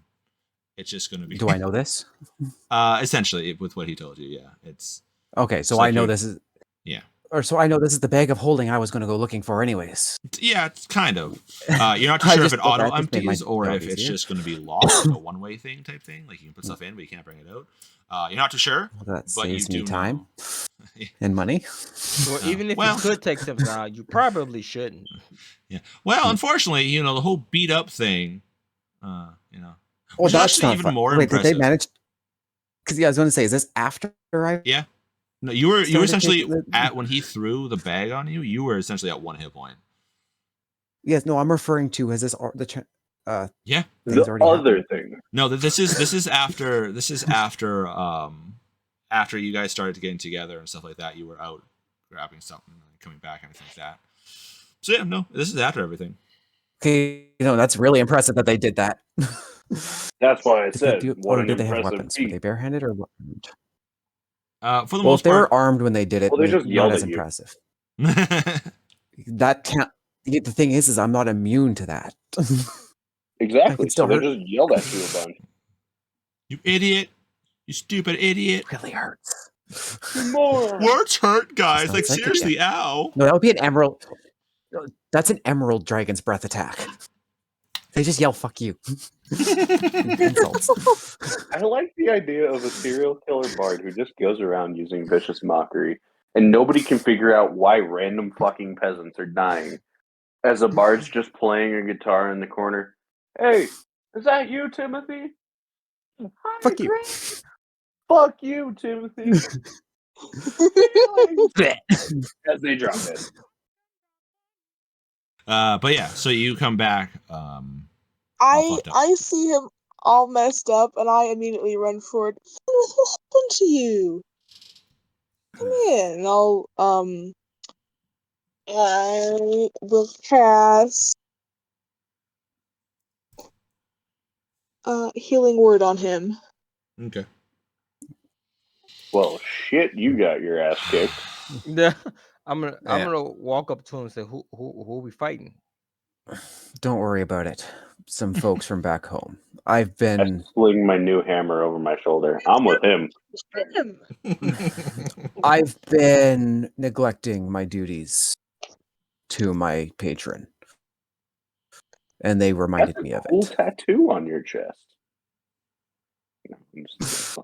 It's just going to be... Do I know this? Essentially, with what he told you, yeah. It's okay, so I know this is... Yeah. Or so I know this is the bag of holding I was going to go looking for anyways. Yeah, it's kind of. You're not too sure if it auto empties or if it's just going to be lost, like a one-way thing type thing. Like you can put stuff in, but you can't bring it out. You're not too sure. Well, that but saves you me time and money. Well, even if you could take something out, you probably shouldn't. Yeah. Well, unfortunately, the whole beat up thing, Well, which that's actually not even fun. more Wait, impressive. did they manage? Because I was going to say, is this after I? Yeah. No, you were essentially at when he threw the bag on you. You were essentially at 1 hit point. Yes. No, I'm referring to as this yeah, the other thing. No, this is after after you guys started getting together and stuff like that. You were out grabbing something and coming back and everything like that. So yeah, no, this is after everything. Okay, that's really impressive that they did that. That's why I said. Did they have weapons? Were they barehanded or armed? For the most part, they were armed when they did it. Well, they just yelled as at you. impressive. That can't. The thing is I'm not immune to that. Exactly. So they just yelled at you a bunch. You idiot! You stupid idiot! It really hurts. More. Words hurt, guys. Like seriously, ow! No, that would be an emerald. That's an emerald dragon's breath attack. They just yell "fuck you." Insults. I like the idea of a serial killer bard who just goes around using vicious mockery, and nobody can figure out why random fucking peasants are dying. As a bard's just playing a guitar in the corner. Hey, is that you, Timothy? Fuck you. Fuck you, Timothy. As they drop it. But yeah, so you come back. I see him all messed up, and I immediately run forward. What happened to you? Come in, and I will cast healing word on him. Okay. Well, shit, you got your ass kicked. Yeah, I'm gonna walk up to him and say, "Who are we fighting?" Don't worry about it. Some folks from back home. I sling my new hammer over my shoulder. I'm with him. I've been neglecting my duties to my patron, and they reminded me of it. That's a cool tattoo on your chest. No, I'm just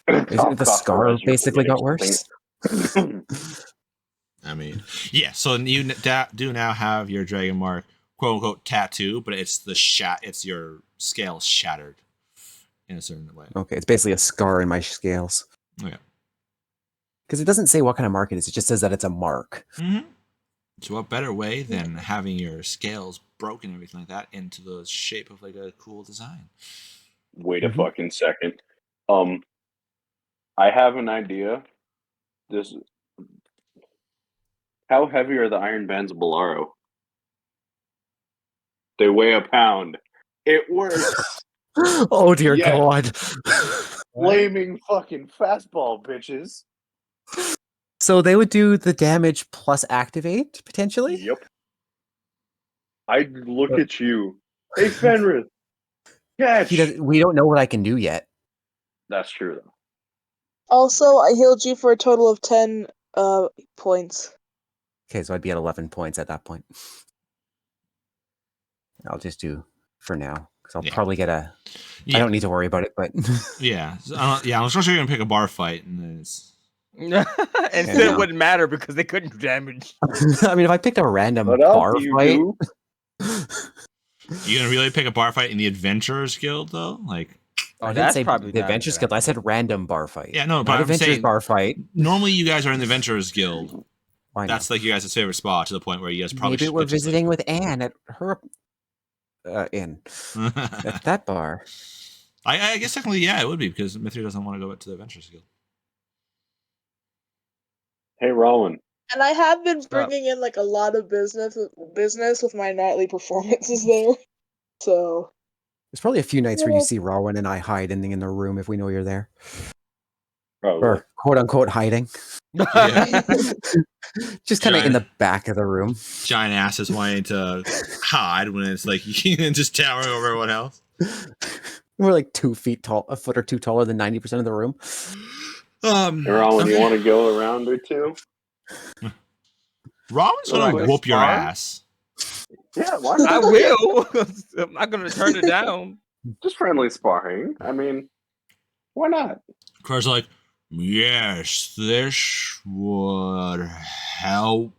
Isn't it the scar basically got worse? I mean, yeah. So you do now have your dragon mark, quote unquote, tattoo, but it's it's your scales shattered in a certain way. Okay, it's basically a scar in my scales. Yeah. Because it doesn't say what kind of mark it is. It just says that it's a mark. Mm-hmm. So what better way than having your scales broken and everything like that into the shape of like a cool design? Wait a fucking second. I have an idea. How heavy are the iron bands of Bolaro? They weigh a pound. It works. Oh dear Yes. God. Flaming fucking fastball, bitches. So they would do the damage plus activate, potentially? Yep. I look at you. Hey, Fenris. Catch. We don't know what I can do yet. That's true, though. Also, I healed you for a total of 10 points. Okay, so I'd be at 11 points at that point. I'll just do for now, because I'll probably get a... I don't need to worry about it, but... Yeah. I was sure you're going to pick a bar fight, and then it's... And still it wouldn't matter because they couldn't do damage. I mean, if I picked a random What bar else do you fight... do? You gonna really pick a bar fight in the Adventurers Guild though? Like, I didn't say the Adventurers Guild. I said random bar fight. Yeah, no, not but Adventurers I'm saying bar fight. Normally, you guys are in the Adventurers Guild. That's know. like you guys' favorite spot to the point where you guys probably. Maybe we're visiting with Anne at her inn at that bar. I guess technically, yeah, it would be because Mithra doesn't want to go to the Adventurers Guild. Hey, Rowan. And I have been bringing in like a lot of business with my nightly performances there. So there's probably a few nights where you see Rowan and I hiding in the room if we know you're there. Probably. Or quote unquote hiding. Yeah. Just kind of in the back of the room. Giant asses wanting to hide when it's like just towering over everyone else. We're like 2 feet tall, a foot or two taller than 90% of the room. Hey, Rowan, you want to go around or two? Rowan's gonna whoop your ass. Yeah, why not? I will. I'm not gonna turn it down. Just friendly sparring. I mean, why not? Car's like, yes, this would help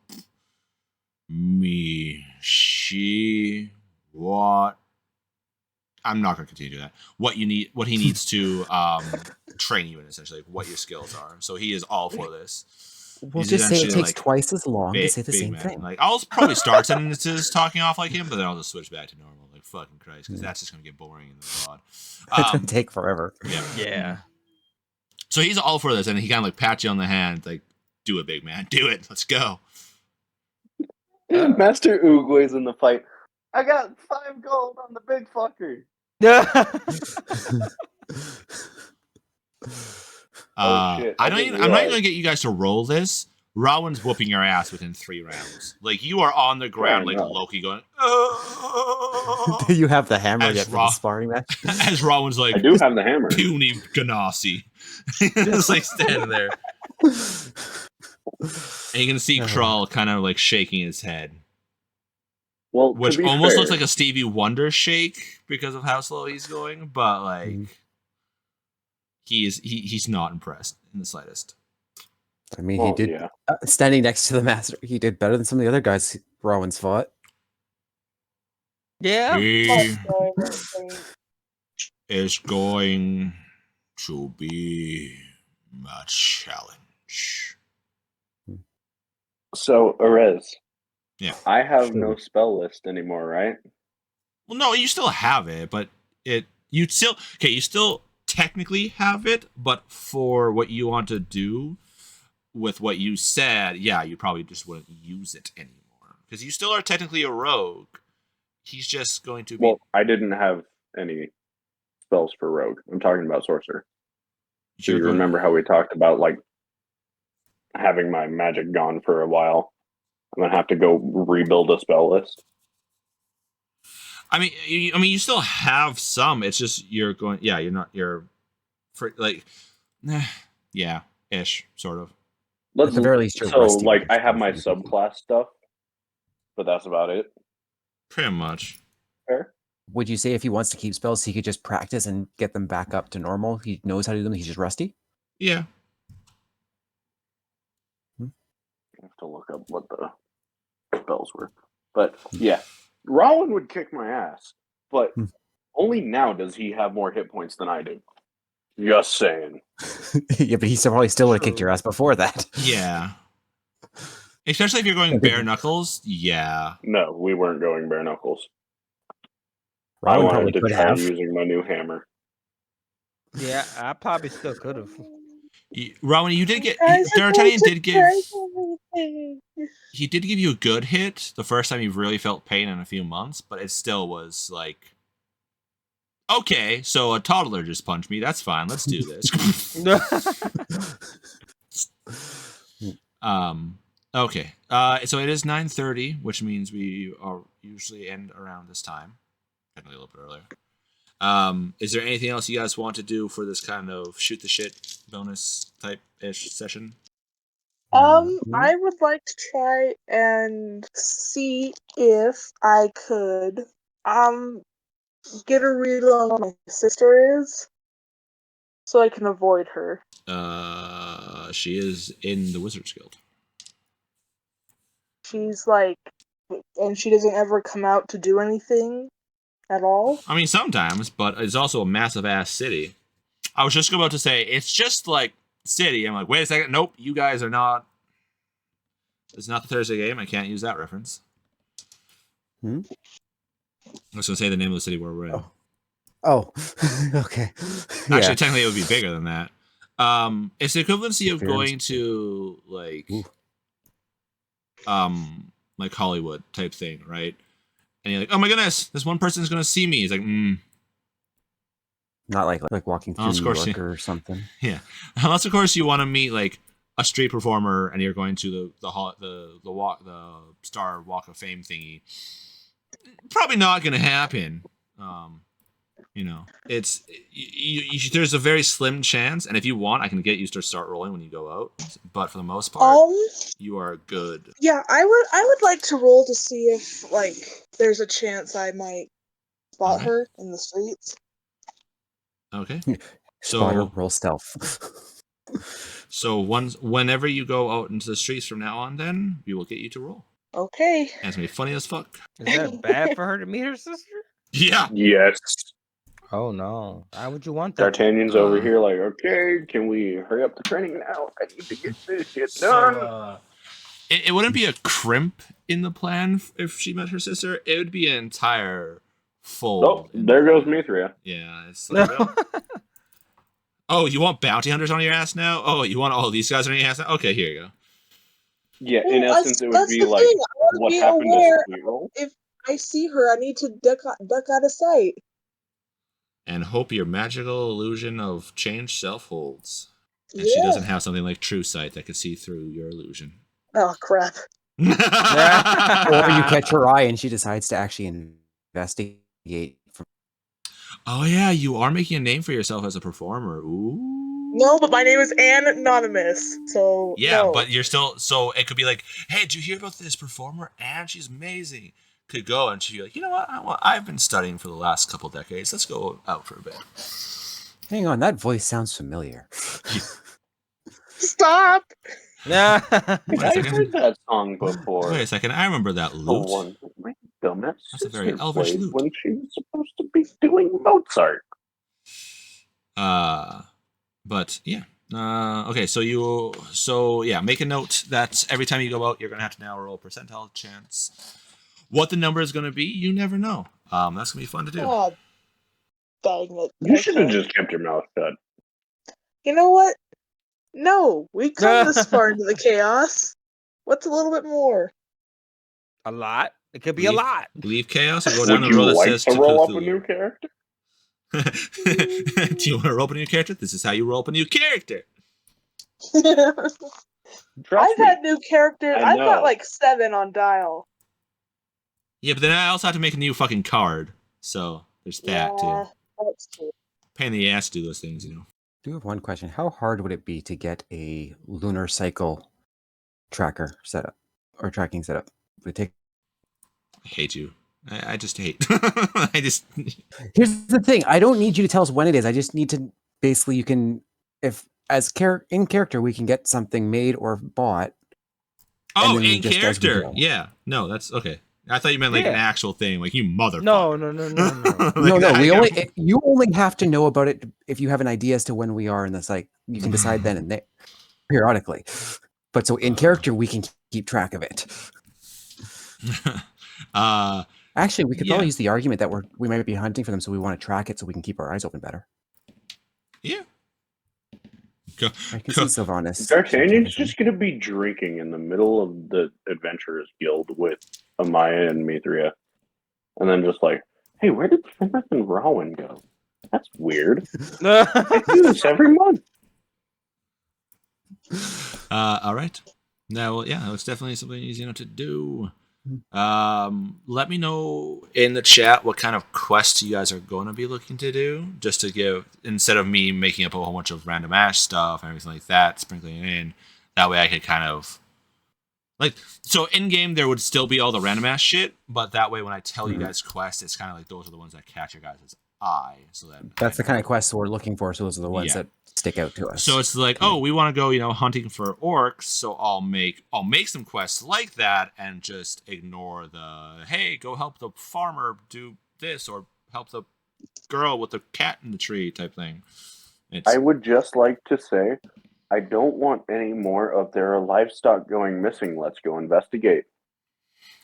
me. I'm not going to continue to do that. What he needs to train you in, essentially, like what your skills are. So he is all for this. We'll just say it takes twice as long to say the same thing. Like, I'll probably start sentences talking off like him, but then I'll just switch back to normal. Like, fucking Christ, because that's just going to get boring in the pod. It's going to take forever. Yeah. So he's all for this, and he kind of like pats you on the hand, like, do it, big man. Do it. Let's go. Master Oogway's in the fight. I got 5 gold on the big fucker. I'm not even going to get you guys to roll this. Rowan's whooping your ass within 3 rounds. Like, you are on the ground, like Loki going, Do you have the hammer yet for the sparring match? As Rowan's like, I do have the hammer. Puny Ganassi. Just like standing there. And you can see Krull kind of like shaking his head. Well, which almost looks like a Stevie Wonder shake because of how slow he's going, but like he's not impressed in the slightest. I mean, he did standing next to the master. He did better than some of the other guys Rowan's fought. Yeah, he is going to be a challenge. So, Erez. Yeah. I have no spell list anymore, right? Well, no, you still have it, but you still technically have it, but for what you want to do with what you said, yeah, you probably just wouldn't use it anymore. Because you still are technically a rogue. He's just going to be... Well, I didn't have any spells for rogue. I'm talking about sorcerer. Do you remember how we talked about, like, having my magic gone for a while? I'm going to have to go rebuild a spell list. I mean, you still have some. It's just you're going... Yeah, yeah, ish, sort of. At the very least, so, like, I have my subclass stuff, but that's about it. Pretty much. Fair. Would you say if he wants to keep spells, he could just practice and get them back up to normal? He knows how to do them. He's just rusty? Yeah. I have to look up what the spells were. But, yeah. Rowan would kick my ass, but only now does he have more hit points than I do. Just saying. Yeah, but he probably still would have kicked your ass before that. Yeah. Especially if you're going bare knuckles. Yeah. No, we weren't going bare knuckles. I Rowan wanted probably to could try have. using my new hammer. Yeah, I probably still could have. Rowan, you did get Guys are going D'Artagnan to did give break everything. he did give you a good hit the first time you really felt pain in a few months, but it still was like, okay, so a toddler just punched me. That's fine. Let's do this. Okay. So it is 9:30, which means we are usually end around this time. Technically a little bit earlier. Is there anything else you guys want to do for this kind of shoot the shit bonus type ish session? I would like to try and see if I could get a read on what my sister is, so I can avoid her. She is in the Wizards Guild. She's like, and she doesn't ever come out to do anything at all. I mean, sometimes, but it's also a massive ass city. I was just about to say it's just like city. I'm like, wait a second, nope, you guys are not. It's not the Thursday game. I can't use that reference. Hmm? I was going to say the name of the city where we're in. Oh, okay. Actually, technically, it would be bigger than that. It's the equivalency of going to like Hollywood type thing, right? And you're like, oh my goodness, this one person is going to see me. He's like, Not like walking through New York or something. Yeah, unless of course you want to meet like a street performer and you're going to the Star Walk of Fame thingy. Probably not going to happen. You know, it's there's a very slim chance, and if you want, I can get you to start rolling when you go out. But for the most part, you are good. Yeah, I would like to roll to see if like there's a chance I might spot her in the streets. Okay. Spot her, roll stealth. So whenever you go out into the streets from now on, then we will get you to roll. Okay. And it's gonna be funny as fuck. Is that bad for her to meet her sister? Yeah. Yes. Oh no! Why would you want that? D'Artagnan's over here like, okay, can we hurry up the training now? I need to get this shit done. It wouldn't be a crimp in the plan if she met her sister. It would be an entire fold. Oh, there goes Mithria. Yeah. It's like, oh, you want bounty hunters on your ass now? Oh, you want all these guys on your ass now? Okay, here you go. Yeah, in essence, it would be like what happened to Sweet Roll. If I see her, I need to duck out of sight. And hope your magical illusion of changed self holds. And she doesn't have something like True Sight that could see through your illusion. Oh, crap. Or you catch her eye and she decides to actually investigate. Oh, yeah, you are making a name for yourself as a performer. Ooh. No, but my name is Anonymous, so yeah, no. But you're still, so it could be like, hey, did you hear about this performer? And she's amazing. Could go and she'd be like, you know what? I've been studying for the last couple decades. Let's go out for a bit. Hang on, that voice sounds familiar. Stop! Yeah. I've heard that song before. Wait a second, I remember that lute. That's a very elvish lute. When she was supposed to be doing Mozart. But yeah. Okay, so make a note that every time you go out, you're gonna have to now roll a percentile chance. What the number is gonna be, you never know. That's gonna be fun to do. Oh, dang it. You should have just kept your mouth shut. You know what? No, we've come this far into the chaos. What's a little bit more? A lot. It could be a lot. Leave chaos or go down Would the road you that like says to roll up a new character? Do you want to roll up a new character? This is how you roll up a new character. I've had new characters. I've got like 7 on dial. Yeah, but then I also have to make a new fucking card. So there's that too. That's true. Pain in the ass to do those things, you know. I do have one question. How hard would it be to get a lunar cycle tracker setup or tracking setup? Would it take? I hate you. I just hate. Here's the thing. I don't need you to tell us when it is. I just need to basically you can in character we can get something made or bought. Oh, in character. Yeah. No, that's okay. I thought you meant like an actual thing, like you motherfucker. No. Like, You only have to know about it if you have an idea as to when we are in the site. You can decide then and there, periodically. But so in character, we can keep track of it. Actually, we could probably use the argument that we might be hunting for them, so we want to track it so we can keep our eyes open better. Yeah. I can see Sylvanas. D'Artagnan's just going to be drinking in the middle of the Adventurers Guild with Amaya and Mithria. And then just like, hey, where did Fenrith and Rowan go? That's weird. I do this every month. All right. Now, yeah, it's definitely something easy enough to do. Let me know in the chat what kind of quests you guys are going to be looking to do, just to give, instead of me making up a whole bunch of random ash stuff and everything like that, sprinkling it in. That way I could kind of like, so in game there would still be all the random ass shit, but that way when I tell you guys quests, it's kind of like those are the ones that catch your guys' eye. So that's the kind of quests we're looking for. So those are the ones that stick out to us. So it's like, oh, we want to go, hunting for orcs. So I'll make some quests like that and just ignore the, hey, go help the farmer do this or help the girl with the cat in the tree type thing. I would just like to say, I don't want any more of their livestock going missing. Let's go investigate.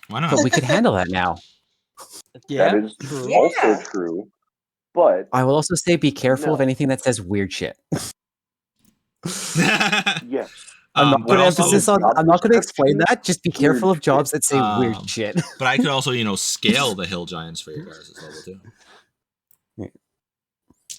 Why not? But we could handle that now. That is also true. But I will also say, be careful of anything that says weird shit. Yes. I'm not going to explain that. Just be careful of jobs that say weird shit. But I could also, scale the hill giants for you guys as well too.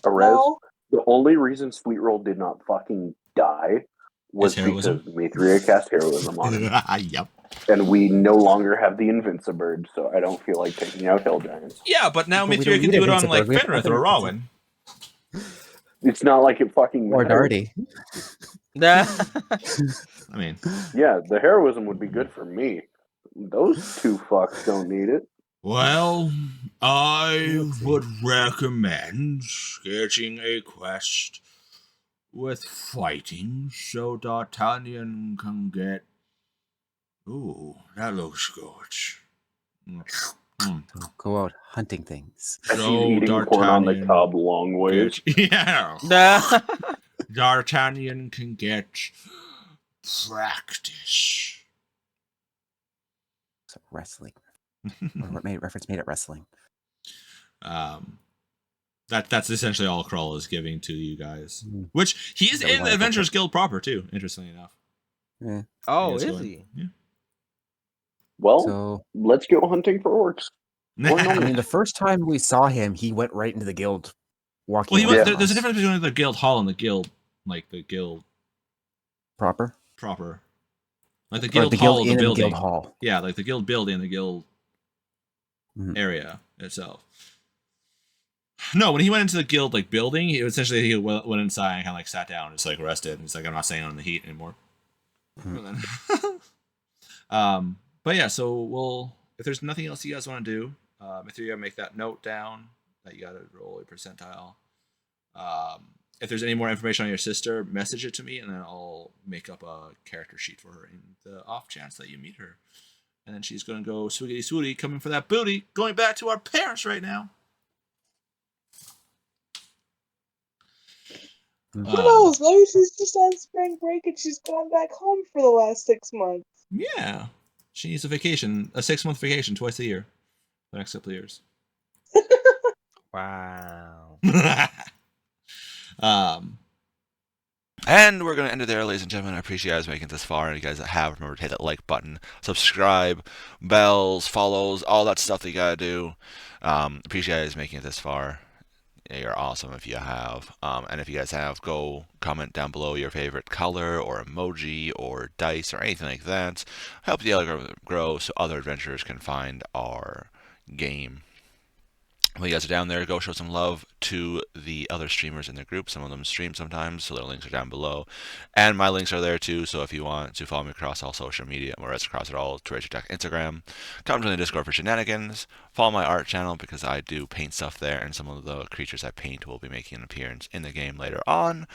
Arez, the only reason Sweet Roll did not fucking die was because Mithria cast heroism on him. Yep. And we no longer have the Invincibird, so I don't feel like taking out hill giants. Yeah, but now Mithria can do it on like Fenrith or Rowan. It's not like it fucking matters. Or Darty. I mean, yeah, the heroism would be good for me. Those two fucks don't need it. Well, I would recommend sketching a quest with fighting so D'Artagnan can get. Ooh, that looks good. Go out hunting things. So he's eating corn on the cob long ways. Yeah. D'Artagnan can get practice. So wrestling. Or reference made at wrestling. That's essentially all Krull is giving to you guys. Which he's in the Adventurers Guild proper too, interestingly enough. Yeah. Oh, is he? Yeah. Well, let's go hunting for orcs. I mean, the first time we saw him, he went right into the guild. Walking. Well, there's a difference between the guild hall and the guild, like the guild proper. Like the guild hall of the building. Guild hall. Yeah, like the guild building, the guild area itself. No, when he went into the guild like building, he went inside and kind of like sat down, and just like rested. And he's like, I'm not staying on the heat anymore. But yeah, so if there's nothing else you guys want to do, Mithria, make that note down that you got to roll a percentile. If there's any more information on your sister, message it to me, and then I'll make up a character sheet for her in the off chance that you meet her. And then she's going to go swoogity swooty, coming for that booty, going back to our parents right now. Who knows? Maybe she's just on spring break and she's gone back home for the last 6 months. Yeah. She needs a vacation, a 6-month vacation twice a year for the next couple of years. Wow. And we're going to end it there, ladies and gentlemen. I appreciate you guys making it this far. And you guys that have, remember to hit that like button, subscribe, bells, follows, all that stuff that you got to do. Appreciate you guys making it this far. Yeah, you're awesome if you have. And if you guys have, go comment down below your favorite color or emoji or dice or anything like that. Help the algorithm grow so other adventurers can find our game. When you guys are down there, go show some love to the other streamers in the group. Some of them stream sometimes, so their links are down below. And my links are there too, so if you want to follow me across all social media, more across it all, Twitter, TikTok, Instagram, come to the Discord for shenanigans. Follow my art channel because I do paint stuff there, and some of the creatures I paint will be making an appearance in the game later on.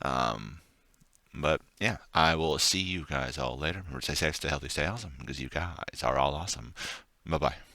But yeah, I will see you guys all later. Remember to stay safe, stay healthy, stay awesome, because you guys are all awesome. Bye-bye.